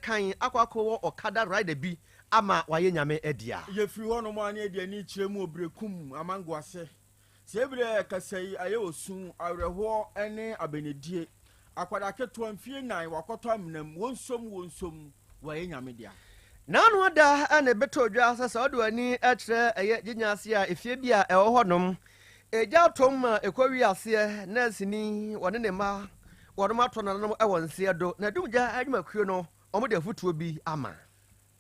kan akwako okada rider bi ama waye nyame edia ye free hono mo ane edia ni kire mu obrekum amango ase se ebre kasai aye osun awreho ene abenedie akwada keto amfie nan wakoto amnam wonsom waye nyame dia nanu ada ane beto dwa asasa odo ani etre eye ginyase a efie bia ewo honom eja tom ekowi ase nurse ni wone ne ma wone mato nanom ewo nse do na dumja adwumakuo no omo de futuo bi ama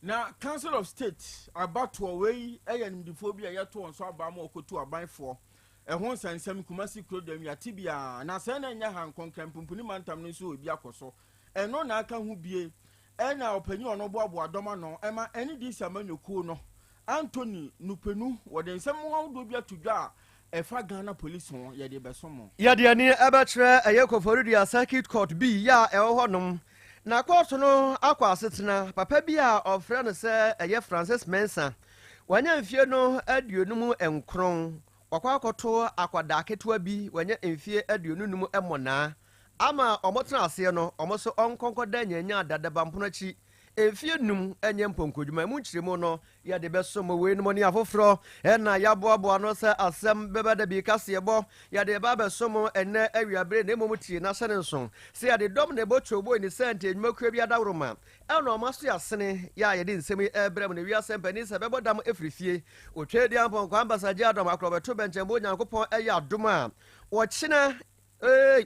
na Council of State abato wei eye ndifo bi ayeto onso abama okotu abanfo ehon sansam kumasi krodam yatibia na se na nya han konkran pumpuni mantam no so obi akoso eno na aka hu bie ena opanyi ono boabo adoma no ema eni di samanyokuo no Anthony Nupenu wode nsem ho do bi atudwa efa Ghana police ho ye de besomo ye de ani abetre ayekoforidia circuit court bi ya ewo honom na court no akwa asetena papa bi a ofre no se eye Francis Mensa wanya mfie no aduonum enkron wakwakoto akwada ketewa bi wanya mfie aduonum emona ama omotena ase no omoso onkonkoda nyanya dadaba mponachi efie num enye mponkodwuma mu nkyiremu no ya de besomo we no ni afofro na ya boabo no se Asem Beba Dabi kasebo ya de ba besomo enne awiabre na emomutie na sene nso se ya de dom na bochobo ni sente enwakua bi adawroma ena omaso ya sene ya ye de nsem ebrem na wi asempani se bebodam efrifie otwedi ampon kwa ambasaje adom akrobeto benchembo nyankopon eya adom a wo china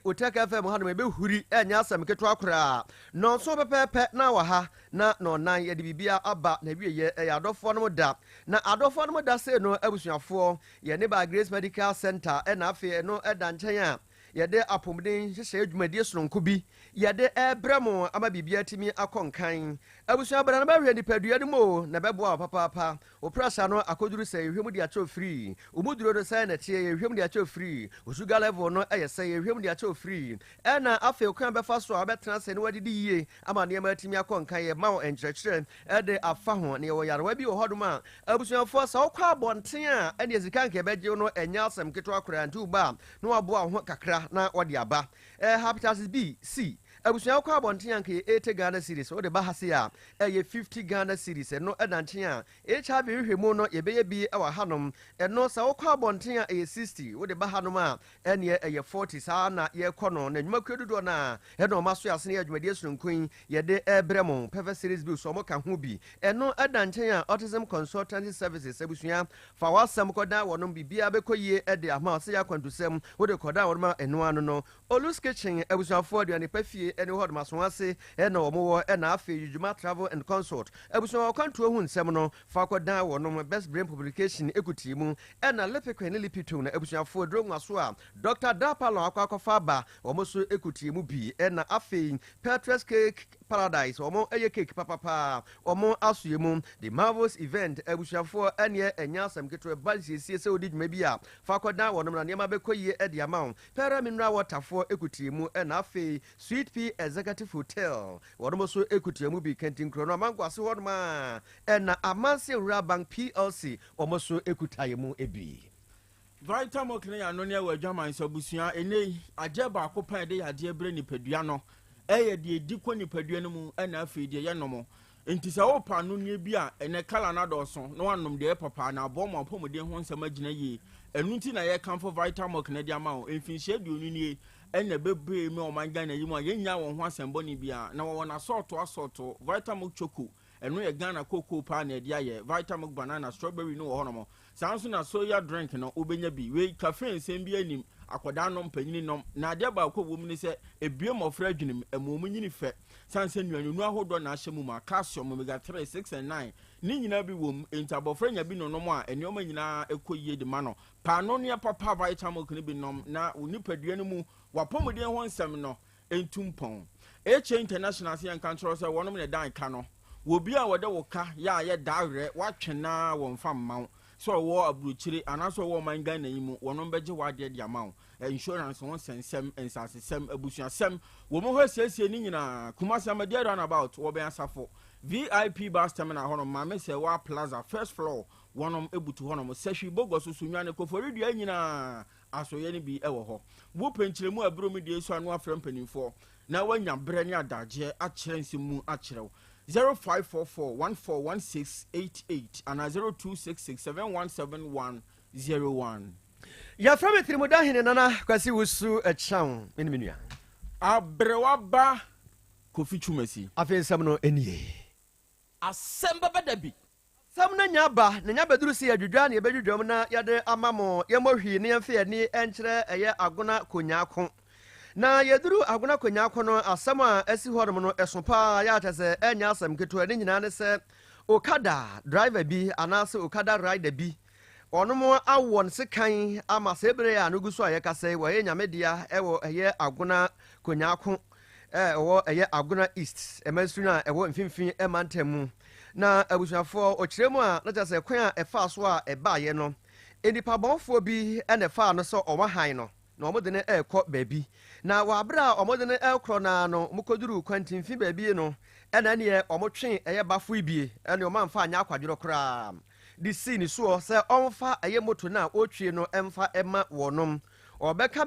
Utaka FM hanu ebe huri enya asem keto akora no so pepepe na wa ha na no nan ye de bibia aba na wieye ya adofo no da na adofo no da se no abusuafo ye ne ba Grace Medical Center na afi no eda nchen a ye de apomden hyehyɛ adwumadie sononko bi ye de ebremo ama bibia timi akonkan abusua bra na ba hwe nipadua mo na beboa papa oprasa no akoduru sɛ yehwem de acho free umuduro no sɛ na tie yehwem de acho free osuga level no ɛyɛ sɛ yehwem de acho free ɛna afi kwan befa so abɛtena sɛ ne wadidi yie ama ne ma timi akonkan ye ma wo enkyerɛkyerɛ ɛde afa ho ne wo yarewa bi wo hodom a abusuafo sɛ wokɔ abɔnten a ɛne ezika nka bɛgye no enya asɛm keto akora ntu ba na waboa ho kakra na wode aba hepatitis B C abusua kwa abonten anka 80 Ghana series wo de ba hase a 50 Ghana series no edanten a HIV hwehwemu no ye beye bi ewa hanom eno sa wo kwa abonten a 60 wo de ba hanom a ene 40 sa na ye kono na nwuma kwadudo na eno maso ase na adwumade sunkun ye de ebremo perfect series bi so mo ka ho bi eno edanten a autism consultancy services abusua fa wasam koda wonom bibia bekoyie ede ama se ya kwantusem wo de koda wonoma eno ano no Olus Kitchen abusuafo aduane pafie ene hod maso ase ena omo ena afi Juma Travel and Consort abusuafo kwanto hu nsem no fa koda wonom best brain publication equity mu ena lepekwe ne lipito na abusuafo dronwaso a Dr. Dapalo akwakofa ba omo so equity mu bi ena afi Petrus Cake Paradise omo eye cake papa omo asuemu the marvelous event abusuafo ene enya asem keto balsiesie se odi dwuma bi a fa koda wonom na niam bekoyie edi amount para mineral water for equity mu ena afi Sweet P Executive Hotel wonom so equity mu bi kentin krono amangwase hodoma ena Amansi Rural Bank PLC omo so equity mu ebi Vitamin kene ya no ne wadwaman sabusua enei ajeba akopan de yade bre nipadua no eye de ediko nipadua no mu ena afi de ye nomo enti sa wo pa no ne bi a ene kala na dɔso no wanom de papa na abomo apomode ho nsɛm agina yi enu nti na ye kan for vitamin kene de ama o emfinhye de onu nie ena bebe me o manga na yimu a yenya wo ho asɛmbɔ ni bia na wo na asɔto vitamin choco enu ye Ghana cocoa pa na de aye vitamin banana strawberry no wo hono sanso na soya drink no obenya bi we caffeine sem bi anim akoda no mpanyini no na de ba ko wom ni se ebie mofra adwunim emom nyini fe sanse nwanunu ahodo na ahyemu ma calcium omega 3 6 and 9 ni nyina bi wom entabofra nya bi no no a enioma nyina ekoyie de ma no pa no ne papa vitamin ko ne bi nom na onipadua no mu wapomode ho nsɛm no entumpon International Asian Control say wonom ne dan ka no wo bi a wode wo ka ya ye daare watwena wo mfa mma so wo abruchiri anaso wo manga na yimu wonom beje wade de amawo insurance won sensem ensasesem abusuasem wo mo hwasiesie ni nyina kumasa media run about wo be asafo VIP bus terminal hono ma me se wa plaza first floor wonom ebutu hono mo sehwi bogo so sunwane koforidua nyina asoye ni bi ewo ho wo penchiremu abro mi die so anu afra mpanimfo na wanya bre ne adaje akyerɛ nsemu akyerɛw 0544141688 and 0266717101. Ya from it Muda hine nana kwasi wusu a chown in minua. Abrewaba Kofi Chumesi. Afen samno enie. Asem Beba Dabi. Sam na nyaba na nyabaduru si adwudwa na yebedwudwam na yade amamo yemohwi ne yemfe ani enkyere eye agona konyako. Na yeduru agona konyako no asam a asi horom no esopa ya atese enya asam keto ani nyina ne se okada driver bi anase okada rider bi onomo awon sekan ama sebre ya no guso aye kase wo ye nyamedia ewo eye agona konyako ewo eye agona east emasuna ewo mfimfin emantamu na abusuafo okiremu a na tase kwan a efa so a ebaaye no enipa bonfo bi ene fa no so omahan no na omode ne ekọ baabi na wabra omode ne ekro na no mukoduru kwantinfi baabi no ena ne omotwe eye bafo ibie ene omamfa anya akwadworo kra di scene so se omfa eye moto na otwie no emfa ema wonom obeka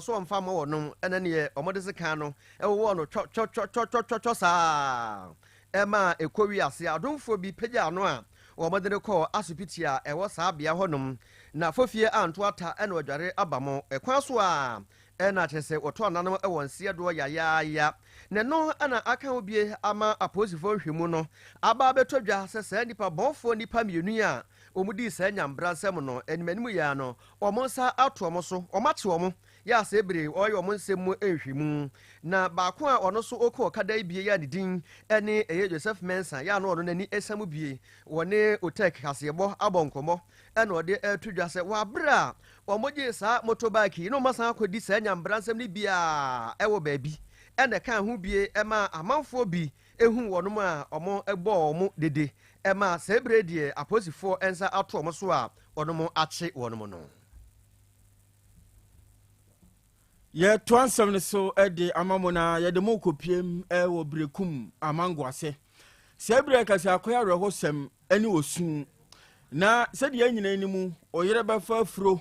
so omfa ma wonom ena ne omode sekan no ewo no cho sa ema ekowi ase adonfo bi pagya no a omode ne call asupiti a ewo saa bia honom na fofie anto ata ena odware abamo ekwan so a ena tese oto nanom ewon se do ya ne no ana aka obie ama aposifo hwemu no aba betodwa se nipa bonfo nipa mienu a omudi sa nyambra nsem no enimanimu ya no omonsa ato omoso omache omo ya se ebre oyo omonsem ehwemu na baako a ono so okọ kada ibie ya didin ene eye Joseph Mensa ya no ono nani esamu bie wone otek kasebo abonkomo ena ode etudwa se wabra omoje sa motobike no masa akodi sa nyambra nsem ni bia ewo baabi ene kan hu bie ema amanfo bi ehu wonom a omo egbo omo dede ema se ebre die aposifo ensa ato omo so a onom ache wonom no. Ye twansam ne so ede amamona ye de mokopiem wo brekum amangwase se bre ka se akoya rehosem ani osun na se de anyina animu oyere befa afro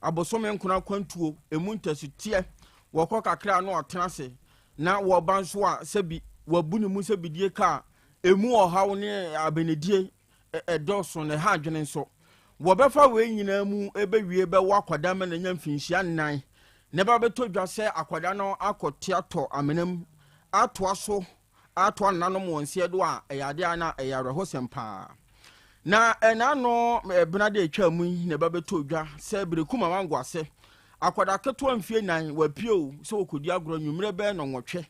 abosome nkuna kwantuo emu ntasutie wokọ kakra no otenase na wo banso a se bi wabuni mu se bidie ka emu ohaw ne abenedie edoso ne ha adwene nso wo befa we nyina mu ebewie be wakwada ma na nyamfinhia nnan ne ba beto dwa se akwada no akotiato amenam atoaso ato nanom wonse do a eyade ana eyarho sempa na enano benade atwa mu ne ba beto dwa se brekum amangwase akwada keto amfie nan wapio se okodi agro nwumre be no nwotwe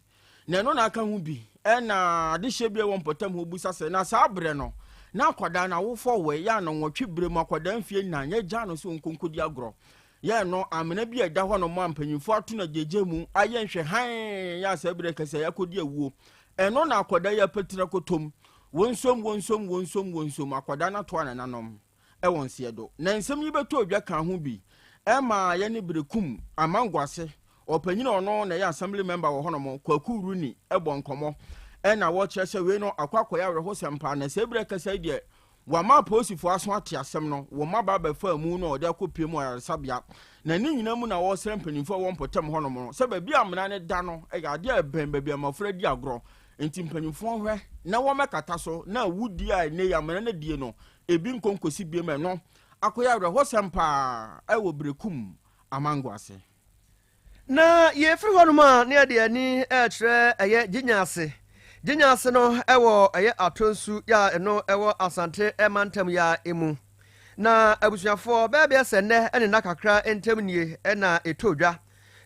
na no na aka hu bi na de hye bia wonpotam ho busa se na sa abre no na akwada na wo fo we ya no nwotwe brem akwada amfie nan ya gya no se onkonkodi agro ya no amena bi eda ho no mo ampanyimfo ato na jeje mu aye nhwe han ya sa abre kase ya kodi awuo eno na akwada ya petira kotom wonsom akwada na to ananom wonse edo na nsem yi beto odwa kan ho bi ema ye ne brekum amangwase opanyina ono na ya assembly member wo honom kwakuru ni ebonkomo na wo kyerese we no akwakoya reho sempa na se bre kasa die wa ma posifo aso ate asem no wo ma ba ba fa mu no ode akopie mu aresabia na ni nyina mu na wo sere mpanimfo wo mpotem honom no se ba bia amna ne da no ya de aben ba bia mafra di agro enti mpanimfo hwe na wo mekata so na wudi a ne ya mena na die no ebi nkonkosi bie me no akoya reho sempa wo brekum amangwase na ye firi honom a ne ade ani kire eye Jinyase no ewo eye atonsu ya eno ewo asante emantam ya emu na abusuafo bebe senne ene nakakra entem nie ena etodwa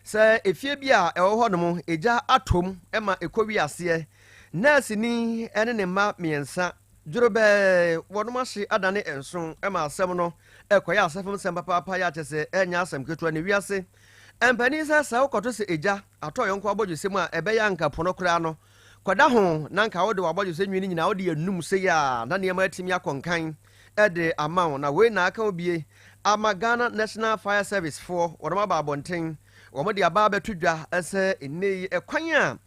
se efie bia ewo honom eja atom ema ekowi ase nurse ni ene ne ma miensa jorobe wonoma hye adane enso ema asem no ekoya asefem sem papa ya tese enya asem keto ne wiase empani sa ukoto se eja ato yonko abodwesem a ebeya nka pono kra no kwada ho nanka wode wabodwese nwini nyina wode yanum se ya na ne ma atimi akonkan ede amawo na we na aka obie ama Ghana National Fire Service for wodoma ba bonten womode aba betudwa ese enei ekwan a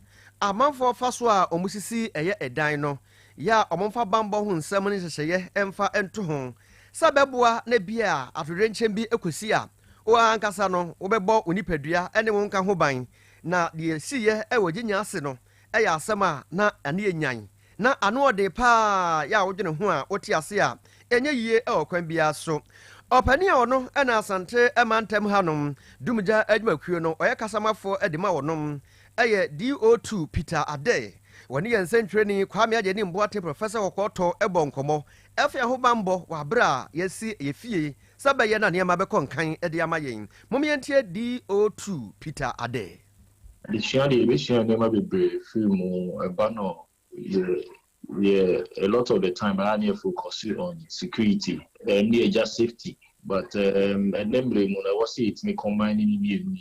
amanfo fa so a omusisi eye edan no ya omomfa bambo ho nsam ne hyehye emfa ento ho sabeboa na bia atorenkyem bi ekosi a o ankasa no wobebo onipadua ene wonka ho ban na de siye ewo Jinyase no eya asema na ane enyan na ano de pa ya wodwene ho a wote ase a enye yie e okwan bia so opani a ono na Asante emantam hanom dumja adwumakuo no oye kasamafo de ma wonom eye DO2 Peter Ade woni yen sentreni Kwame Agye Mboate professor Okoto ebonkomo efia ho bambo wa bra yesi yefie sabaye na ne ma bekon kan de amayen momientie DO2 Peter Ade the share never be brave film no yeah a lot of the time I need focus on security and just safety but and then when I was it me combining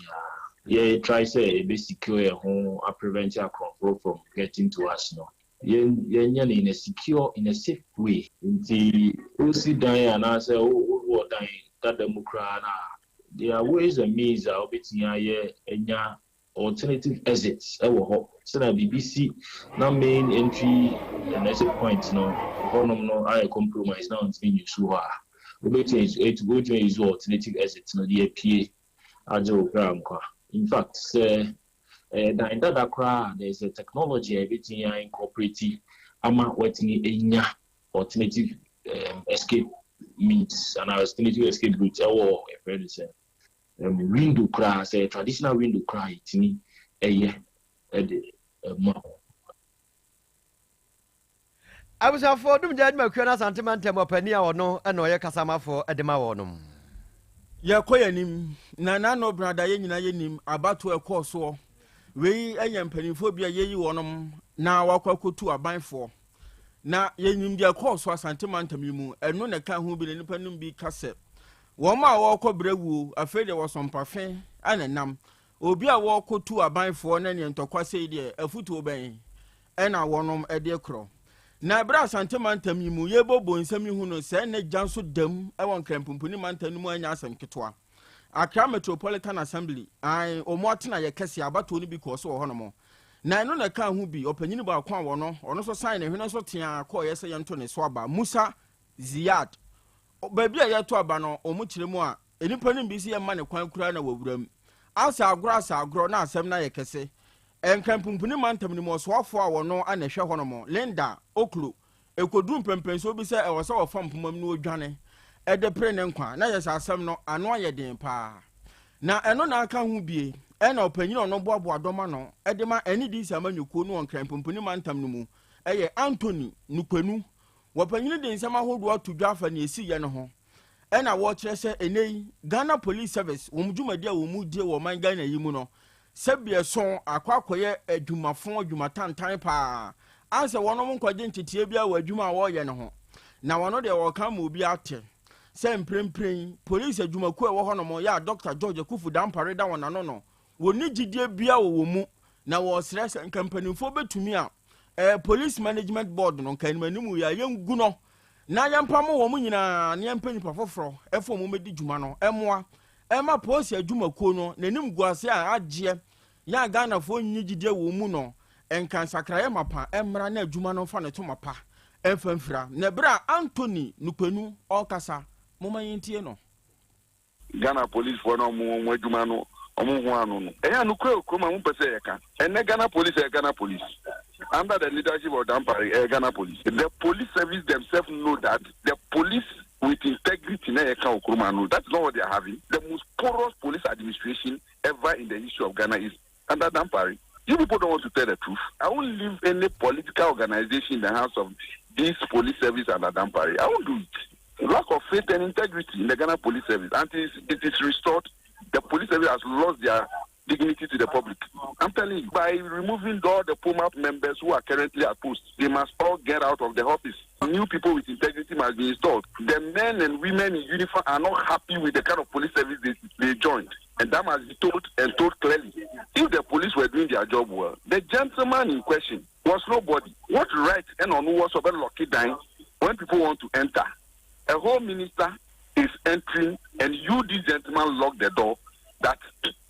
yeah try say be secure home prevent your control from getting to us no in a secure in a safe way until we see dying and I say oh dying that democrat there are ways and means I'll be here alternative exits so that BBC now main entry and exit point no I compromise now it's been used to we to go to use alternative exits no the APA program in fact in that crowd there's a technology everything incorporating ama wetting enya alternative escape means and alternative escape routes or a friend window crash, a traditional window crash, I was for them judgment sentiment opania or no and no kasama for edema wonum. Ya koyanim na no brada ye nyina yenim abato ekoso we eyam panimfobia yeyi wonom na wakwakotu abanfo na yenim dia ekoso sentiment mu eno ne ka ho bi ne nipa num bi kase Woma wako brewu afede wasompafe anenam obi a wako tu abanfo na ne ntokwa sei de afutu oben ena wonom ede kro na bra Asante mantam yimu yebobo nsam hu no se ne janso dam e won krampumpuni mantam mu anya asem ketwa Accra Metropolitan Assembly ai omotena ye kese abato ni bi ko so ho no mo na eno na ka hu bi opanyini ba kwa wono ono so sign ne hwene so tia ko ye se ye nto ne so aba Musa Ziyad Baby ya to aba no omukyeremu a enipa nim bi si ye ma ne kwan kura na wawuram asa agro na asem na ye kese enkampumpuni mantam ni mo so afo a wono anahwe ho no mo Linda Oklo ekodum pempenso bi se e wo se wo fam pomam no odwane ede pre ne nkwa na ye sa asem no ano aye den pa na eno na aka hu bie ena opanyino no boabo adoma no ede ma eni di si amanyuko no enkampumpuni mantam no mu eye Anthony Nupenu wapanyini de nsema hodo atudwa afa ne esi ye no ho ena wo kire se enei Ghana Police Service wo mdwumadi a wo mu die wo man Ghana yimu no sebie son akwakoye adwumafo adwumatantan pa anse wono nkwaje ntetie bia wo adwuma a wo ye no ho na wono de wo kan ma obi ate se mprempren police adwumaku e wo ho no mo ya Dr. George Kufu Dampare da wona no woni gidie bia wo mu na wo stress company fo betumi a police management board no kan manimu ya yengu no na yampamo wo mu nyina ne yampani pafoforo efo mu medi djuma no emoa ema police adwumakuo no nanim guase a agye ya Ghana fo nyigide wo mu no enkan sakraye mapa emra na adwuma no fa ne to mapa efamfira na bra Anthony Nupenu okasa momayintie no Ghana police for no mu adwuma no omo ho anu no eya no kro ma mu pese ye ka ene Ghana police under the leadership of Dampare Ghana police. The police service themselves know that the police with integrity that's not what they are having. The most porous police administration ever in the history of Ghana is under Dampare. You people don't want to tell the truth. I won't leave any political organization in the hands of this police service under Dampare. I won't do it. Lack of faith and integrity in the Ghana police service. Until it is restored, the police service has lost their dignity to the public. I'm telling you, by removing all the POMAP members who are currently at post, they must all get out of the office. New people with integrity must be installed. The men and women in uniform are not happy with the kind of police service they joined. And that must be told clearly. If the police were doing their job well, the gentleman in question was nobody. What right and on who was over lucky dying when people want to enter? A whole minister is entering and you, this gentleman, lock the door that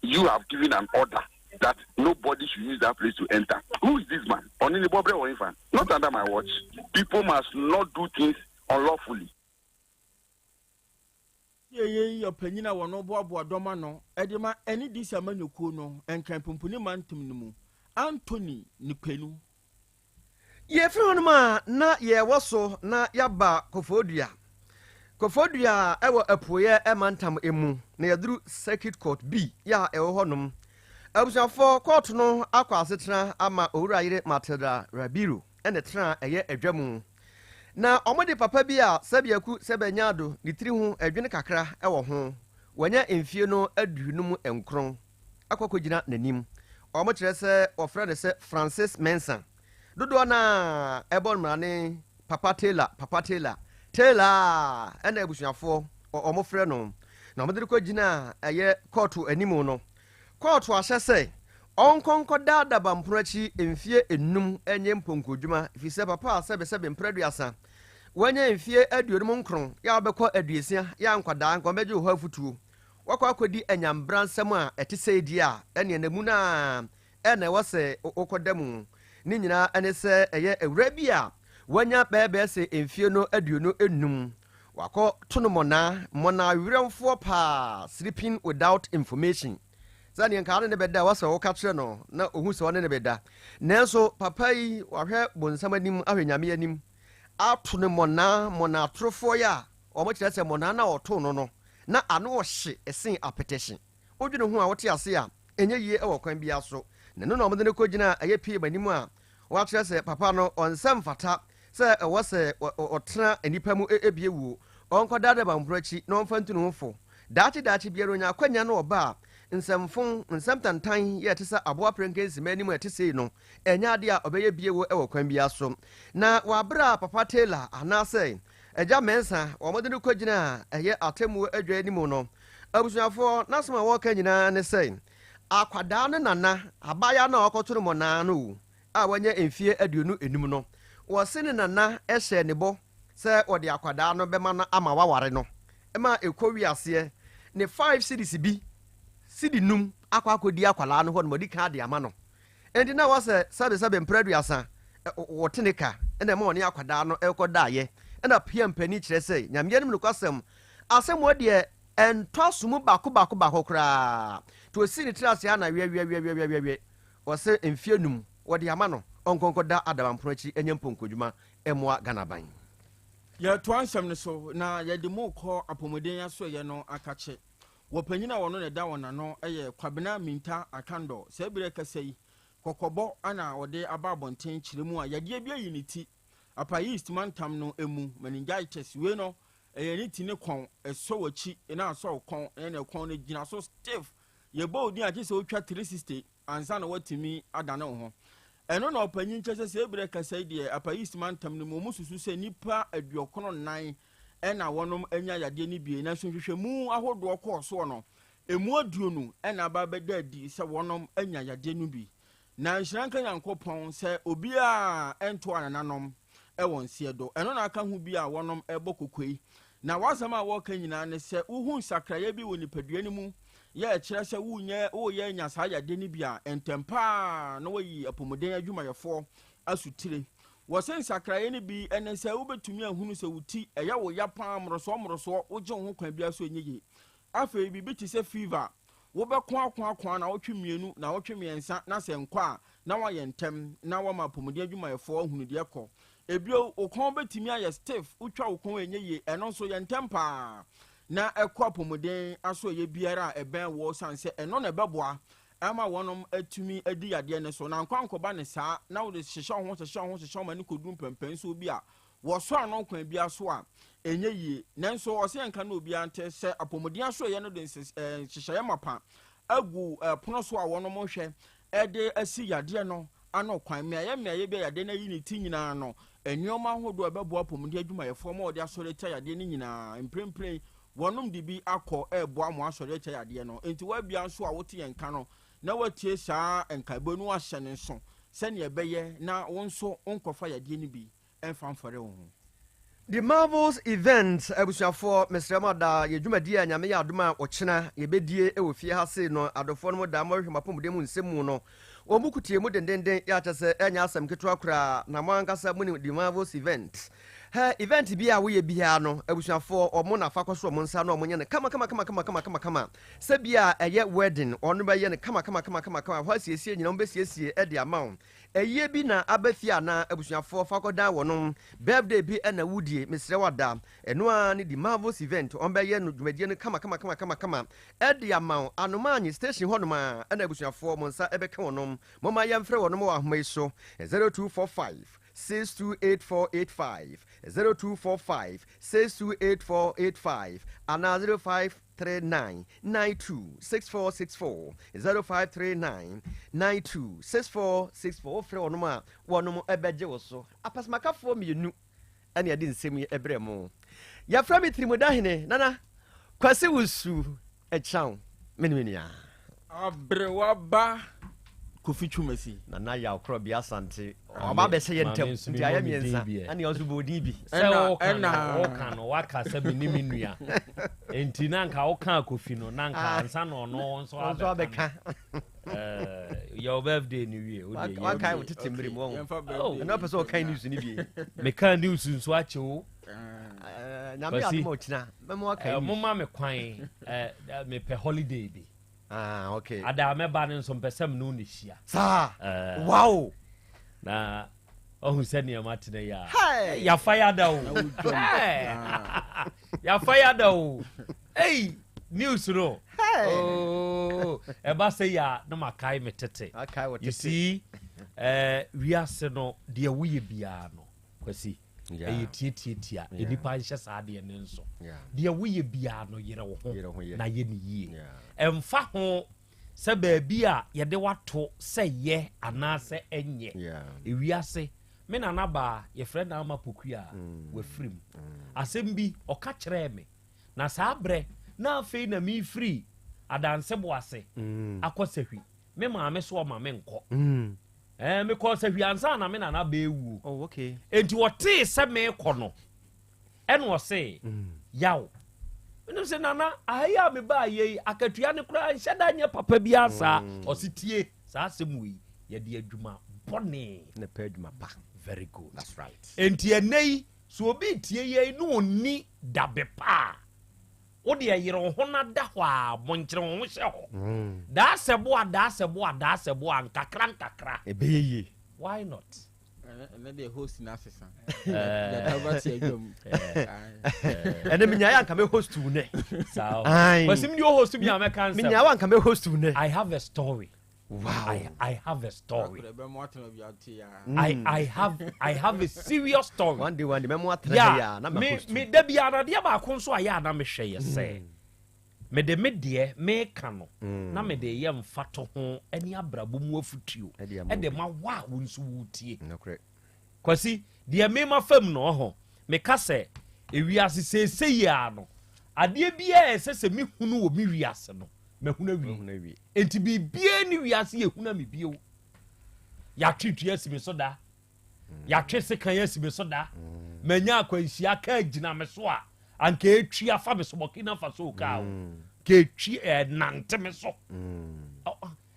you have given an order that nobody should use that place to enter. Who is this man? Only the Bobre or infant? Not under my watch. People must not do things unlawfully. Your penina will no boabo domano, edema any disamanyuko no, and can pumpuni mantum Anthony Nupenu. ye frɛ ma na ye woso na yaba kofodua ewo apoye emantam emu na yaduru circuit court B ya ewo honom abusuafo court no akwa asetena ama owura yire Matilda Rabiru ene tena eye adwamu na omode papa bi a sabiaku sebanyado ni tiri hu adwene kakra ewo ho wanya emfie no adunum enkron akokogina nanim omo kire se ofra de se Francis Mensa dodo na ebon mrane Papa Taylor ena abusuafo omo frɛ no na omo de kogina eye court animu no court ahye se onkonko dada bamprochi emfie enum enye mponkodwuma fise papa sebe mpraduasa wanya emfie aduonum nkron ya obekọ aduesia ya nkwada nkomeje ho afutuo wakọ akodi anyambransam a etise di a ene namu na ene wose okodamu ni nyina ene se eye ewura bi a wanya bebe se emfie no aduonu enum wakọ tonomona mona wiremfo pa sleeping without information zani nka ne beda wasa wo ka kire no na ohu se wone ne beda nanso papa yi wahwe bonsam anim ahwenyame anim atone mona atrofo ya omo kire se mona na oto no na ano ohye esen apetition odwene hu a wote ase a enye yie e wokwan bia so ne no omo de ko gina aye pie manim a wa kire se papa no onsam fata se wose otena enipa mu ebie wu onkoda da bamprochi no mfantunu hofo dachi biero nya kwanya no oba nsamfon nsamtantan ye tesa aboa prenkensi manim etese no enya ade a obeye biewo e wokwan bia so na wabra Papa Taylor anase eja mensa omode no kogina eye atemu adwa animu no abusuafo nasoma wo ka nyina ne sei akwada ne nana abaya na okotoro mo na no a wanya emfie aduonu enum no wo se ne nana ehye ne bo se ode akwada no bema na ama waware no ema ekowi ase ne 5 cities bi sidi num akodi akwala no ho no modi ka de ama no endi na wase sabe mpraduasa woteneka ena ma oni akwada no ekodaye ena piampani kire sei nyamye nim no kwasem asem wode entosumu bako kra to sini trase ana wie wase emfie num wode ama no onkonkoda adabamprochi enyemponkodwuma emwa ganaban ya to ansem ne so na ya de mo kọ apomoden aso ye no akache wopanyina wono ne da wona no eye kwabena minta akando se bire kasei kokobo ana wode ababonten kiremu a yade bia yiniti apa east mantam no emu meningitis we no eye ni ti ne kon eso wachi na so kon na kon ne gina so stiff ye bodi ake se otwa 360 ansa na watimi adane ho eno na opanyin kyese se bire kasei de apa east mantam no mu susu se nipa aduokono nan ena wonom enya yade ni bie na hwehwemu ahodo koso no emu aduonu ena ba beda di se wonom enya yade no bi na nhyiranka yankopon se obi a ento anananom ewon siedo eno na aka hu bi a wonom ebokokoi na wasama woka nyina ne se uhu sakraye bi woni paduani mu ye kire se wunye wo ye nya sa yade ni bi a entempa na woyi apomoden adwumayefo asutire wosen sakraye ni bi ene se wobetumi ahunu se wuti eya wo yapa mroso oje ho kwan bia so enyeje afa bi ti se fever wo be kwa na wotwe mienu na wotwe miensa na se nkwa na waye ntem na wa mapomoden adwumayefo ahunu de ekọ ebio okon betimi aye stiff utwa okon enyeje eno so ye ntempa na ekọ apomoden aso ye biara eben wo sanse eno na beboa ama wonom atumi adi yade ne so na nkwankoba ne saa na wo de hyehye mani kodum pempen so bi a wo so anon kwan bi aso a enye yie nanso wo se nka na obi ante se apomoden aso ye no de hyehye mapa agu pono so a wonom hwe ede asi yade no ano kwan me bi yade na yi ne ti nyina no enyoma hodo ebebo apomoden adwumayefo ma ode asore ta yade ne nyina emprempren wonom de bi akọ ebo amo asore ta yade no enti wa bia nso a wote yenka no na watie saa enkabonu ahye ne nso sene ebeye na wonso onkofa yade ni bi enfamfare wo the marvelous event abusuafo mesremada yedwumadi a nyame ya adoma ochena yebedie ewofie ha se no adofo no da mohwe mapomde mu nsemu no omukutie mu dendenden ya tase enya asem ketwa kura na mwankasa mu the marvelous event event bi a woyɛ biara no abusuafo ɔmo na fa kɔso ɔmo nsa no ɔmo nyɛ ne kama sɛ bia ɛyɛ wedding ɔno bɛyɛ ne kama hɔ asiesie nyina ɔmo bɛsiesie ɛde ama wo ɛyie bi na abɛfia na abusuafo fa kɔdan wɔ no birthday bi ɛna wudie mesrɛ wada ɛno a ne di marvelous event ɔmo bɛyɛ no dwumadie no kama ɛde ama wo anomaanyi station hɔ nom a ɛna abusuafo ɔmo nsa ɛbɛka wɔ nom mɔma yɛmfrɛ wɔ nom wɔ ahoma yi so 0245 628485 0245 628485 and 0539 92 6464 0539 92 6464 frɛ wɔnom a wɔnom ɛbɛgye wo so apasmakafoɔ mmienu ɛne ɛde nsɛm ɛbrɛ mu yɛfrɛ me tirimudahene nana kwase wusu ɛkyɛw menemenia abrewaba Kofi Chumasi nana Yaw Krobea Asante ọba bɛsɛ yɛ ntɛm nti ayɛ miɛnsa ɛne ɔso bɔ odin bi sɛ ɔka no waka sɛ bi ne me nua enti na nka ɔka Kofi no na nka ansa na ɔno nso abɛka your birthday ni wie waka wo tete mmere mu ɔho ɛna ɔpɛ sɛ ɔka news ni bi meka news nso akye wo nyame adoma ɔkyina mɛma waka moma me kwan mepɛ holiday bi okay. Ada meba ne nso mpɛsɛm no ne hyia. Sa. Wow. Na ohun sɛ ne ma tene ya. Ya fire da o. Ya fire da o. Hey, news no. Oh, eba say ya no makai metete. Okay, what you see we are se no de woye bia no. Kwasi. Eye tie enipa nhyɛ saa de ne nso de woyɛ bia no yere wo ho na ye ne yie emfa ho sɛ baabi a yɛde wato sɛ yɛ anaasɛ enye ewiase me na naba ye friend na mapoku a wafrim asɛm bi ɔka kyerɛ me na saa brɛ na afei na me free adanse boase akɔsahwi me maame so ɔma me nkɔ me call say we answer na me na na bewu. Oh, okay. Enti wote se me kɔ no. En wo say, yaw. Me say nana, aya me ba ye akatua ne kura nhyɛda nya papa bi asa. Ositie, saa asɛm wi, ye de adwuma bɔne na pa adwuma ba. Very good. That's right. Enti enei, so obi tie ye no oni dabe pa. O de yere ho na da hɔ a monkyere ho hyɛ hɔ da sɛboa nkakra ebeye why not na the host na asesa da tabati adwom ene minya ya nka me host wo ne sao basim di host bi am kan minya wa nka me host wo ne I have a story. Wow. I have a story. I have a serious story. One day me mo atra ya na me da bia na de ba kon so aya na me hweye se me de me de me ka no na me de ye mfato ho ani abrabo mu afutuo e de ma wa wo nso wutie kwasi de me ma fam no ho me ka se ewiase sese ya no ade bia se me hunu wo me wiase no mahuna wi enti bibie ni wiase yehuna me bio ya twetwe asime so da ya twese kan asime so da manya akwanhia ka agina me so a anka etwi afa me so bokina fa so ka ka etwi nante me so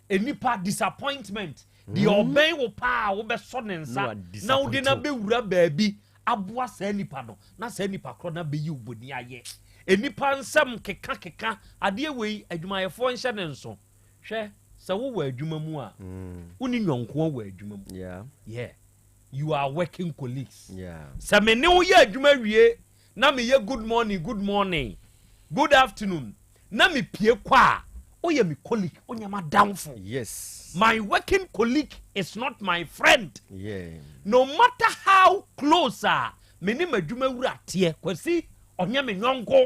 enipa disappointment the obey wo pa wo be so ne nsa na wo de na be wura baabi aboa sa nipa no na sa nipa kro na be yi uboni aye enipa nsam keka ade wei adwumayefo nhyɛ ne nso hwɛ sɛ wo wɔ adwuma mu a woni nyɔnko wɔ adwuma mu yeah you are working colleagues sɛ me ne wo yɛ adwuma wie na me yɛ good morning good afternoon na me pie kwa a o yɛ me colleague o nya ma downfall. Yes, my working colleague is not my friend. No matter how close me ne madwuma wura teɛ kwasi onye me nyonko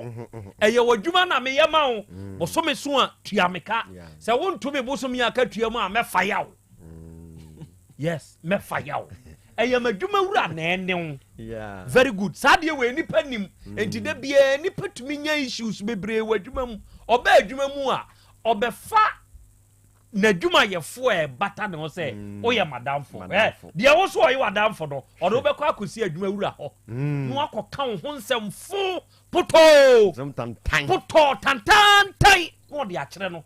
eye wadwuma na me yema wo boso me so a tua meka se wonto me boso me aka tua mu a me fa yawo yes me fa yawo eye madwuma wura na ene very good sade we nipa nim enti da bia nipa tumi nya issues bebre wadwuma mu oba adwuma mu a obefa na dwuma yefo bata ne ho se oye madamfo dia wo so oye wadamfo no odo be kwa akosi adwuma wura ho no akoka wo ho nsem fu puto tantan no de akere no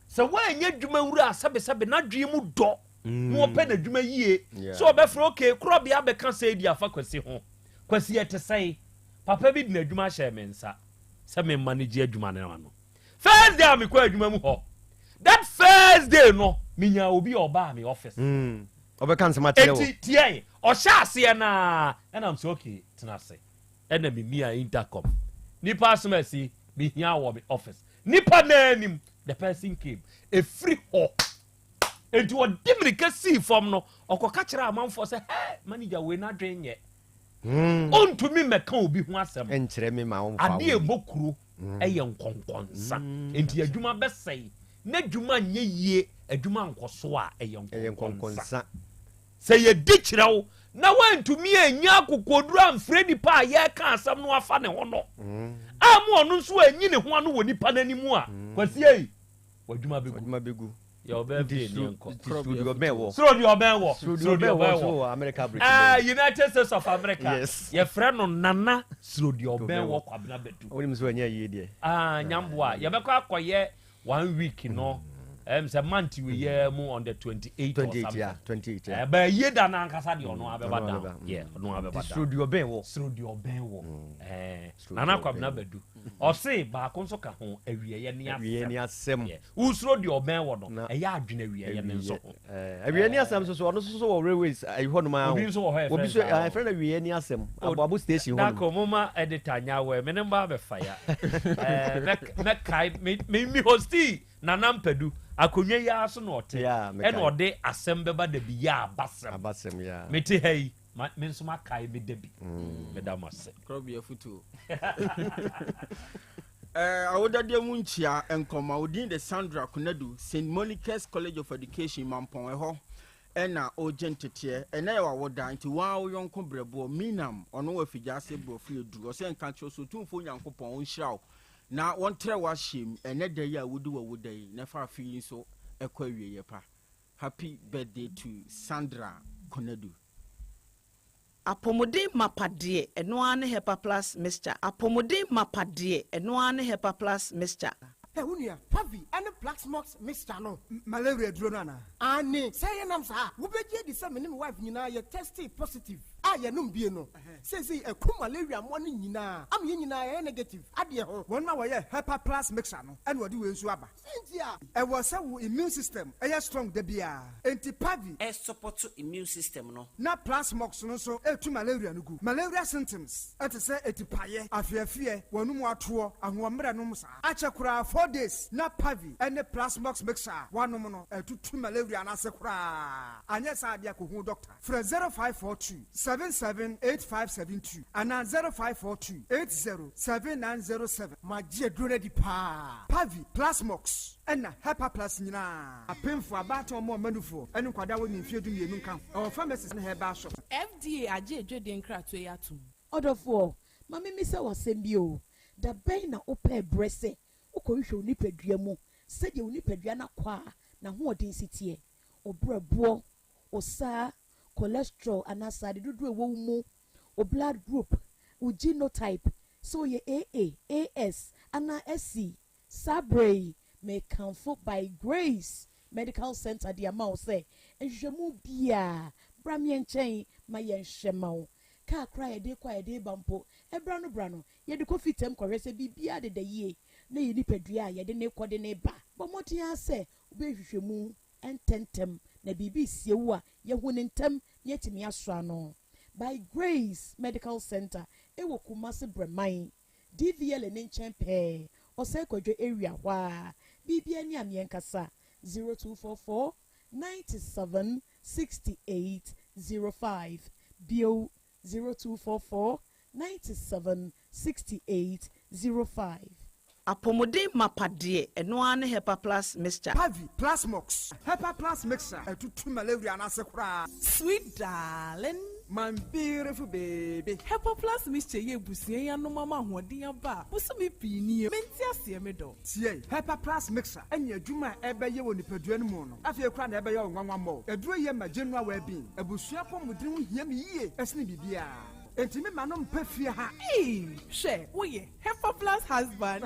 se wa anya dwuma wura sebe na dwe mu do no ope na dwuma yie so obefro okay Krobea be ka se dia fa kwasi ho kwasi ete say papa bi na adwuma hye me nsa se me manage adwuma ne no first day me kwa adwuma mu ho that first day no minya obi oba me office obeka nsema tele wo tie o sha ase na I'm so okay tena se ena me mia intercom nipa asomasi me hia wo me office nipa na anim the person came a free ho enti o dimirika see from no okoka kira amanfo say hey manager we na dwen ye ontumi meka obi ho asem enkire me ma won fa ade ebokuru eye nkonkonsa enti adwuma besai na adwuma nye yie adwuma nkoso a eye nkonkonsa se ye di kirawo na wantumi anya kokoduru amfre nipa ye ka asem no afa ne ho no amu onu nso anyi ne ho ano wo nipa nanimu a kwasi ei wadwuma begu ya obebi ni enko studio benwo America Britain United States of America yes ye frɛ no nana studio benwo kwabena bedu woni so anya yie de nyambo a ye bɛkɔ akɔye 1 week no say month we year mu on the 28th or something 28 ba ye da na ankasa de ono abɛbada ono abɛbada studio benwo nana kwabena bedu o say ba konso ka ho awiye ye ni asem usro de obenwo no eya adwena awiye ye ne nso awiye ni asem so ono so wo railways ho no ma obi so friend awiye ni asem abu station ho na ko mama editor nya we me ne ba be fire me kai me hosti nana mpadu akonwa ya so no ote en ode Asem Beba Dabi ya abasem ya meti hey me nso makai me dabi me da mase Krobea futu awodade mu nchia enkoma odin de Sandra Kunadu St Monica's College of Education Mampon eho ena ogentete ena ya wawoda nti wa yonko brebo minam ono wa figase bro free du o se nka cho so tumfo nyankopon onhyiraw na won tre wa hyem ene da ya wodi wa wodai na fa afi so ekwa wieye pa. Happy birthday to Sandra Kunadu. Apomode mapade eno ane Hepa Plus mixture. Apomode mapade eno ane Hepa Plus mixture. Unia, Pavi, and the black smokes mixture no. Malaria dronana. Ane, say nam sa. Ubeje di some name wife nyina ye tested positive. Aye num bie no. Say a ku malaria morning nyina. Am ye nyina negative. Ade ho. One ma ye Hepa Plus mixture no. And wodi we nso aba. Sintia. E was a immune system. E strong de bia. Enti Pavi e support immune system no. Na plus smoks no so e tu malaria no gu. Malaria symptoms. E te say etipaye, afiafie, wonu mu ato, ahomre no msa. Achekura 4 days na Pavi and the plasmox mixer one no to malaria na sekura anya sa dia ko hu doctor fra 0542 778572 and 0542 807907 magie dure di pa Pavi plasmox and Hepa Plus nyina apemfo abato mo manufo enu kwada woni mfie du mienu kan o pharmacies na heba shop FDA age edwede nkrato ya tum odofo mama mi se wasem bi o da ben na ope brese ukohwe onipadua mu sede onipadua na kwa na ho odin sitie obrabo osa cholesterol anasa de dudu ewo mu o blood group o genotype so ye AA AS ana SC sabre may comfort by grace medical center the amount say enhwemu bia bramye nchen ma ye nhwemawo ka kra ye de kwa ye de bampo ebra no ye de kofi tem kwese bibia de ye na ye nipadua ye de ne kode ne ba bomotia se obehwehwemu ententem na bibi siewu a ye hu ne ntem ye timi aso ano by grace medical center ewo Kumasi Breman DVL ne nchen pe ose kwadwo area wa bibia ni amienkasa 0244 97 68 05 bio 0244 97 68 05. Apomode mapade eno ane Hepa Plus mixture. Pavi Plasmox Hepa Plus mixture to malaria na sekura. Sweet darling, my beautiful baby. Hepa Plus mixture ye busie ya no mama hoden aba. Buso me pini menti ase me do. Tie Hepa Plus mixture enya adwuma ebe ye woni padua no mu no. Afie kra na ebe ye nwanwa mo. Eduro ye ma January wa bi. Abusua pomudin ho hia me yie. Esne bibia. Enti me manom pafie ha. She, we Hepa Plus husband.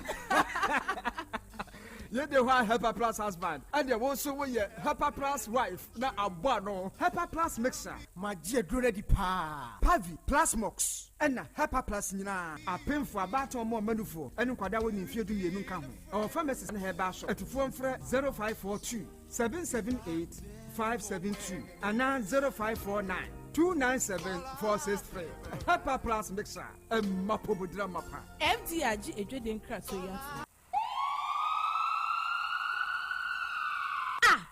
Ye de wa Helper Plus husband. And there also we Helper Plus wife. Na abano. Helper Plus mixer. Ma je dure di pa. Pavi Plus Mox. And Helper Plus nyina. A pin for about more manufo. And kwada we nfie du ye nka ho. Our pharmacist na Herbal Shop. Etufo mfre 0542 778 572 and 0549 297-463. Helper Plus mixer. Mapobudra mapa. FDIG ejode nkrato ya.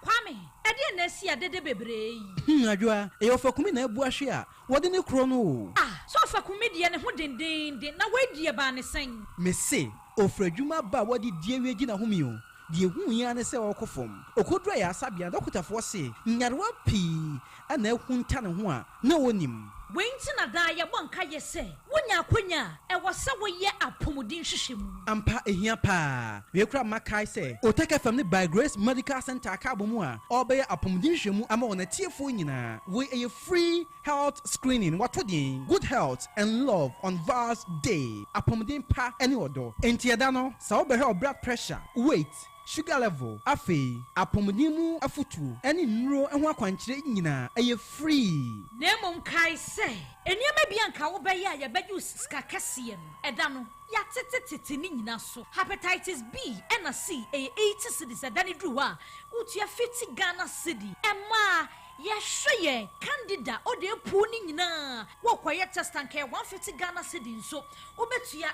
Kwame, ade na si adede bebre. Adwa, e ofakumi na ebu ahwe a, wode ne kro no. So ofakumi de ne ho dendenden na wadi eba ne sen. Me se, ofradwuma ba wode die wiegi na homi o. Die hu ya ne se okofom. Okodura ya asabia dokotafo se, nyarwa pi ana ehunta ne ho a na wonim. Wenti na da ya bonka ye se, wonya akonya e wose wo ye apomudin hwehwemu. Ampa ehia pa. We kura makai se, o take from the by Grace Medical Center akabomu a, obeye apomudin hwehwemu ama wona tiefo nyina. We a free health screening watodin, good health and love on Vars Day. Apomudin pa any odo. Enti eda no, sa obeye blood pressure, weight, sugar level, afi, apomudin afutu, any nro enho akwankyere nyina eye free. Nemom kai se, eniema bia nka wo be ya ye be use skakasiem. Eda no, ya tete ni nyina so. Hepatitis B and C 80 cedis eda ni dru a, utua 50 Ghana cedi. Emma yehwe candida ode epu ni nyina. Wo kwaye test anke 150 Ghana cedi nso, obetua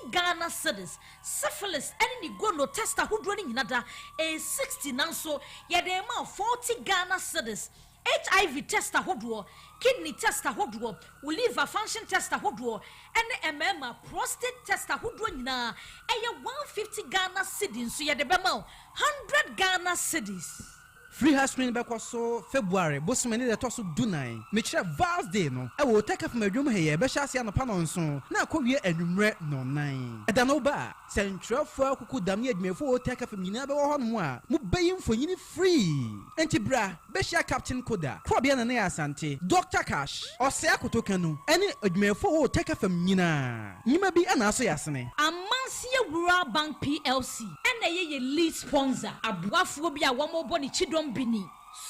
80 Ghana cedis. Syphilis any ni go no test ahodo ni nyina da 60 nanso ye de ma 40 Ghana cedis. HIV test ahodo, kidney test ahodo, liver function test ahodo, and MMA prostate test ahodo nyina eye 150 Ghana cedis so ye de be ma 100 Ghana cedis. Free health screening back so February, Bosmani the Tosu Dunai. Make Vars Day no. I will take off my room here, Beshasi and Panon soon. Now could we enumerate no 9. Adanoba, Central for who could damn me for take off me never on one. Mubayim for you free. Antibra, Besha Captain Koda, Krobea and Yaw Asante, Dr. Cash, or Seakotokanu, any admire for take off from Nina. You may be an answer yasne. Amansia Rural Bank PLC, and a lead sponsor, Abuafobia, one more body chidom bini.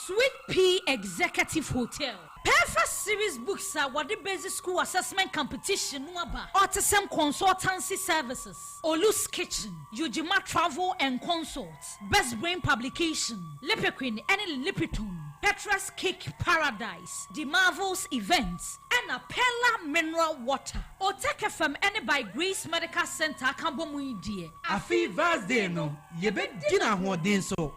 Sweet Pea Executive Hotel. Perfect series books are what the basic school assessment competition waba. Autism consultancy services. Olus Kitchen. Ujima Travel and Consults. Best Brain Publication. Lipiquin and Lipiton. Petra's Cake Paradise. The Marvels Events. And a Pella Mineral Water. Or take it from any by Grace Medical Center. Kambomu dear. Afi Vars Day no. Yebe dina ho den so.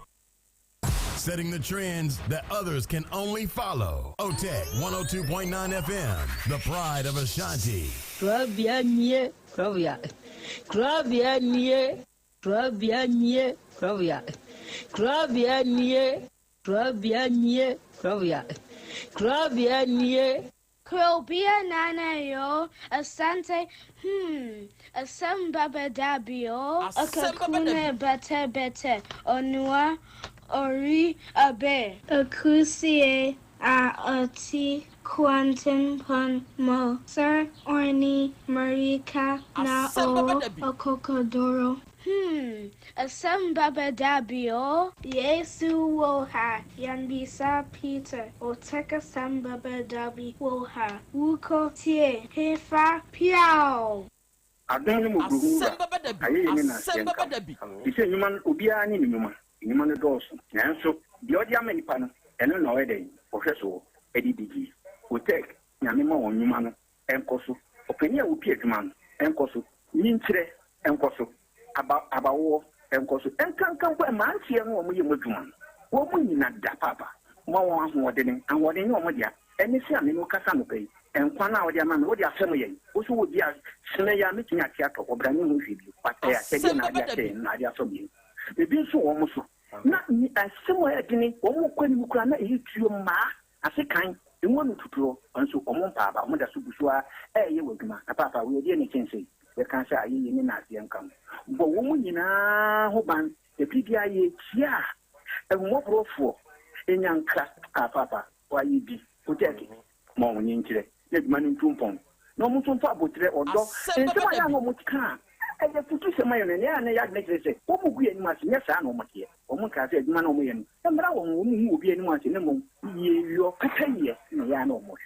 Setting the trends that others can only follow. OTEC 102.9 FM, the pride of Ashanti. Krobea nie, Krobea. Krobea nie, Krobea nie, Krobea. Krobea nie, Krobea nie, Krobea. Krobea nie. Krobea nana yo, Asante, Asem Beba Dabi yo, Akakune bete, Onua. Ori abe akusie a oti quantum pon mo sir orni marika na o okokodoro Asem Beba Dabi o Yesu wo ha yanbisa Peter o take Asem Beba Dabi wo ha wuko tie hefa piao Adon mo buhura aye ni na ise nyuma obia ni nyuma nyuma no doso nanso de odi amanipa no eno na ode ohweso edidigi hotek nyame ma won nyuma no enkoso opani a wo pie adwuma no enkoso nyinkyere enkoso abawo enkoso enkankan kwa mantie no wo ye madwuma no wo mu nyina da papa mo won ahode ne ni wo dia eni se ame no kasa no pai enkwa na wo dia ma no wo dia asem ye wo so wo dia sene ya metinya tia to obrani ho hwebi pata ya tedi na dia so bi ebi nso wo muso na ni asemo edini wo mu kwani mu kura na ehituo ma asekan enwo no tuturo nso wo mu paaba wo da so busua ye waduma na papa wo ye ni kense we kan sha aye ni na ase nkam bo wo mu nyina ho ban ebidia ye tia enwo profo enyanka papa wa yi bi o jeki mo wo nyinkire ne duma ni ntumpon no mu tumfa botre odo ense ma ya ho mu tika ɛyɛ futu sɛ mayɛ no ne a ne yɛ adene kyerɛ sɛ wɔn gu anim ase nyɛ saa na wɔn teɛ wɔn kaa sɛ adwuma na wɔn yɛ no ɛmra wɔn mu obi anim ase ne mo yɛ kata yɛ na yɛ na wɔn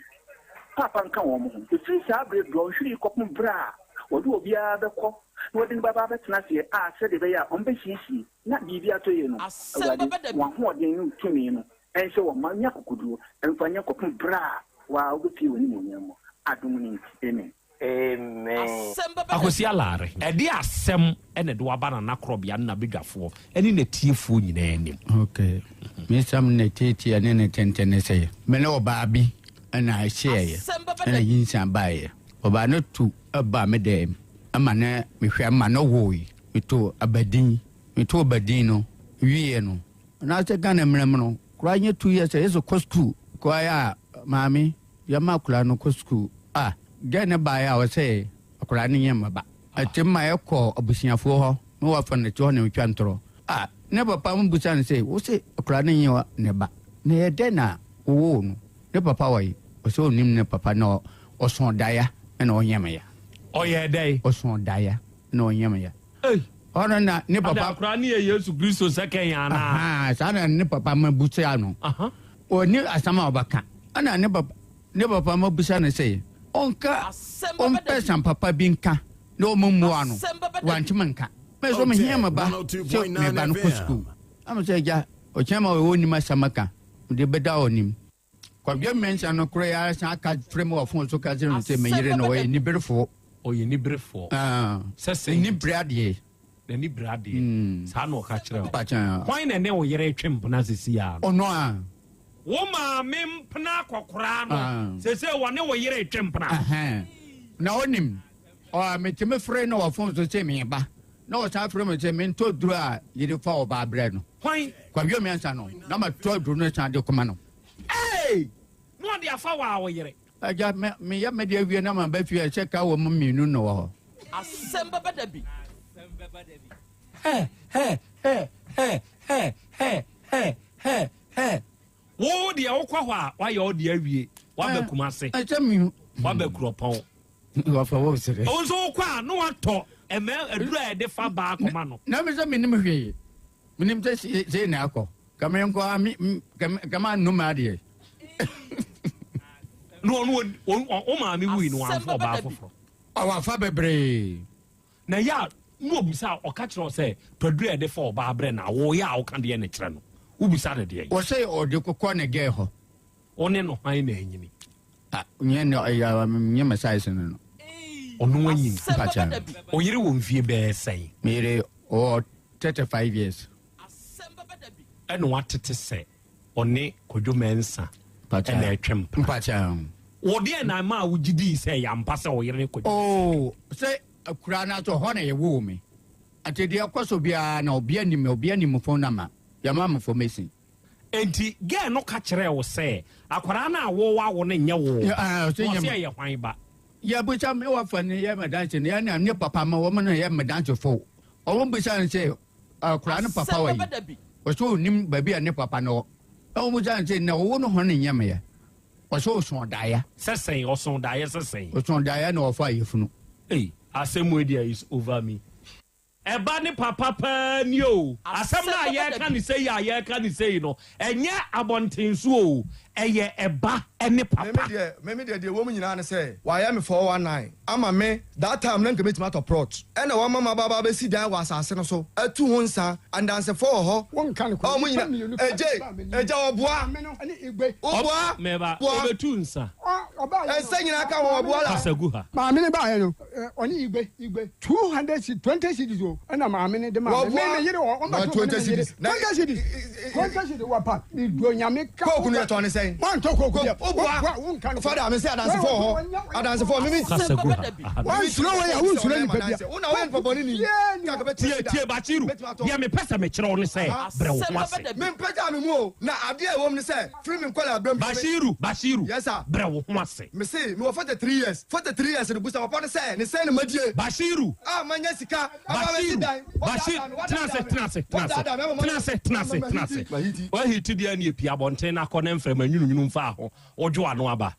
papa nka wɔn ho efiri saa abere do ɔhwiri kɔpem bra wɔde obiara bɛkɔ na wɔde ne baba bɛtena ase a sɛde bɛyɛ a wɔn bɛhyiahyia na biribi atɔ yɛ no awurade wɔn ahoɔden no tumi no ɛnhyɛ wɔn ma nya kokoduo ɛmfa nya kɔpem bra wa wobɛfie wɔ ne mu nyɛmɔ adom ne nti amen. Amen. Akosi alare. Edi asem ene do aba na Krobea na bedwafo. Eni na tiefo nyina anim. Okay. Me sam na tete ene ne tentene sey. Me na oba bi na ahye ene yinsan bae. Oba no tu aba me dem. Ama na me hwe ama no woi. Me to abadin. Me to abadin no wie no. Na se Ghana mrem no. Kura nye 2 years yeso ko school. Kwa ya mami ya makula no ko school. Ah. Gane baya wa say akura ni yema ba atimma yakọ abusiafo ho no wa fa ne to ne twantro ne papa mu busa ne say wo say akura ni yewa ne ba ne ye de na wo no ne papa wa yi o so nim ne papa no oson daya na onyema ya oye dai oson daya na onyema ya ono na ne papa akura ni Yesu Kristo second ya na sa na ne papa ma busa no oni asama obaka ana ne papa ma busa ne say onka person papa binka no mumwa no wantimanka me so me hiama ba so me ba no school am say ja o chema we woni masamaka de beda onim kwa bia mention no kro ya san aka frame of phone so ka zero say me yire no we ni berefo o ye ni berefo se ni brade ni brade sa no ka kire why na ne wo yire twempna sisi ya ono a Woma mempna kwakora no sese wone wo yere twempna na onim o metime frɛ no wafon so se me ba na o sa frɛ me se me to duru a yiri fa o ba brɛ no hwan kwa bi o me ansa no na ma to duru no sa de koma no no de afa wa wo yere aja me ya me de awie na ma ba fie che ka wo mu minu no ho Asem Beba Dabi wo de wo kwa hwa wa ye o de awie wa ba kuma se wa ba kuropon wa fa wo se o so kwa no wa to eme adura e de fa ba akoma no na me se me nim hwe me nim se na akọ kama enko kama no ma de no o ma mi wi no wa fa ba afoforo wa fa bebre na ya no obisa o ka kire o se adura e de fa ba abre na wo ya o kan de ne kire no ubisa de de wo say o de kokọ ne ge ho one no han na anyini nye no ya nye message no ono anyin pacha o yire wo mfie be sen mere o 35 years eno watete se one kodwo mensa pacha na etwem pacha wo de na ma wo gidi se ya mpa se o yire kodwo say akura na to ho na ye wo me atede akoso bia na obi anim phone number ya ma information enti ge no ka kire wo se akwara na wo wa wo ne nye wo so ye hwan ba ya bucha me wa fa ne ya madanche ne ya ne papa ma wo ma ne ya madanche fo o wo bucha ne se akwara ne papa wa yi o so nim ba bia ne papa no o bucha ne se na wo no ho ne nya me ya o so so daya sesen o so daya sesen o so daya na o fa yefunu Asem Media is over me. Eba ni papa pa ni o. Asem na ye ka ni say ya ye ka ni say no. Enye abontensu o. Eye eba ene papa. Me de wo mu nyina ne say, "Wa ya me 419." Ama me that time na nke metima to prot. Ena wa mama baba be si dan wa asase no so. Atu ho nsa andanse for ho. Won kan ko. O mu nyina. Eje oboa. Ani igbe. Oboa. Meba obetu nsa. Oba ya. Ensa nyina ka ho oboa la. Kasagu ha. Ma me ne ba ya no. Oni igbe 220 cities o. Ena ma me ne de ma. Me yire o ma 20 cities. 20 cities wa pa. Ni do nyame ka. Ko kunu eto ne say. Wan to ko ko. Oboa. Father me say adanse for ho. Adanse for me. Wan suro wa ya hu suro ni pa bia. Una we papa ni ni. Tie Bachiru. Dia me pesa me kire on say bre wo ase. Me mpeta me mu o. Na ade e wo me say free me call abram. Bashiru. Yes sir. Bre wo ho ase. Me say me 43 years. 43 years the booster papa say ne say ne madie. Bashiru. Manya sika. Tenase. Wa hiti dia ni epia bonten na akọ na mfrem anyunununu mfa ho. Ojo ano aba.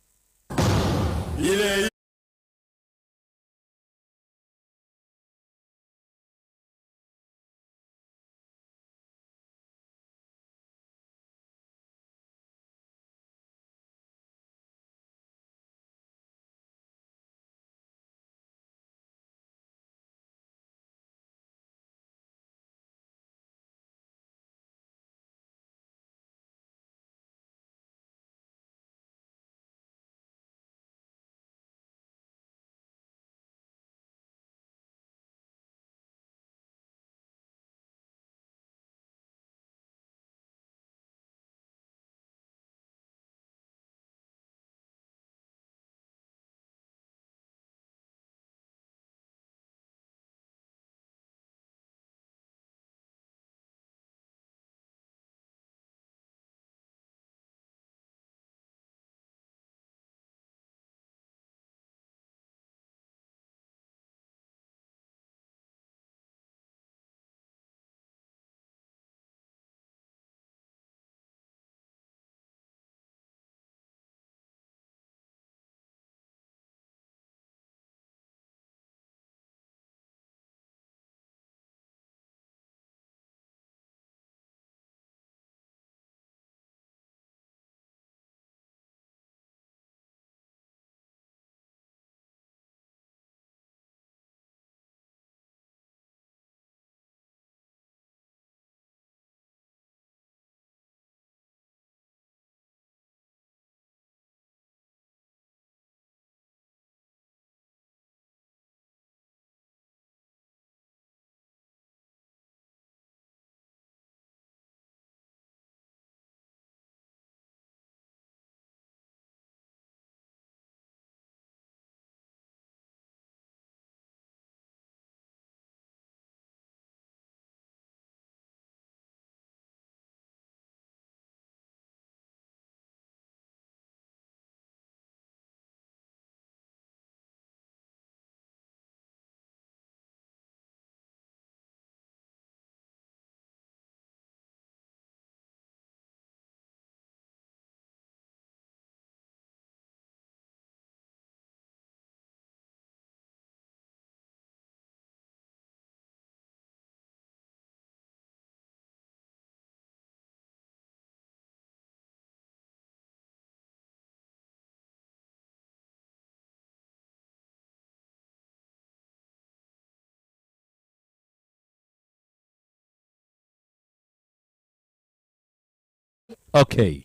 Okay.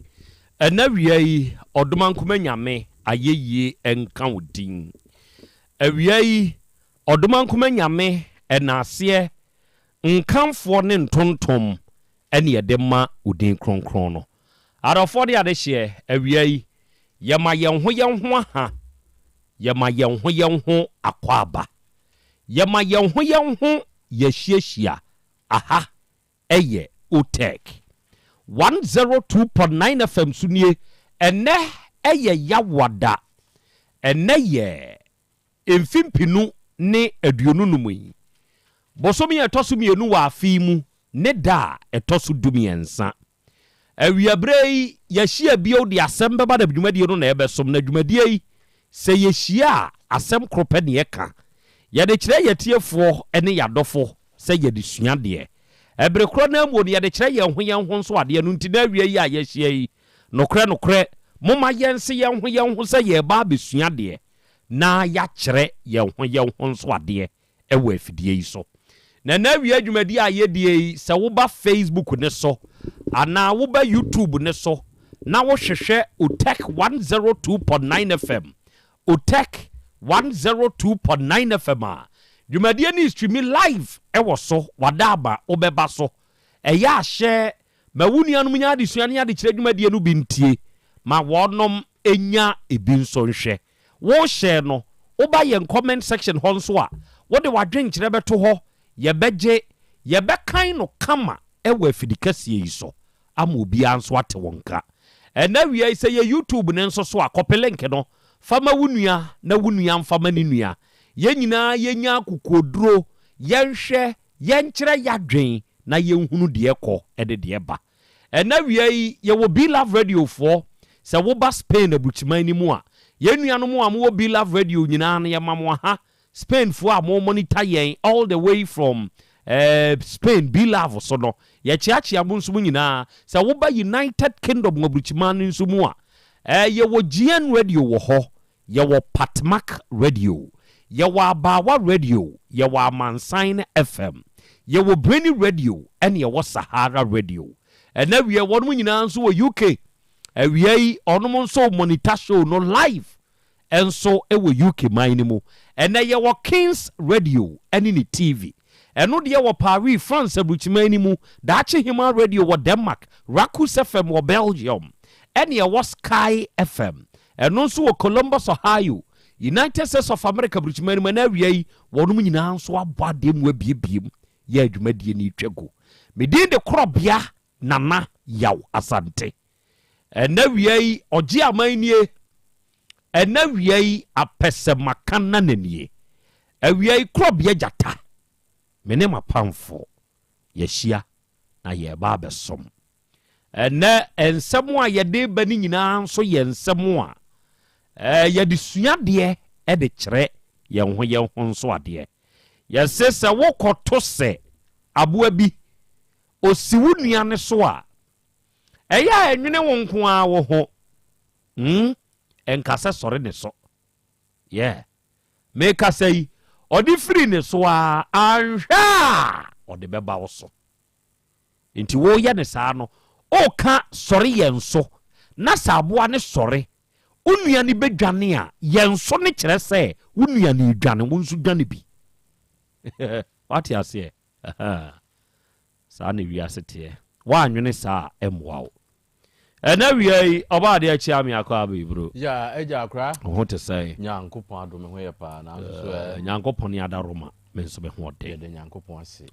Ɛna wia yi ɔdoma nkoma nyame ayeyie enka wodin. Awia yi ɔdoma nkoma nyame ɛnaase nkamfo ne ntontom ɛne yɛde ma odin kronkron no. Arafo de ade hye awia yi yɛma yɛn ho aha. Yɛma yɛn ho akwaba. Yɛma yɛn ho yɛhyiahyia. Aha ɛyɛ Otek 102.9 FM sunie ene ɛyɛ yawada ene yɛ emfimpinu ne aduonu numui bosomi etoso mienu wa afi mu ne da etoso dumiensa awiabrei yɛhia bio de Asem Beba Dabi dwumadie no na ɛbɛsom na dwumadie yi sɛ yɛhia asɛm krope ne yɛka yɛde kyerɛ yɛtiefo ene yadofo sɛ yɛde sua de ebre kro na mu ne yɛde kyerɛ yɛn ho nso ade no nti na awie yi a yɛhia yi nokre moma yɛnse yɛn ho sɛ yɛba besua de na yɛakyerɛ yɛn ho nso ade ɛwɔ afidie yi so na awie adwumadi a yɛdie yi sɛ woba Facebook ne so ana woba YouTube ne so na wohwehwɛ Otek 102.9 FM Otek 102.9 FM a dwumadie ni streaming live ɛwɔ so wadaba obeba so ɛyɛ ahye ma wunianum nya adesua ne ade kyerɛ dwumadie no bintie ma wonom enya ebi nso nhwɛ wo share no oba yɛn comment section hɔ nso a wo de wadwen kyerɛ beto hɔ yɛbɛgye yɛbɛkan no kama ɛwɔ afidikasie yi so ama obi anso ate wonka ɛna wiai sɛ yɛ YouTube ne nso so a copy link no fama wunua na wunua mfama ne nua yɛnyina yɛnya kokoduro yɛnhwɛ yɛnkyerɛ yadwen na yɛnhunu de ɛkɔ ɛde de ba ɛna wiai yɛwɔ Be Love Radio for sɛ woba Spain abuchiman ni mu a yɛnua no mu a mo Be Love Radio nyina na yɛmamo ha Spain fo a mo monitor yɛn all the way from Spain Be Love so no yɛkyeakyea mo nso mu nyina sɛ woba United Kingdom abuchiman nso mu a yɛwɔ GN Radio wɔ hɔ yɛwɔ Patmak Radio yɛwɔ Abawa Radio yɛwɔ Amansan FM yɛwɔ Brainy Radio ɛne yɛwɔ Sahara Radio ɛna wie wɔn mu nyinaa nso wɔ UK awie ɔnom nso monitor show no live ɛnso ɛwɔ UK man ni mu ɛna yɛwɔ Kings Radio ɛne ne TV ɛno deɛ wɔ Paris France abuchiman ni mu Dachi Human Radio wɔ Denmark Rakus FM wɔ Belgium ɛne yɛwɔ Sky FM ɛno nso wɔ Columbus Ohio United States of America abuchiman mu na awie wɔnom nyinaa nso abɔ ade mu abiebiem yɛ adwumadie ni twego medin de Krobea nana Yaw Asante ɛna wie ɔgye amanie ɛna wie apɛsɛmaka na nanie awie Krobea jata mene mapamfo yɛhyia na yɛba abɛsom ɛna ensɛm a yɛde ba ni nyinaa nso yɛ nsɛm a yɛde sua deɛ ɛde kyerɛ yɛn ho nso adeɛ yɛsɛ sɛ wokɔto sɛ aboa bi osiwu nua ne so a ɛyɛ enwene wo nko a wo ho enkasɛ sɔre ne so me kasa yi ɔde firi ne so a anhwɛ ɔde bɛba wo so nti wo yɛ ne saa no o ka sɔre yɛn so na sa aboa ne sɔre onua ne bedwane a yɛn so ne kyerɛ sɛ onua ne dwane wo nso dwane bi what you say saa ne wiase teɛ woanwene saa ɛmmoa wo ɛna wiai ɔba de akyia me akɔ abibro ya agya akra ho te sɛ nyankopɔn adome ho yɛ paa na so nyankopɔn ne adaroma me nso be ho ɔde de nyankopɔn ase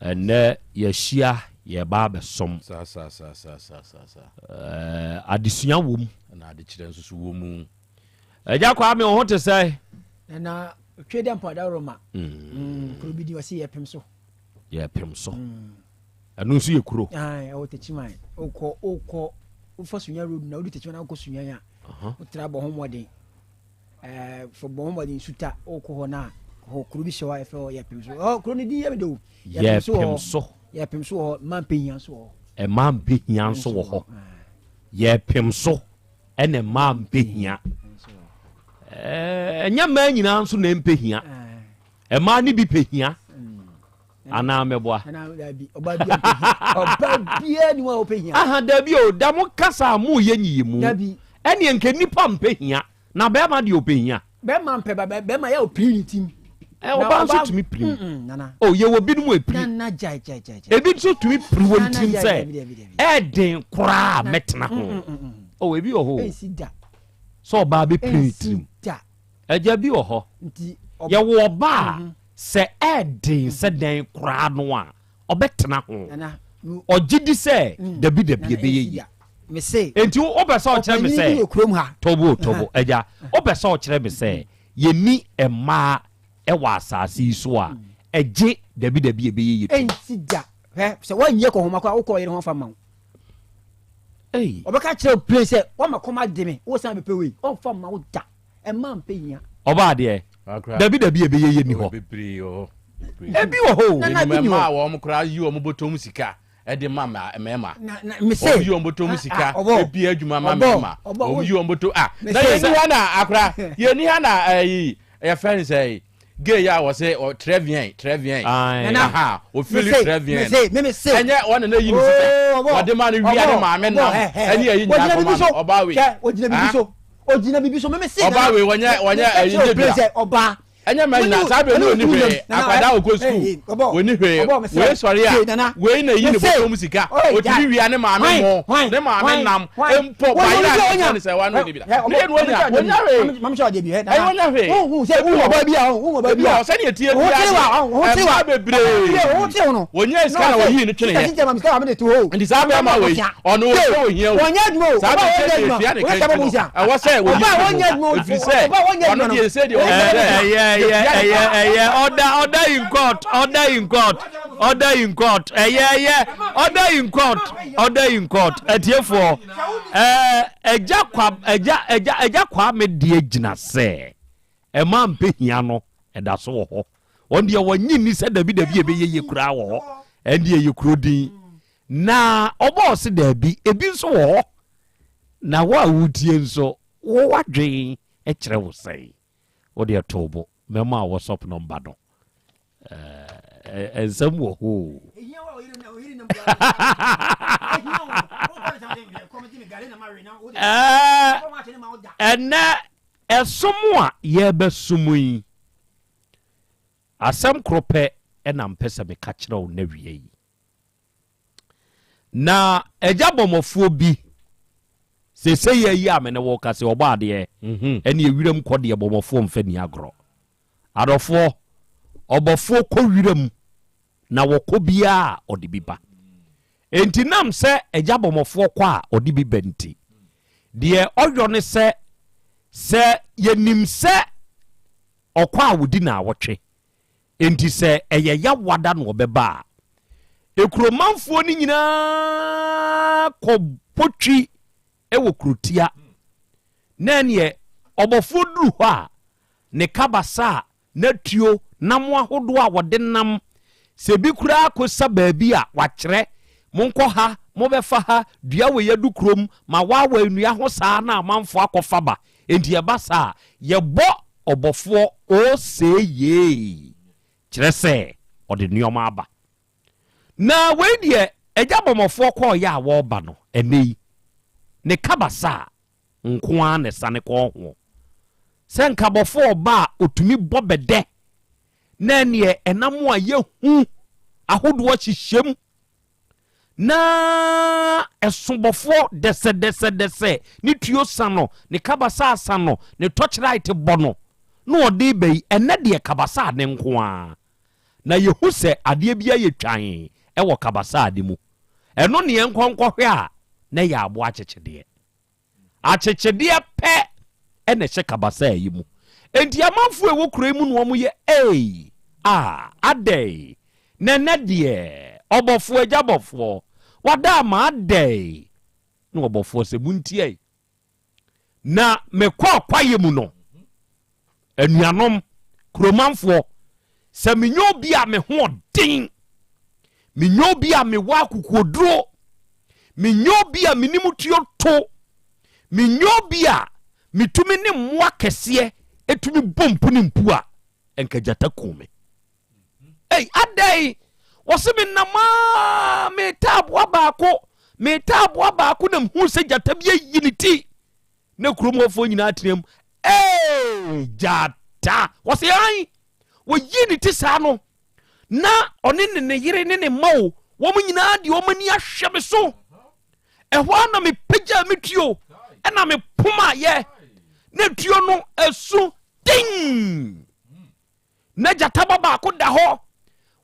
ɛnɛ yɛhyia yɛba bɛsom sa adesua wom na adekyerɛ nso so wom agya kɔ me ho te sɛ na twede adaroma probi di wasi yɛpem so ɛno nso yɛ kuro ɛwɔ techiman okɔ ufa sunya road na odi techiman akɔ sunya ya utra bɔ ho mɔden fo bɔ ho mɔden suta okɔ hɔ na hɔ kuro bi hyɛ hɔ ɛfɛ yɛpem so kuro ne di yɛ do yɛpem so hɔ mampehia so hɔ mampehia nso wɔ hɔ yɛpem so ɛne mampehia ɛnyɛ ma nyinaa nso na mpehia ɛma ne bi pehia ana meboa ana dabi obabia ni wa opehia aha dabi o da mo kasa mu ye nyimu dabi ene nke nipa mpehia na be ma de opehia be ma mpe ba be ma ya opini tim oba so tumi prim nana o ye wo binu mu epri nana jai ebi so tumi pri won tim se eden kura metna ho o ebi o ho sida so oba be pri tim eja bi o ho ye wo ba se eden se den kura no a obetna ho ogidi se dabi ebe me say enti o be so kire me say tobo eja o be so kire me say ye ni ema ewa asase so a eje dabi ebe ye ensida se wanye ko homa kwa wo ko yire ho fa ma obeka kire place wo makoma de me wo san bepe we o fa ma wo da e ma mpe hia oba de dabi ebe ye ni ho ebi wo ho ni ma wo mo kra yi wo mo botom sika e de mama mema me say yi wo botom sika ebi adwuma mama o yi wo botom na ye ni na akra ye ni na ayi e friend say gay ya was say o très bien aha o feel très bien me say enye wona na yi ni sika o de ma ni wi ade ma me na eni ayi nya ko oba we ojina bibi so me say oba we wonya ayi de bi oba enya ma na sabe no ni hwe akwada o go school woni hwe we sorry a we na yi ni botom sika o ti wi ane ma me mo ne ma me nam empo ba ya na se wa no ni bi da ne no wonya we mam sha de bi he ai wonya we hu se hu oba bi a o se ne tie bi a bebre hu ti no wonya sika na wo yi ni twene ye ti mam sika ma de to ho ndi sabe ma we ono wo so hia wo wonya dmo sabe se de fia de kan wo se wo wonya dmo ifri se ono die se de o order in court order in court etiefo eja kwa me die gina se e ma mpehia no eda so ho won de wanyi ni se dabi ebe ye kura wo ende ye krodin na obo se dabi ebi nso wo na wa wutie nso wo wadwen e kire wo sei wo de tobo mema WhatsApp number no ensem wo ho ena esomo a ye besumu yi asem krope ena mpese me ka kire wo na wie yi na eja bomofuo bi se ye yi amene wo ka se oba ade ene ewiram kode bomofuo mfa ni agro adofo obofo ko wiram na woko bia odi biba enti nam se ejabomofo kwa a odi biba nti de oyo ne se yenim se okwa wudi na awotwe enti se eye ya wada no obeba ekromanfo ni nyina ko potwi ewo krotia na ne obofo duru ho a ne kabasa na tuo namo ahodo a wode nam se bi kura akosa baabi a wakere monko ha mobefa ha dua we yadu krom ma wawa enua ho saa na amanfo akofa ba enti ye basa ye bo obofo o seye kire se ode nuoma aba na we die ejabomofo ko ya wo ba no enei ne kabasa nko a ne sane ko ho senka bofo ba otumi bobede na ne enamo a yehu ahodo chihyem na esobofo dese ni tuo sano ne kabasa sano ne torchlight bono no ode bei ene de kabasa ne nko a na yehu se ade bia ye twan e wo kabasa ade mu eno ne enkonkɔhwe a na ya abo achechede pe ene che kabasa yi mu enti amanfo ewo kura mu no mo ye adey nene de obofo ejabofo wada ma adey no obofo se buntie na mekwa kwaye mu no anuanom kromanfo se menyo bia me ho den menyo bia me wa kokodro menyo bia menimutuo to menyo bia mitumi ne mmoa kese etumi bompu ne mpu a enka jata kume adey wɔse me nama metaaboa baako na mhu sɛ gyata bi ayi ne ti na kuromɔfoɔ nyinaa tenam gyata wɔse ai wɔyi ne ti saa no na ɔne ne yere ne ne mma o wɔn nyinaa de wɔn ani ahwɛ me so ɛhɔ na mepagya me tuo ɛna mepoma yɛ na tuo no asu ding na gyata baako da hɔ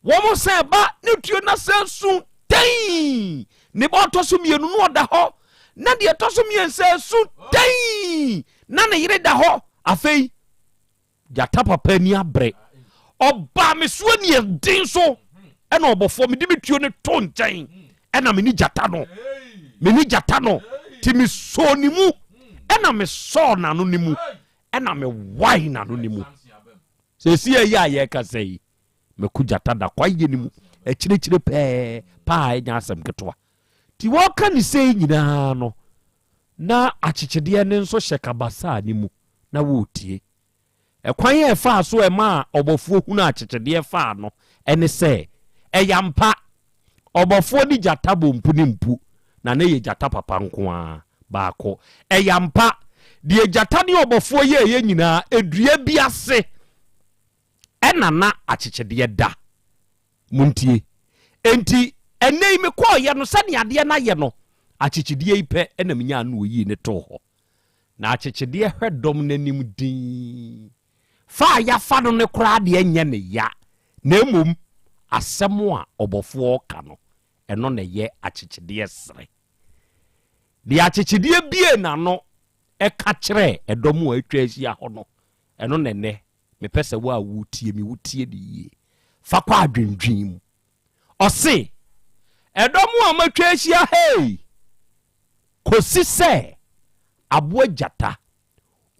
wɔn sɛ ba ne tuo na sɛ su ding ne ba ɔtɔ so mmienu no ɔda hɔ na deɛ ɛtɔ so mmiɛnsa su ding na ne yere da hɔ afei gyata papa ni abrɛ ɔba me so ani ɛden so ɛna ɔbɔfoɔ mede me tuo ne to nkyɛn ɛna meni gyata no ti me so ne mu ɛna me sɔ n'ano ne mu ɛna me wai n'ano ne mu sɛsi ayi a yɛka sɛ yi mɛku gyata da kwa yɛ ne mu akyirɛkyirɛ pɛɛ paa ɛnya asɛm ketewa ti wɔka ne sɛ nyinaa no na akyekyedeɛ ne nso hyɛ kabasa ne mu na wɔtie ɛkwan yɛ ɛfaa so ɛma a ɔbɔfoɔ hunu akyekyedeɛ faa no ɛne sɛ ɛyampa ɔbɔfoɔ ne gyata bɔ mpu ne mpu na ne yɛ gyata papa nko a baako ɛyampa deɛ gyata ne ɔbɔfoɔ yɛ nyinaa edua bi ase ɛna na akyekyedeɛ da muntie enti ɛnɛ yi me kɔɔyɛ no sɛne adeɛ no ayɛ no akyekyedeɛ yi pɛ ɛna menya no oyi ne too hɔ na akyekyedeɛ hwɛ dɔm n'anim din fa yafa no ne koraa deɛ nyɛ ne ya na mmom asɛm a ɔbɔfoɔ ka no ɛno na yɛ akyekyedeɛ sere deɛ akyekyedeɛ bie na no ɛka kyerɛ ɛdɔm a atwa ahyia hɔ no ɛno na nɛ mepɛ sɛ wo a wotie me wotie de yie fa kɔ adwendwen mu ɔse ɛdɔm a matwa ahyia hei kɔsi sɛ aboa gyata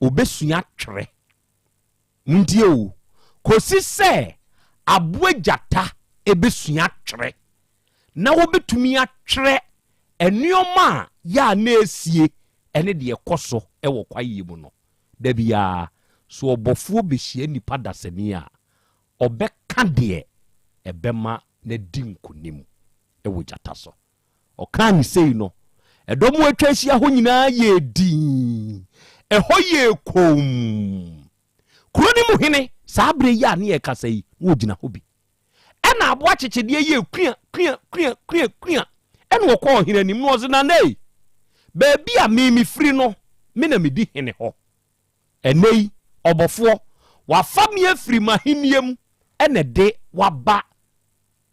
obɛsua twerɛ muntie o kɔsi sɛ aboa gyata ebɛsua twerɛ na wobɛtumi atwerɛ ɛnneɔma a yɛ a na esie ɛne deɛ kɔ so ɛwɔ kwaye mu no da biara so ɔbɔfoɔ bɛhyia nipa dasani a ɔbɛka deɛ ɛbɛma na di nkonim ɛwɔ gyata so ɔka ne sei no ɛdɔm atwa ahyia hɔ nyinaa yɛ din ɛhɔ yɛ kom kuro ne mu hene saa bere yi a ne yɛ kasa yi wo gyina hɔ bi ɛna aboa kyekyedeɛ yɛ kua ɛna wɔkɔ ɔhene anim no ɔse na nei baabi a mimi firi no me na medi hene hɔ ɛnɛ yi ɔbɔfoɔ wafa me afiri m'ahenniam ɛna de waba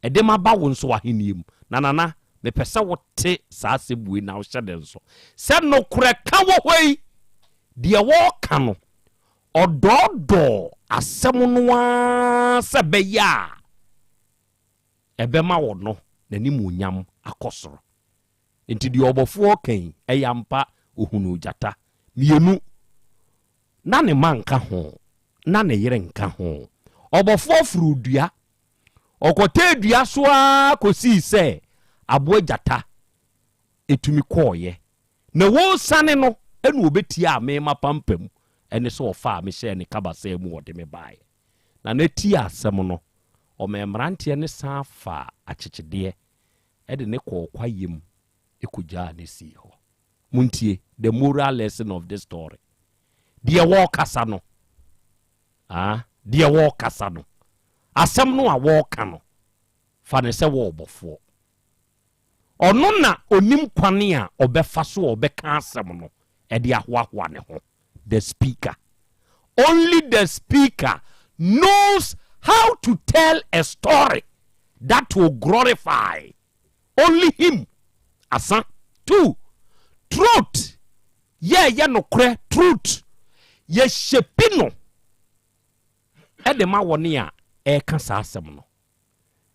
ɛde maba wo nso w'ahenniam na nana mepɛ sɛ wote saa asɛbue na wohyɛ de nso sɛ nokorɛ ka wɔ hɔ yi deɛ wɔɔka no ɔdɔɔdɔɔ asɛm no a sɛ bɛyɛ a ɛbɛma wɔ no n'animuonyam akɔ soro nti deɛ ɔbɔfoɔ kan ɛyɛ mpa ohunu gyata mmienu na ne ma nka ho na ne yere nka ho ɔbɔfoɔ furu dua ɔkɔtɛ dua so a kɔsii sɛ aboa gyata etumi kɔɔyɛ na wɔsane no ɛna obɛtie a mema pampam ɛne sɛ ɔfa a mehyɛ ne kabasa mu wɔde me baeɛ na tie asɛm no ɔma mmeranteɛ ne san fa akyekyedeɛ ɛde ne kɔɔkwaye mu ɛkɔgyaa ne sii hɔ muntie the moral lesson of this story deɛ wɔɔkasa no deɛ wɔɔkasa no asɛm no a wɔɔka no fa ne sɛ wɔɔbɔfoɔ ɔno na onim kwane a ɔbɛfa so ɔbɛka asɛm no ɛde ahoahoa ne ho the speaker only the speaker knows how to tell a story that will glorify only him asa 2 truth ye nokorɛ truth ye shepi no ɛde ma wone a ɛka saa asɛm no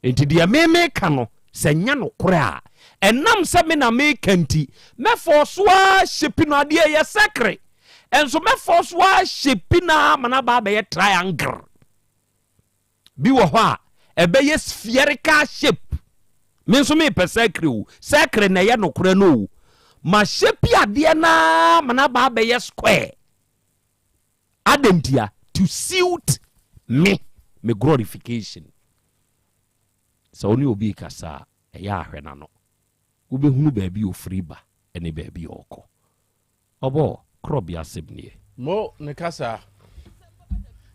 enti deɛ meme ka no sɛ nya nokorɛ a ɛnam sɛ me na meka nti mɛfɔ so a shepi no adeɛ yɛ sekre enso mɛfɔ so a shepi na mana ba bɛyɛ triangle bi wɔ hɔ a ɛbɛyɛ spherical shape me nso me pɛ sekre na yɛ nokorɛ no ma shape adeɛ na mana ba bɛyɛ square adentia to suit me glorification sɛ wo ne obi kasa ɛyɛ ahwɛ na no wobɛhunu baabi ofiri ba ɛne baabi ɔkɔ ɔbɔ Krobea asɛm nie mo ne kasa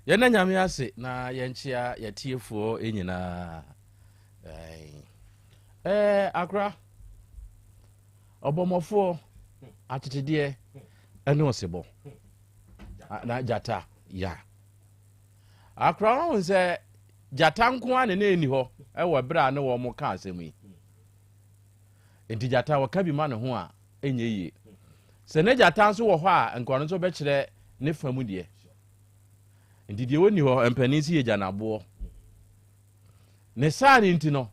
yɛna nyame ase na yɛnkyea yɛtiefoɔ ɛnyinaa akra ɔbɔmmɔfoɔ atetedeɛ ɛne ɔsebɔ na jata ya akra ho sɛ jata nko a ne na ɛni hɔ ɛwɔ berɛ a ne wɔ mo ka asɛm yi enti jata wɔka bi ma ne ho a ɛnyɛ yie sɛ ne jata nso wɔ hɔ a nkwa no nso bɛkyerɛ ne fa mu deɛ enti deɛ wɔni hɔ mpanin si yɛ gyanaboɔ ne saa ne nti no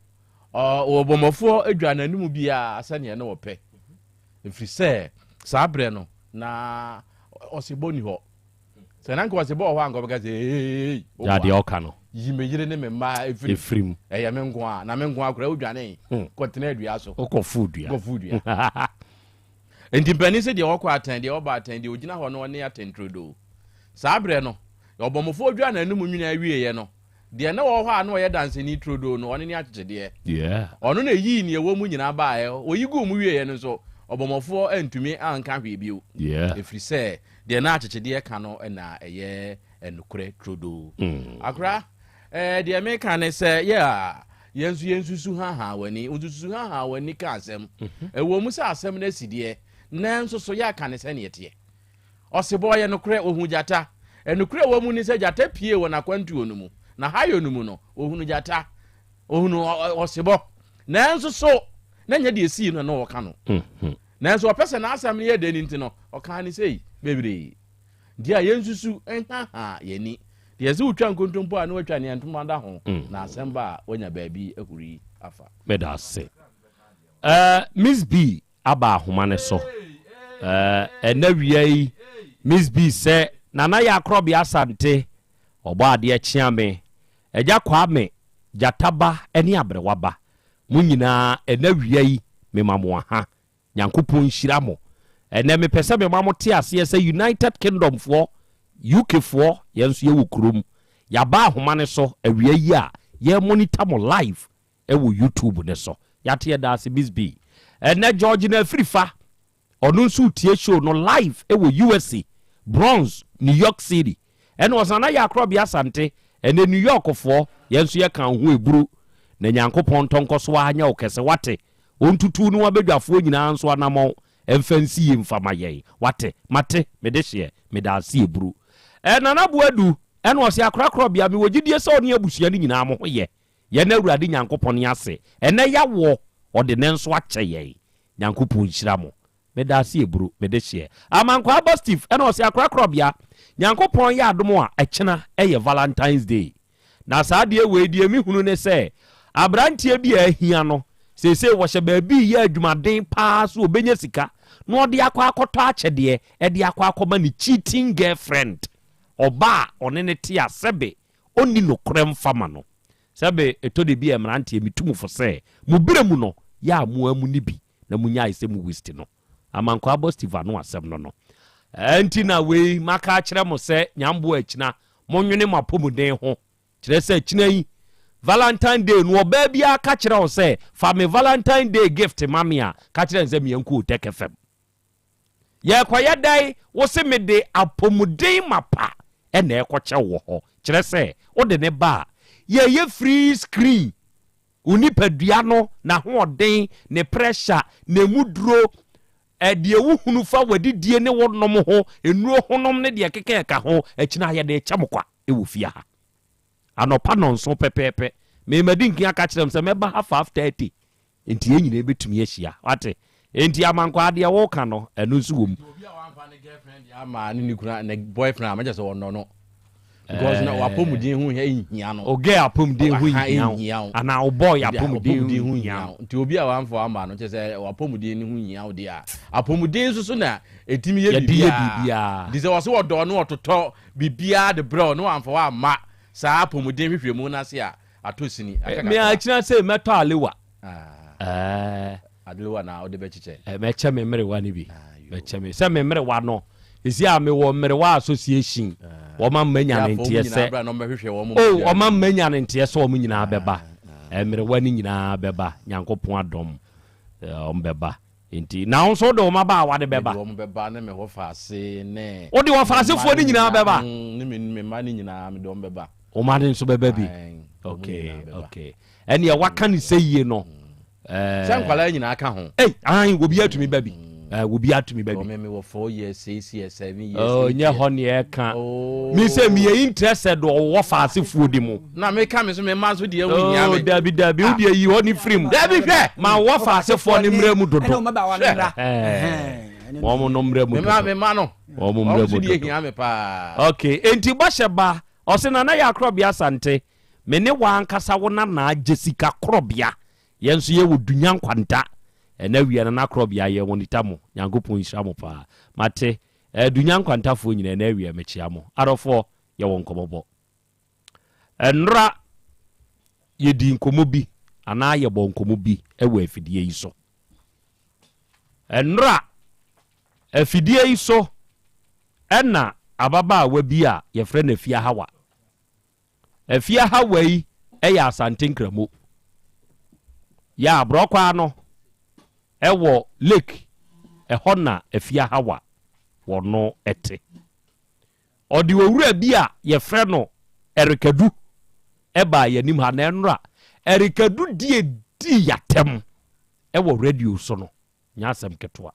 wɔbɔmmɔfoɔ adwa n'anim biara sɛneɛ ne wɔpɛ ɛfiri sɛ saa berɛ no na ɔsebɔ ni hɔ sɛ na nka ɔsebɔ wɔ hɔ a nkɔbɛka sɛ yadeɛ ɔka no yi meyere ne me mma ɛfirim ɛyɛ me nko a na me nko a kora wodwane kɔtena adua so wokɔfo dua enti mpani sɛ deɛ wɔkɔ atan deɛ wɔba atan deɛ ogyina hɔ no ɔne atɛntrodo saa berɛ no ɔbɔmmɔfoɔ dwa n'anim nwene awieɛ no deɛ na wɔ hɔ a na ɔyɛ danseni trodo no ɔne ne akyekyedeɛ ɔno na ɛyii ne ɛwɔ mu nyinaa baeɛ ɔyi gu mu wieɛ no nso ɔbɔmmɔfoɔ antumi anka hwee bio ɛfiri sɛ deɛ na akyekyedeɛ ka no ɛna ɛyɛ ɛnokorɛ trodo akora deɛ meka ne sɛ yɛnsusu haha w'ani nsusu haha w'ani ka asɛm ɛwɔ mu sɛ asɛm no asideɛ nanso so yɛaka ne sɛ ne yɛteɛ ɔsebɔ yɛ nokorɛ ɔhu gyata ɛnokorɛ wɔ mu ne sɛ gyata pie wɔ n'akwantuo no mu na hayo no mu no ohunu jata ohunu ɔsebɔ nanso so na nya de esi no na wɔka no nanso ɔpɛsɛ na asɛm ne yɛ de nti no ɔka ne sei bebre dia yensusu enhaha yɛni de yɛse wotwa nkontompo a na watwa ne ntoma da ho na asɛm ba wonya baabi ahuri afa meda se Miss B aba ahoma ne so ɛna wiai Miss B sɛ nana yɛ Krobea Asante ɔbɔ adeɛ kyea me ɛgya kwa me jataba ɛne abrewaba mu nyinaa ɛna wiai me mamoa ha nyankopɔn hyira mo ɛnɛ me pɛsɛ me mamo te aseɛ sɛ United Kingdom foɔ UK foɔ yɛnso yɛwɔ kurom yaba ahoma ne so awia yi a yɛ monitor mo live ɛwɔ YouTube ne so yate da ase Miss B ɛnɛ George na Afrifa ɔno nso tie show no live ɛwɔ USA Bronx New York City ɛna ɔsana yɛ Krobea Asante ɛnɛ New York foɔ yɛnso yɛ kan ho eburu na nyankopɔn tonko so anya okese wate ontutu no wabedwafoɔ nyinaa nso anamɔ emfansi yɛ mfama yɛn wate mate mede hye mede ase eburu ɛna naboadu ɛna ɔse akra Krobea me wogidie sɛ ɔne abusua no nyinaa mo ho yɛ na awurade nyankopɔn ase ɛnɛ yawo ɔde ne nso akyɛ yɛn nyankopɔn hyira mo mede ase eburu mede hye amankwa aba Steve ɛna ɔse akra Krobea nyankopɔn yɛ adom a ɛkyena ɛyɛ Valentine's Day na saa deɛ wei deɛ mi hunu ne sɛ abrantie bi a ahia no sese wɔhyɛ baabi yɛ adwumaden paa so obenya sika na ɔde akɔ akɔtɔ akyɛdeɛ ɛde akɔ akɔma ne cheating girlfriend ɔba ɔne ne te asɛbe onni no korɛ mfama no sɛbe ɛtɔ de bi amrantie mitumfo sɛ mu bere mu no yɛ amoa mu ne bi na mu nya isɛ mu wist no amankwa abo Steve no asɛm no enti na wei maka kyerɛ mo sɛ nyambo akyina monwene mo apomuden ho kyerɛ sɛ akyina yi Valentine Day no oba bia ka kyerɛ wo sɛ fa me Valentine Day gift mame a ka kyerɛ sɛ miyanku Tech FM ye koyɛ dai wo se me de apomuden mapa ɛna ɛkɔkyɛ wo ho kyerɛ sɛ wo de ne ba ye free screen unipadua no na hoɔden ne pressure ne muduro ɛdeɛ wo hunu fa wadidie ne wonom ho enuro honom ne de keke ka ho akyina yɛ de kyamkwa ɛwɔ fia ha anopa no nso pepepe me madinki aka kyerem sɛ meba half 30 enti enyine betumi ahyia wate enti amankwa ade wo ka no ɛno nso wom obi a wamfa ne girlfriend ama ne nikura ne boyfriend ama just won no because na wapomudin hu hia no o girl apomudin hu hia ana o boy apomudin hu hia nti obi a wamfa ama no kyerɛ wapomudin hu hia o de a apomudin so na etimi ye bibia di sɛ wɔso wɔdɔ no wɔtotɔ bibia de bro no wamfa wa ama saa apomuden hwehwemu na se a atosini me a kyina sɛ meto alewa alewa na ode be kyeche me kye me merewa ne bi me kye me sɛ me merewa no esi a me wo merewa association wo ma manya ne ntie sɛ o wo ma manya ne ntie sɛ wo mu nyina bɛba emere wani nyina beba nyankopon adom ombeba nti na onso do maba wade beba ombeba na me ho faase ne odi wo faase fo ni nyina beba ni me ma ni nyina me do ombeba o ma de nso beba bi okay ene ya waka ni seyie no sankwala nyina aka ho an wo bi atumi babi wo bi atumi babi me wo 4 years 6 years 7 years nye ho ne e ka mi se mi e interested wo faase fo di mu na me ka me so me ma so de ewu nya me dabi wo de yi ho ni free dabi hwe ma wo faase fo ni mra mu dodo no maba wa mra mo no mra mu me ma no mo mra mu de hia me pa okay enti bosheba o se na ya Krobea Asante me ne wa ankasa wo na Jessica Krobea yenso ye wo dunyan kwanta na wiana na Krobea ye wonita mo nyankopon hira mo pa mate dunyan kwanta fo nyina na wia mechia mo arofo ye won komobo enra ye di nkomo bi ana ye bon nkomo bi ewa afidie yi so enra afidie yi so ena ababa wa bi a ye frɛ na fia hawa afia hawa yi eya Asante nkramo ya brokwa no ewo lake ehona afia hawa wono ete odi owura bi a ye frɛ no erikadu eba yanim ha na enra erikadu di yatem ewo radio so no nya asem ketwa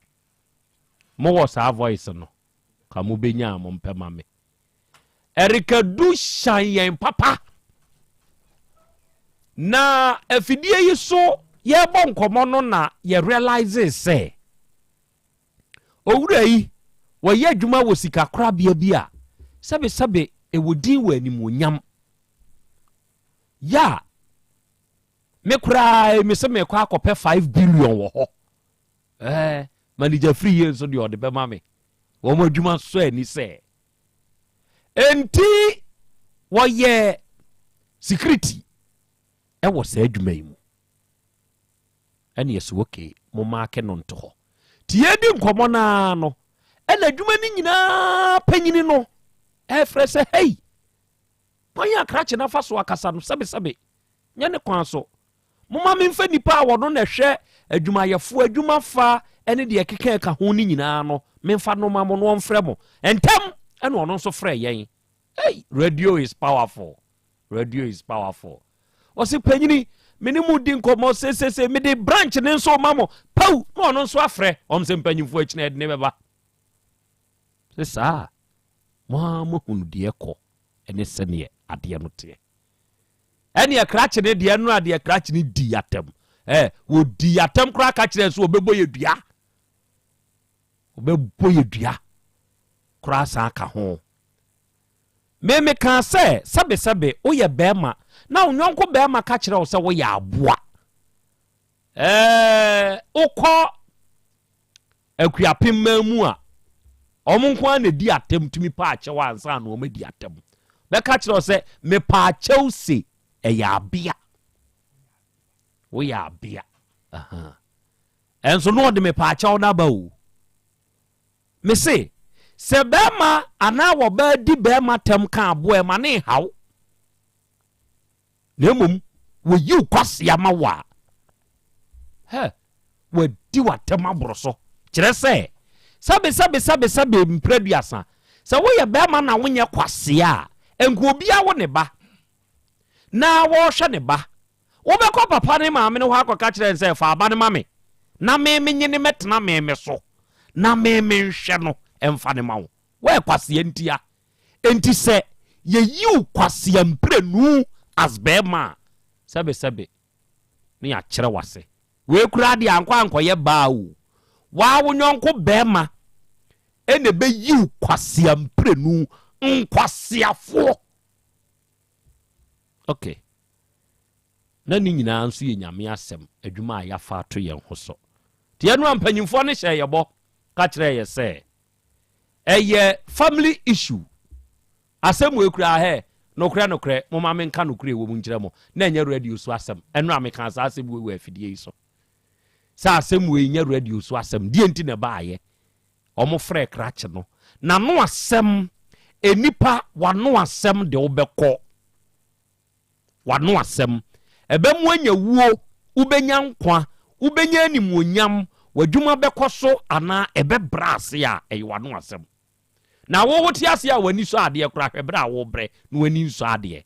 mo wo sa voice no ka mo benya mo mpema me erikadu shanyen papa na afidie yi so ye bon komo no na ye realize say owura yi wo ye adwuma wo sika korabia bi a sabe e wodi wa animonyam ya me kura me se me kwa akopɛ 5 billion wo ho manager free yen so de ode be ma me wo mo adwuma so ani se enti wo ye security e wo sa adwuma yi mu ene yeso okay mo ma ke no nto ho ti edi nkomo na no ena adwuma ni nyina panyini no e frɛ sɛ hey monya krache na fa so akasa no sabe nya ne kwan so mo ma me mfa nipa a wono na hwɛ adwuma yefo adwuma fa ene de keka ka ho ni nyina no me mfa no ma mo no mfrɛ mo entam ene ono nso frɛ yɛn hey radio is powerful osi panyini minimu di nkomo se me de branch ne nso mamo pau no ono nso afrɛ omse mpanyimfo akine ne beba se sa mo hunu de ekɔ ene sene ade no te ene ya krache ne de no ade ya krache ne di atem wo di atem kra ka kire so obebo yedua kra sa ka ho me kan sɛ sabe wo ye bema na unyonko bema ka kire wo sɛ wo ya aboa ukɔ akuapem mamu a omunko na di atem tumi pa ache wa ansa na o ma di atem be ka kire wo sɛ me pa ache se ya abia wo ya abia enso no de me pa ache na ba o me se se bema ana wo ba di bema tem ka aboa ma ne haw nemum wo yi kwase ama wa wo di wa tem abroso kire se sabe mpraduasa se wo ye bema na wonye kwase a enko obi a wo ne ba na wo hwe ne ba wo be ko papa ne maame ne ho akoka kire se fa aba ne mame na me nyine metena me so na me nhwe no emfa ne ma wo we kwase ntia enti se ye yi kwase mprenu as bema sabe ni a kire wase we kura de ankoye ba o wa wo nyonko bema ene be yi kwase mprenu nkwasiafo okay na ni nyina nso ye nyame asem adwuma a yafa ato ye ho so tie no ampanyimfo ne hye yebo ka kire ye se eye family issue asem we kura nokre mo ma menka nokre wo mu nkire mo na nya radio so asem eno ameka sa asem we afidie yi so sa asem we nya radio so asem die nti na baaye omo frɛ krache no na no asem enipa wano asem de obekɔ wano asem Ebemu anya wuo, ubenya nkwa, ubenya animuonyam, wadwuma bɛkɔ so ana ebe brase a ɛyewano asɛm. Na wo wote ase a wani so ade kora hwebra wo bre na wani so ade.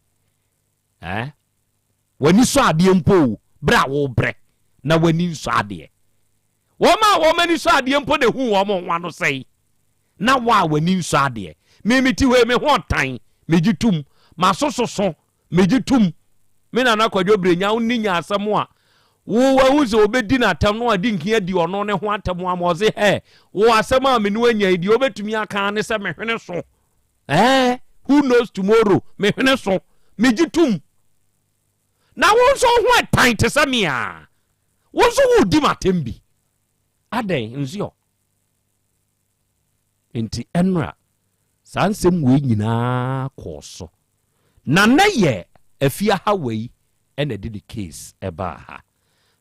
Wani so ade mpo bra wo bre na wani so ade. Wo mani so ade mpo de hu wo mo nwano sei. Na wa wani so ade. Me meti we me ho tan, me gitum, masososo, me gitum. Me na na kwadwo brenya wonni nya asɛm a wo wahuze obedi na atam no adi nkia di ono ne ho atam amoze wo asɛm a me no anya idi obetumi aka ne sɛ mehwene so. Who knows tomorrow? Mehwene so, me gitum. Na wo so ho tan te sɛ me a. Wo so wo di matem bi. Aden nzio. Enti enra sansem we nyina kɔso. Na na ye afia ha wei ena di the case eba ha.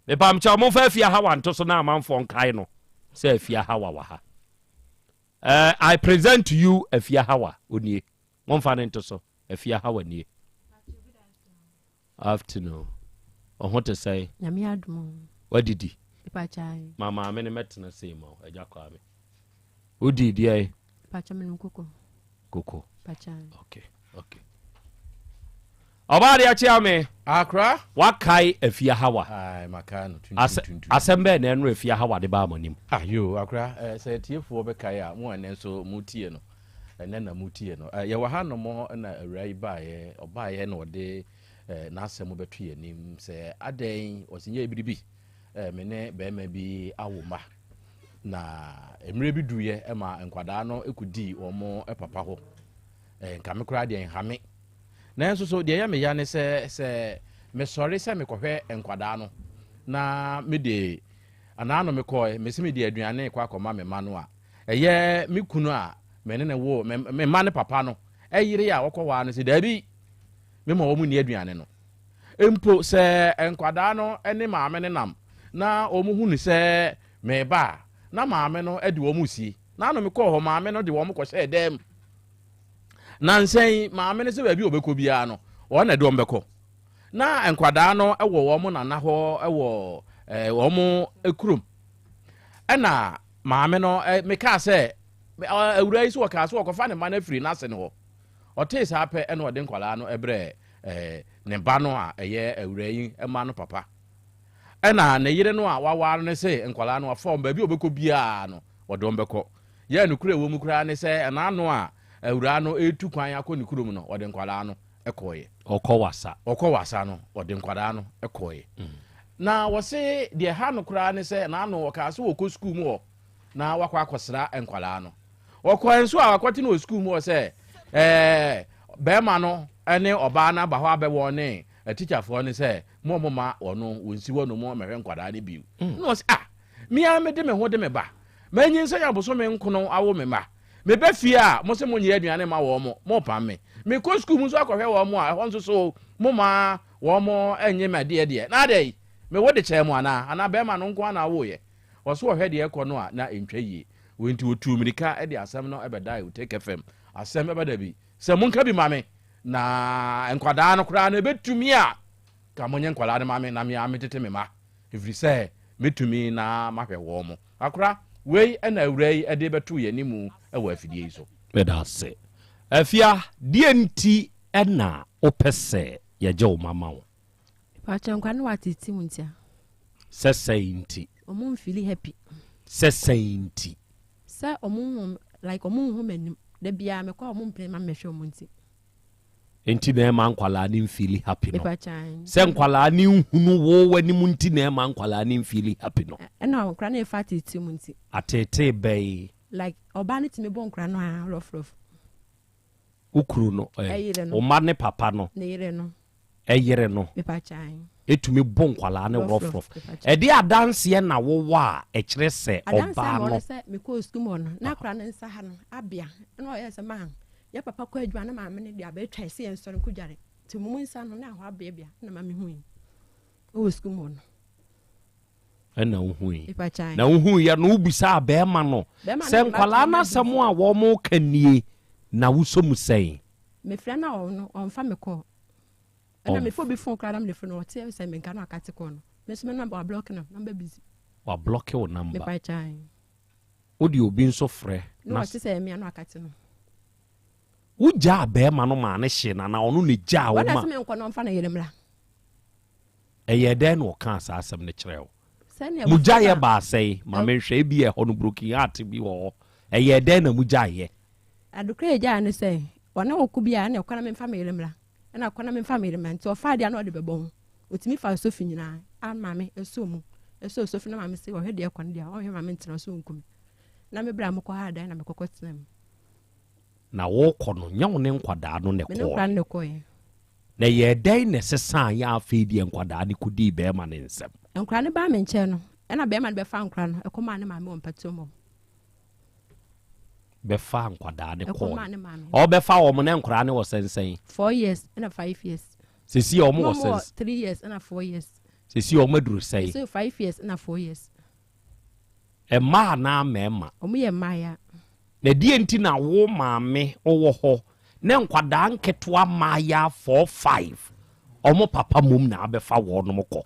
Me pam cha mo fa afia ha wanto so na amanfo nkai no. Say afia ha wa ha. I present to you afia ha wa onie. Mo fa ne nto so afia ha wa nie. Afternoon. What to say? Nyame admo. What did he? Pachai. Mama me metna say mo eja kwa me. Who did ye? Pacha me koko. Koko. Pachai. Okay. Obadi achi me. Akra. Wakai afia hawa. Ai makano. Asem be na enro afia hawa de ba monim. Yo akra say tiefo be kai a mo ene so mutie no. Ene na mutie no. Ye wa ha no mo na awrai baaye obaaye na ode na asem betu yanim say aden osinye ebiribi. Me ne be ma bi awoma. Na emre bi duye ma nkwada no ekudi omo papa ho. Nka me kura de nhame. Na enso so de ya me ya ne se me sori se me kohwe nkwada no na me de ana no me koy me se me de aduane kwa akoma me ma no a eye me kunu a me ne wo me ma ne papa no eyire ya wokwa no se da bi me ma wo mu ni aduane no empo se nkwada no ene ma me ne nam na omu hu ni se me ba na ma me no ede wo mu si na no me ko ho ma me no de wo mu ko se dem na nsen maame ne se ba bi obekọ bia no o na de ombekọ na enkwada no ewo wo mo na ho ewo wo mo ekurum na maame no me ka se awura iso ka so ko fa ne ma na firi na se ne ho o te sa pe na o de nkwala no ebre ne ba no a eye awura yi ma no papa na ne yire no a wawa ne se nkwala no afọ ba bi obekọ bia no o de ombekọ ye no kure wo mu kura ne se na no a awura no etu kwan akọ ne kurom no ode nkwala no ekoye okọwasa no ode nkwala no ekoye na wo se de ha no kura ne se na no ka so wo ko school mu na wakọ akọsra nkwala no okọ enso a wakọti no school mu se be ma no ene oba na ba ho abewo ne teacher fo ne se mo ma ono wonsi wono mo mehwe nkwala ne biu no se mi a me de me ho de me ba manyin se ya boso me nkono awo me ma me be fie a mo se mo nyi aduane ma wo mo pam me ko school mu so akọhwe wo mo a ho nso so mo ma wo mo enye ma de na dey me wo de che mo ana be ma no nko ana wo ye wo so hwe de ekọ no a na entwa yie wenti otu mirika e de asem no ebeda e take fm Asem Beba Dabi se mo nka bi ma me na enkwada no kura na betumi a ka mo nye nkwala de ma me na me ametete me ma every say metumi na mahwe wo mo akura wei na awurai ede betu ye nimu ewo afidie so beda se afia die nti na opese ye je o mama wo pa chankwa no watiti muntia sesenti omun feel happy sesenti sa omun like omun ho manim da bia me kwa omun plan ma mehwe omunti enti na ma nkwala ni feel happy no se nkwala ni hunu wo wani munti na ma nkwala ni feel happy no na nkra na fati ti munti atete bay like obani ti me bon nkra no a rof ukuru no o ma ne papa no ne yire no eyire no me pa chan etumi bon nkwala ne rof e di adanse na wo wa e kire se oba no se me ko school no na kra na nsa ha no abia na o yesa man ya papa ko adwa na maame ne dia be twa se en sori kujare ti mumu nsa no na ho abia bia na maame hu yi o school no na uhui na uhui ya no ubisa be ma no se nkwala na samu a wo mo kanie na wuso mu sei me fra na no on fa me ko And I'm before cry, I'm the phone or tell me, can I cut a corner? Miss me number blocking them, number busy. Or block your number. By time. Would you be so free? No, I say me, I'm not cutting. Would ja bear man shin and I only ja what does me on funny them? A year then or can't ask them the trail. Mujaya ba say, Mamma she be a honor-brooking art to be all. A year then a Mujaya. I do create Jan say, one no could be an economy family, and economy family man, so far they are not the bone. With me for Sophie and mammy, assume. So Sophie, mammy say, or head their condia, or your maintenance soon come. Now me bramco hard and I'm a cocoa them. Now walk on young name quadad on the coin. Na ye day necessary ya feed and quadadi could be bearman in some. And cranny barman channel, and a bearman be found cran, a command my mom patumo. Be found quadadi, a command mammy. Or be found woman and cranny was saying 4 years and 5 years. See almost 3 years and 4 years. See your mother say 5 years and 4 years. A ma na mema. O me Maya. Na die nti na wo maame owo ho ne nkwada nketwa maya 4-5 omo papa mum na abefa wo no mko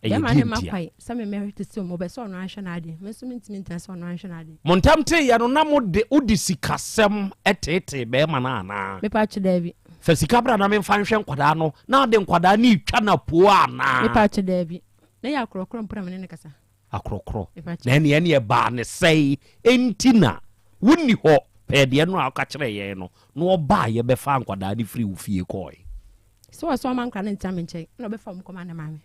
e ma ne mapai some merit to mo be so no anhwe ade me so ntimi ntanse no anhwe ade montamte ya no na mo de udisikasem etete be ma na ana me pa che davi fasika bra na me mfa nhwe nkwada no na de nkwada na itwa na po ana me pa che davi na ya krokro mpra me ne kasa akrokro na ne ba ne sei entina wunni ho pede no aka kire ye no no ba ye be fa nkwada ni free ufie koi so man kra ne ntame nche no be fa mkoma ne mame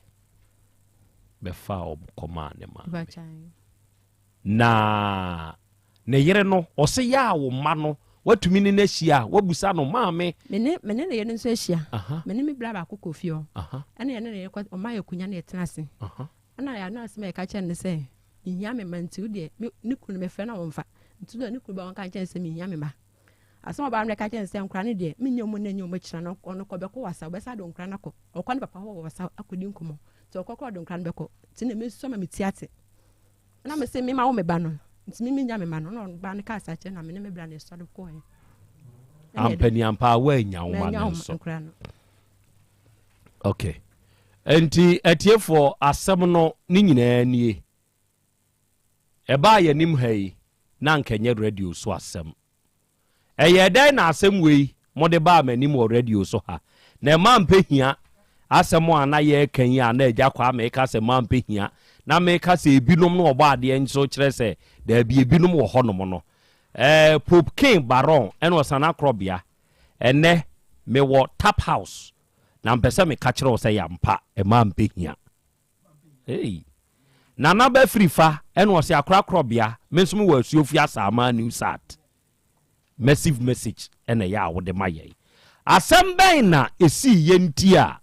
be fa obkoma ne mame na ne yere no o se ya wo ma no watumi ne nahia wabusa no mame mene ne ye nso ahia mene mi bra ba kokofio ana ye ne ye kwa o ma ye kunya ne tenase ana ya na asema ye ka kye ne se nhia me manti de ni kunu me fe na wo mfa ntudo ni kuba wanka kye se mi nyame ba asoma ba amre ka kye se nkra ne de mi nyomo na nyomo kira no ono ko be ko wasa be sa do nkra na ko okwa ne papa ho wasa akodi nkomo to okwa do nkra ne be ko ti na me so ma mi tiate na me se mi ma wo me ba no nti mi nyame ma no no ba ne ka sa kye na me ne me bra ne so do ko he ampani ampa wa nya wo ma no so okay enti atiefo asem no ni nyina nie eba ya nim hai na nkenye radio so asem eye dai na asem wei mode ba manim o radio so ha na ma mpehia asem ana ye kan ya na eja kwa me ka se ma mpehia na me ka se ebinom no oba ade nso kire se da bi ebinom wo honom no Pope King Baron eno sana Krobea ene me wo tap house na mpese me ka kire o se ya mpa e ma mpehia Nana be free fa eno se akra Krobea mensum wa asuofi asama new sat massive message ene ya wo de maye asem ben na esi yenti a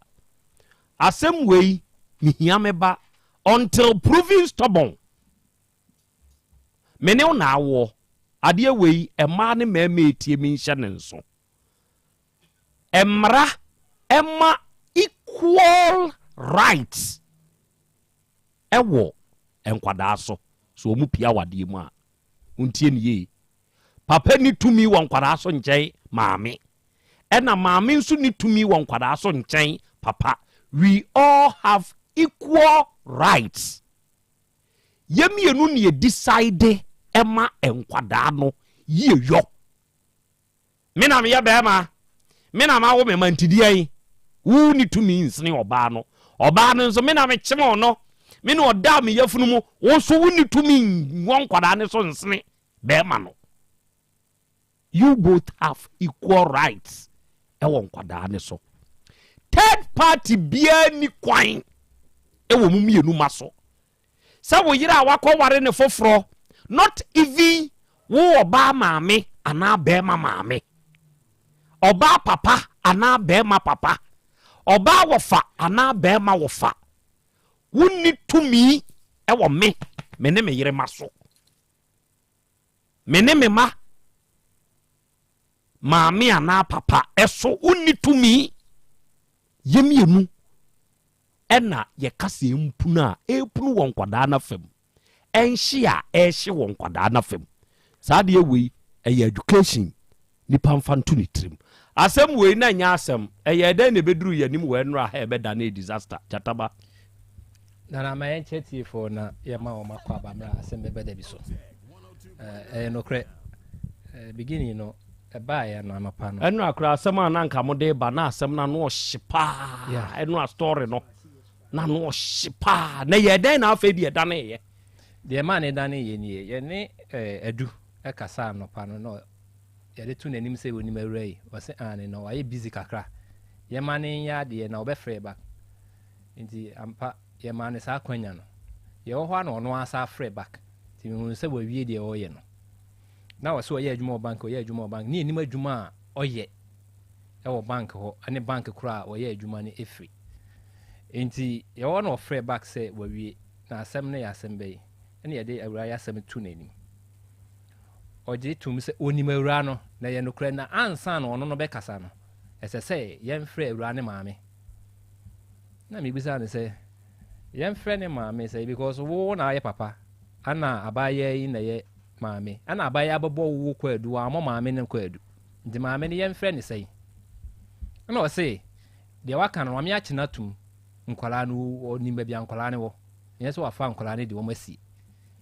asem wei mihia meba until proving stubborn mene na awo ade wei ema ne mema etie mi nhye ne nso emra ema equal rights ewo enkwada so omu pia wade mu a untie ne ye papa ni tumi won kwada so nchen maame ena maame nso ni tumi won kwada so nchen papa we all have equal rights yemienu ne decide ema enkwada no ye yo mina me ya bema mina ma wo me mantidie wu ni tumi nsene oba no nso mina me chemo no me no oda me yafunu mu wo so woni tumi won kwada ne so nsene be ma no you both have equal rights e won kwada ne so third party bia ni kwan e wo mu mienu maso sa wo yira awakọ ne foforo not even wo oba maame ana be ma maame oba papa ana be ma papa oba wofa ana be ma wofa wuni tumi ewo me ne me yire maso me ne me ma maami ana papa eso wuni tumi yemienu ena ye kase empuna epunu won kwada na fam enhye a ehye won kwada na fam saade ewi education ni pamfantu ni trim asɛm wei na nya asɛm ɛyɛ dɛn ne beduru yanim wɔ enra ha ɛbɛda na disaster chataba na ma yɛn chetie for na yɛma wɔn akɔ abamra Asem Beba Dabi so no kre beginning no ɛbaa yɛ no amapa no ɛno akora asɛm a na nka mo de ba na asɛm na no ɔhyepa ɛno a story no na no ɔhyepa na yɛ dɛn na afɛ di ɛda ne yɛ deɛ ma ne da ne yɛ nie yɛ ne edu ɛkasa anopa no no yɛde tu n'anim sɛ onim awura yi wɔsɛ ane no ayɛ busy kakra yɛma ne nya deɛ na ɔbɛfrɛ ba nti ampa yɛma ne saa kwanya no yɛwɔ hɔ na ɔno asa afrɛ back nti mehu sɛ wɔawie deɛ ɔyɛ no na wɔsɛ ɔyɛ adwuma wɔ bank ne anim adwuma a ɔyɛ ɛwɔ bank hɔ ne bank koraa a ɔyɛ adwuma no ɛfiri nti yɛwɔ na ɔfrɛ back sɛ wɔawie na asɛm no yɛ asɛm bɛyi ɛne yɛde awura yɛ asɛm tu n'anim ɔgye tum sɛ onim awura no na yɛ nokora na ansa na ɔno no bɛkasa no ɛsɛ sɛ yɛmfrɛ awura ne maame na mebisa ne sɛ yɛmfrɛ ne maame sɛ because wo na ayɛ papa ana abaya yi na yɛ maame ana abaya bɛbɔ wo kɔ adu a mo maame ne kɔ adu nti maame ne yɛmfrɛ ne sɛ na ɔse deɛ waka no ame akyena tum nkwala no onim baabi nkwala ne wɔ nyɛ sɛ wafa nkwala ne de wɔm asi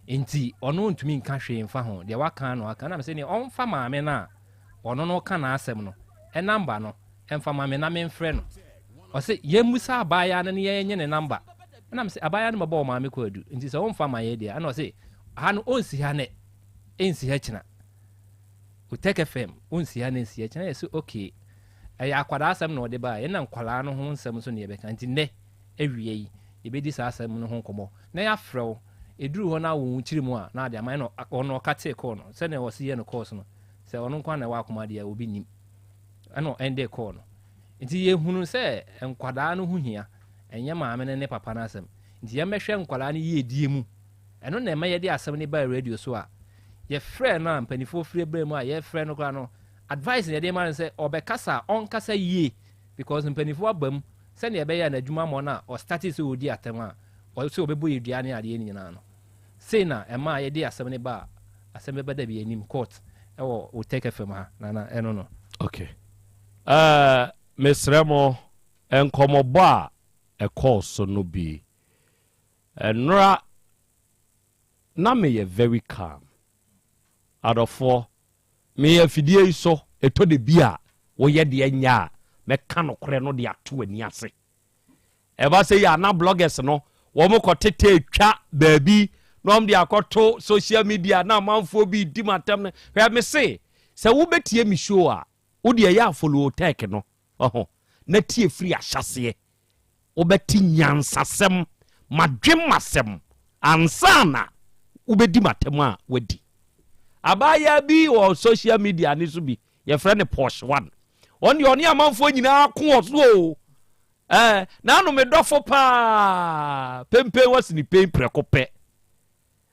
nti ɔno ntumi nka hwee mfa ho deɛ waka no aka na me sɛ ne ɔmfa maame no a ɔno no ka na asɛm no ɛnamba no ɛmfa maame na memfrɛ no ɔsɛ yɛmmusa abaya no ne yɛnyɛ ne namba na me sɛ abaya no mabɔ maame kɔ adu nti sɛ ɔmfa ma yɛ deɛ ana ɔsɛ ha no ɔnsi ha ne ɛnsi ha kyina Utek FM ɔnsi ha ne nsi ha kyina yɛ sɛ okay ɛyɛ akwadaa asɛm na ɔde ba yɛna nkwalaa no ho nsɛm so ne yɛbɛka nti nnɛ awie yi yɛbɛdi saa asɛm no ho nkɔmmɔ na yɛafrɛ wo ɛduru hɔ no a wo kyiri mu a na ade ama no ɔno ɔka tee kɔɔ no sɛne ɔsi yɛ no kɔɔs no sɛ ɔno nkwa na ɛwɔ akoma deɛ obi nim ɛna ɛnde kɔɔ no nti yɛhunu sɛ nkwadaa no ho hia ɛnyɛ maame ne papa no asɛm nti yɛmmɛhwɛ nkwadaa no yie die mu ɛno na ɛma yɛde asɛm ne ba radio so a yɛfrɛ no a mpanimfoɔ firi brɛ mu a yɛfrɛ no koraa no advice ne yɛde ma no sɛ ɔbɛkasa a ɔnkasa yie because mpanimfoɔ aba mu sɛnea ɛbɛyɛ n'adwuma mmɔ no a ɔstate sɛ ɔdi atɛm a ɔsɛ ɔbɛbɔ yɛ dua ne adeɛ no nyinaa no sei na ɛma yɛde asɛm ne ba a Asem Beba Dabi anim court ɛwɔ Utek FM ha na ɛno no okay mesrɛ mo nkɔmmɔbɔ a ɛkɔɔ so no bi ɛnora na meyɛ very calm adɔfoɔ meyɛ fidie yi so ɛtɔ de bi a woyɛ deɛ nya a mɛka no korɛ no de ato ani ase ɛba sɛ yɛ ana bloggers no wɔn kɔtete twa baabi na wɔn de akɔto social media na amanfoɔ bi di matam no hwɛ me se sɛ wobɛtie me show a wode ɛyɛ afolo tech no na tie firi ahyɛseɛ wobɛti nyansasɛm madwemasɛm ansana wobɛdi matam a wadi abaya bi wɔ social media ne so bi yɛfrɛ ne Posh One on the only amanfoɔ nyinaa ko so na no me dɔfo pa pempe was ni pen prekope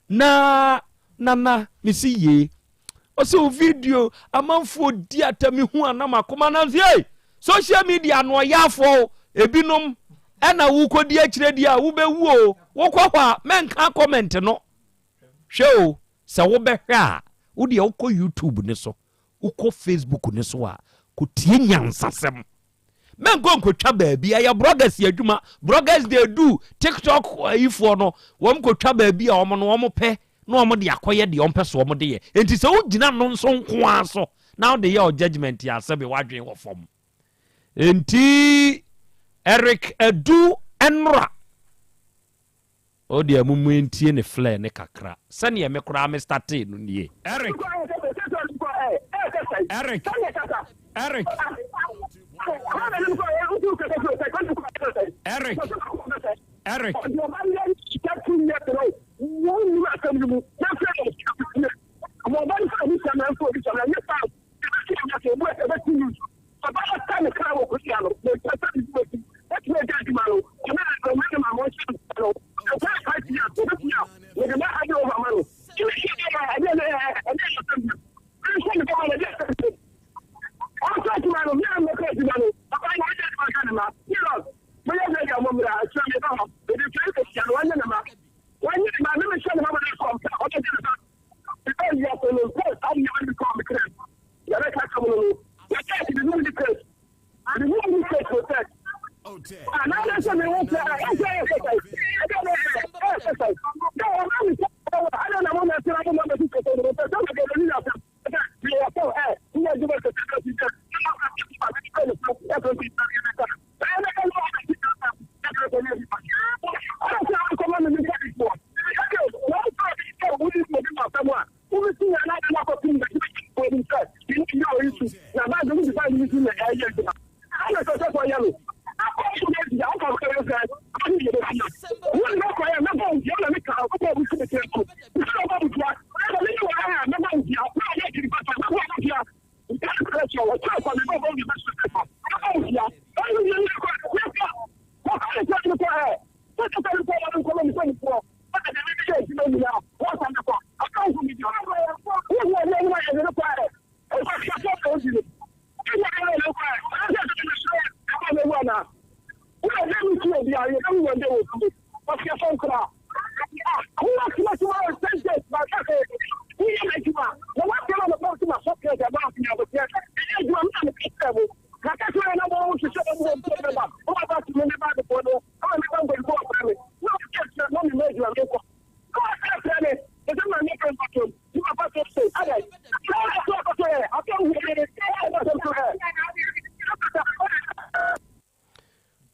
na me si ye o so video amanfoɔ di atami hu anam akoma na nsie social media no yafo ebinom ɛna wo kodi akyire di a wo bewu o wo kwakwa menka comment no hwɛ o sɛ wo bɛhwɛ a wo de wo kɔ YouTube ne so wo kɔ Facebook ne so a ko tie nyansasɛm men go nkotwa baabi ya bloggers yadwuma bloggers they do TikTok ifo no wom kotwa baabi a wom no wom pɛ na wom de akoye de wom pɛ so wom de ye enti sɛ wo gina no nso nko aso now the your judgment ya sɛ be wadwen wo fom enti Eric Edu Enra o de amumu entie ne flare ne kakra sɛ ne me kora me start no nie Eric Eric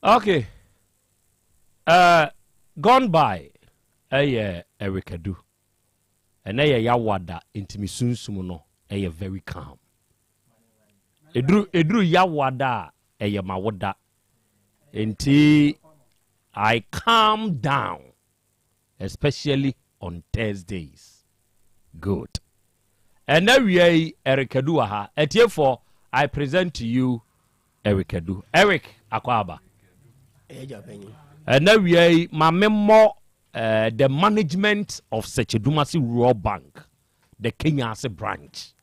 Okay. Gone by. Erika do. And yawada intimi sunsum no very calm. Edru yawada mawoda. Until I calm down, especially on Thursdays. Good. And now we Erika do aha. And therefore I present to you Erika do. Eric Akwaba. And now we my memo the management of Sechedumasi Rural Bank, the Kenyase branch.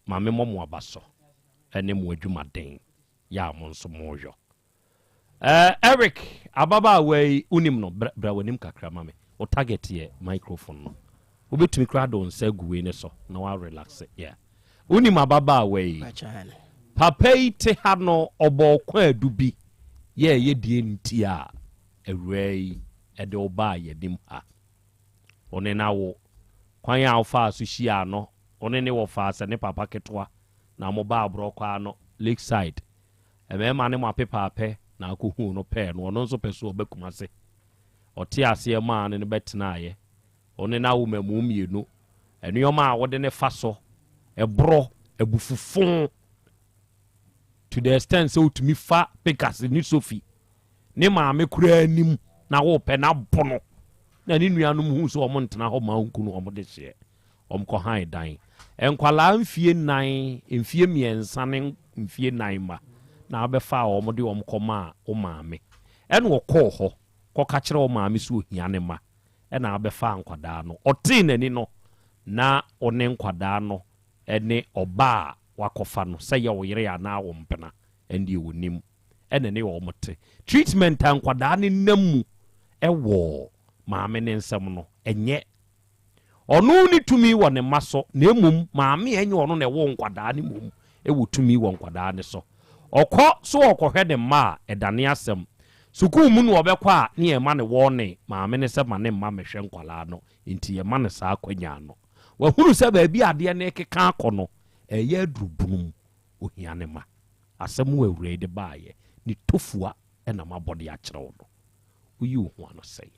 My memo muabaso. And name wejuma den. Ya monso mojo. Eric ababa we unim no bra wanim kakra mame. O target ye microphone no. Obetumi kra don say guwe ne so na wa relax yeah. Unim ababa we. Papa te ha no obo kwa adubi. Ye die ntia ewei ede oba ye dim ha. One na wo kwan ya ofa so hia no one ne wo fa se ne papa ketwa na mo ba abro kwa no lakeside. Emema ne mo apepape na akohu no pe no ono nso peso obekumase. Ote ase ma ne betena ye. One na wo mamu mienu. Enuoma a wode ne fa so ebro ebufufun to the extent so to me fa pikas ni Sophie ne ma me kura anim na wo pe na bono na ni nuanum hu so omontena ho ma nkunu omode hye omko han dan enkwala mfie nan mfie miensa ne mfie nan ma na abefa omode omkoma o maame ene wo ko ho ko ka kire o maame so ohia ne ma ena abefa nkwada no otin nani no na one nkwada no ene oba wakofa no say ye wo yire ya na wo mpena endi wonim ene ne wo mote treatment ankwada ne namu ewo maame ne nsem no enye ono ni tumi wo ne maso na emum maame enye ono ne wo nkwada ne mum ewo tumi wo nkwada ne so okọ so okohwe ne ma edane asem suku mu no obekwa ne ye ma ne wo ne maame ne se ma ne ma mehwe nkwala no enti ye ma ne sa akwanya no wa huru se ba bi ade ne keka akono eye adrubunum ohia ne ma asem wo awure de baaye ni tofua ena mabode a kire wo no uyi wo ho ano sei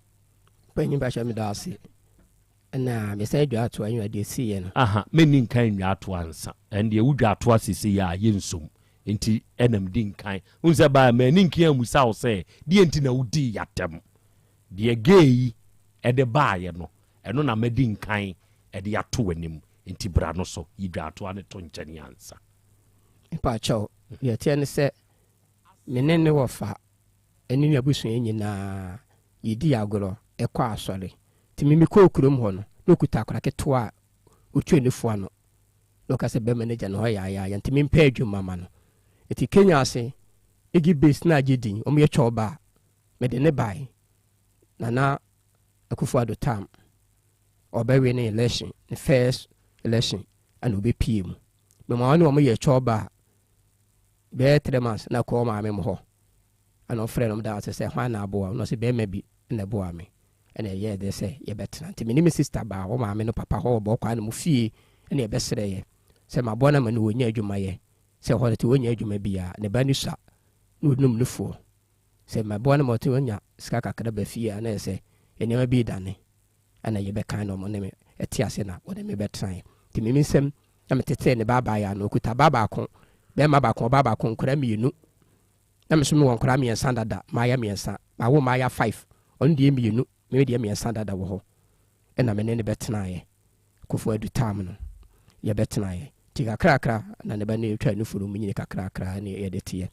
panyin ba sha me da ase na me say dwa ato anwa de si ye no aha meni nkan nwa ato ansa en de wudwa ato asisi ya ye nsum enti enam di nkan unse ba meni nkan amusa wo say de enti na wudi yatem de gei e de baaye no eno na medi nkan e de ato wanim enti bra no so yidwa ato ane to nkyani ansa pa chaw ye tie ne se menene wo fa eni nwa busu nyina yidi agoro ekwa asore timimi ko okurum ho no lokuta akora ketoa otwenefo ano lokase be manager no ya timimi pa adwuma ma no eti Kenya ase egi base na agedin omo ye choba mede ne bai na akufo ado tam obewe ne election the first election and obe PM me ma wani omo ye choba be 3 months na ko ma me mo ho ana ɔfrɛ no da sɛ hwan na aboa no sɛ bɛrima bi na boa me ɛna ɛyɛ de sɛ yɛbɛtena nti me ne sister ba wo maame no papa hɔ bɔ kwa no mu fie ɛna yɛbɛsrɛ yɛ sɛ maboa no ma no wɔnya adwuma yɛ sɛ hɔ no te wɔnya adwuma bia ne ba ni sa na ɔnum nufoɔ sɛ maboa no ma ɔte wɔnya sika kakra ba fie a na sɛ nneɛma bi dane ɛna yɛbɛkan no ɔmo ne me ɛte ase na wɔde me bɛtena yɛ nti me nsɛm na metete ne baabaa ya no okuta baako bɛrima baako nkora mmienu na me so me wɔ nkora mmiɛnsa dada maayɛ mmiɛnsa mawo maayɛ 5 ɔno deɛ mmienu me deɛ mmiɛnsa dada wɔ hɔ ɛna me ne bɛtena yɛ kofo adu tam no yɛbɛtena yɛ ti kakrakra na ne ba ne twa no furu mu nyine kakrakra ne yɛde teɛ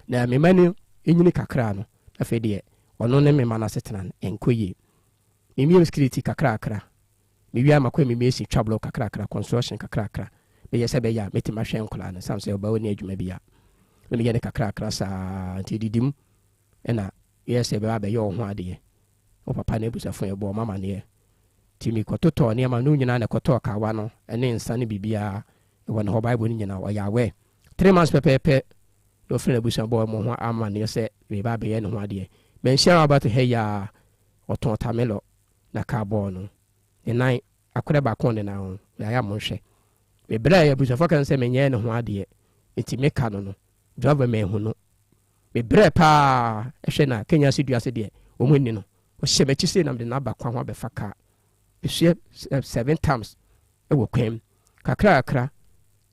na me ma ne nyine kakra no afei deɛ ɔno ne me ma na setena enkoye me mi security kakrakra me wi amakɔ me mesi twablo kakrakra construction kakrakra me yɛ sɛ bɛ ya metima hwɛ nkola no sam sɛ ɔba woni adwuma bia me yɛ ne kakrakra saa nti didim ɛna yɛ sɛ bɛ ba yɛ ho adeɛ o papa na ebusafo yɛ bɔ mama ne yɛ ti mi kɔtotɔ ne ma no nyina na kɔtɔ kawa no ɛne nsa ne bibia ɛwɔ ne hɔ bible ne nyina ɔyɛ awɛ 3 months pɛpɛpɛ no frɛ ebusafo bɔ mo ho ama ne sɛ bɛ ba bɛ yɛ ne ho adeɛ men share about he ya ɔtɔn tamelo na ka bɔ no ne nan akɔrɛ ba kɔn ne na ho ya mo hwɛ me bra ya busafo kan sɛ menyɛ ne ho adeɛ enti me ka no driver me hu no me bra pa ɛhwɛ na Kenya si duase deɛ o mu ni no o hye me chi se na me na ba kwa ho abɛfa ka ehye 7 times ɛwɔ kwam kakra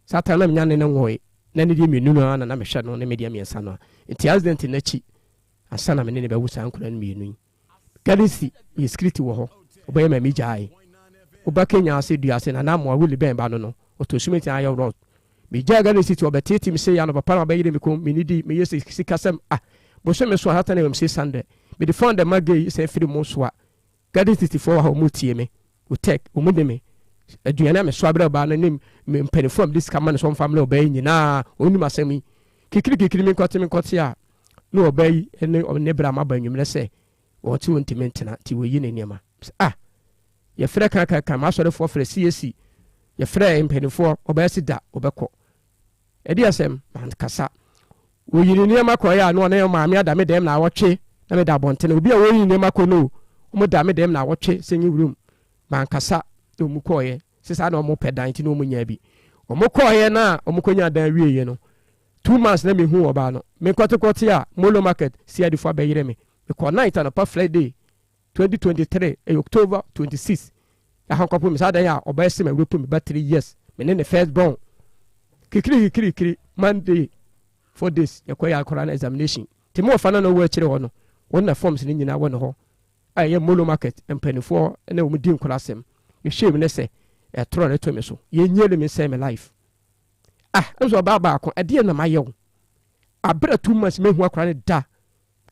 satan na menya ne nwoi na ne die menu no na me hwɛ no ne me die miensa no enti accident na chi asana me ne be wusa nkura no mienu galisi ye script wo ho obey ma mi jai oba Kenya se duase na na mo awuli ben ba no otosumeti ayo road mi jai galisi to obeteti mi se ya no papa na bayire mi ko mi nidi mi yesi sikasem bo so me so hata na me se sande me defend the magay se firi mo so a galisi for ha mo tie me o tek o mo de me aduana me so abra ba na nim me mpanifom this command so family obey nyina oni masemi kikiri me kote a no obey ene ne bra ma ba nwumre se o ti won timentena ti wo yi ne niema ye frɛ kaka ma sɔre fo frɛ CAC ye frɛ mpanifo obey si da obekɔ edi asɛm man kasa wo yi ne niema kɔ ya no na ma me ada me dem na awɔtwe na me da bontene obi a wo yi niema kɔ no mo da me dem na awɔtwe senyi room man kasa o mu kɔ ye sisa na o mo pedan ti no mo nya bi o mo kɔ ye na o mo konya dan wie ye no 2 months na me hu oba no me kote a molo market si adifo abayire me ko night na pa Friday 2023 October 26 ya hankopo mi sada ya oba ese me ropo me 3 years me ne first born kikiri Monday 4 days ya ko ya akora na examination ti mo fa na no wa kire ho no won na forms ni nyina won ho aye molo market empanifo na wo di nkorasem ye shame ne se e tro na to me so ye nyele me say me life nso ba ko ade na mayew abra 2 months me hu akora ne da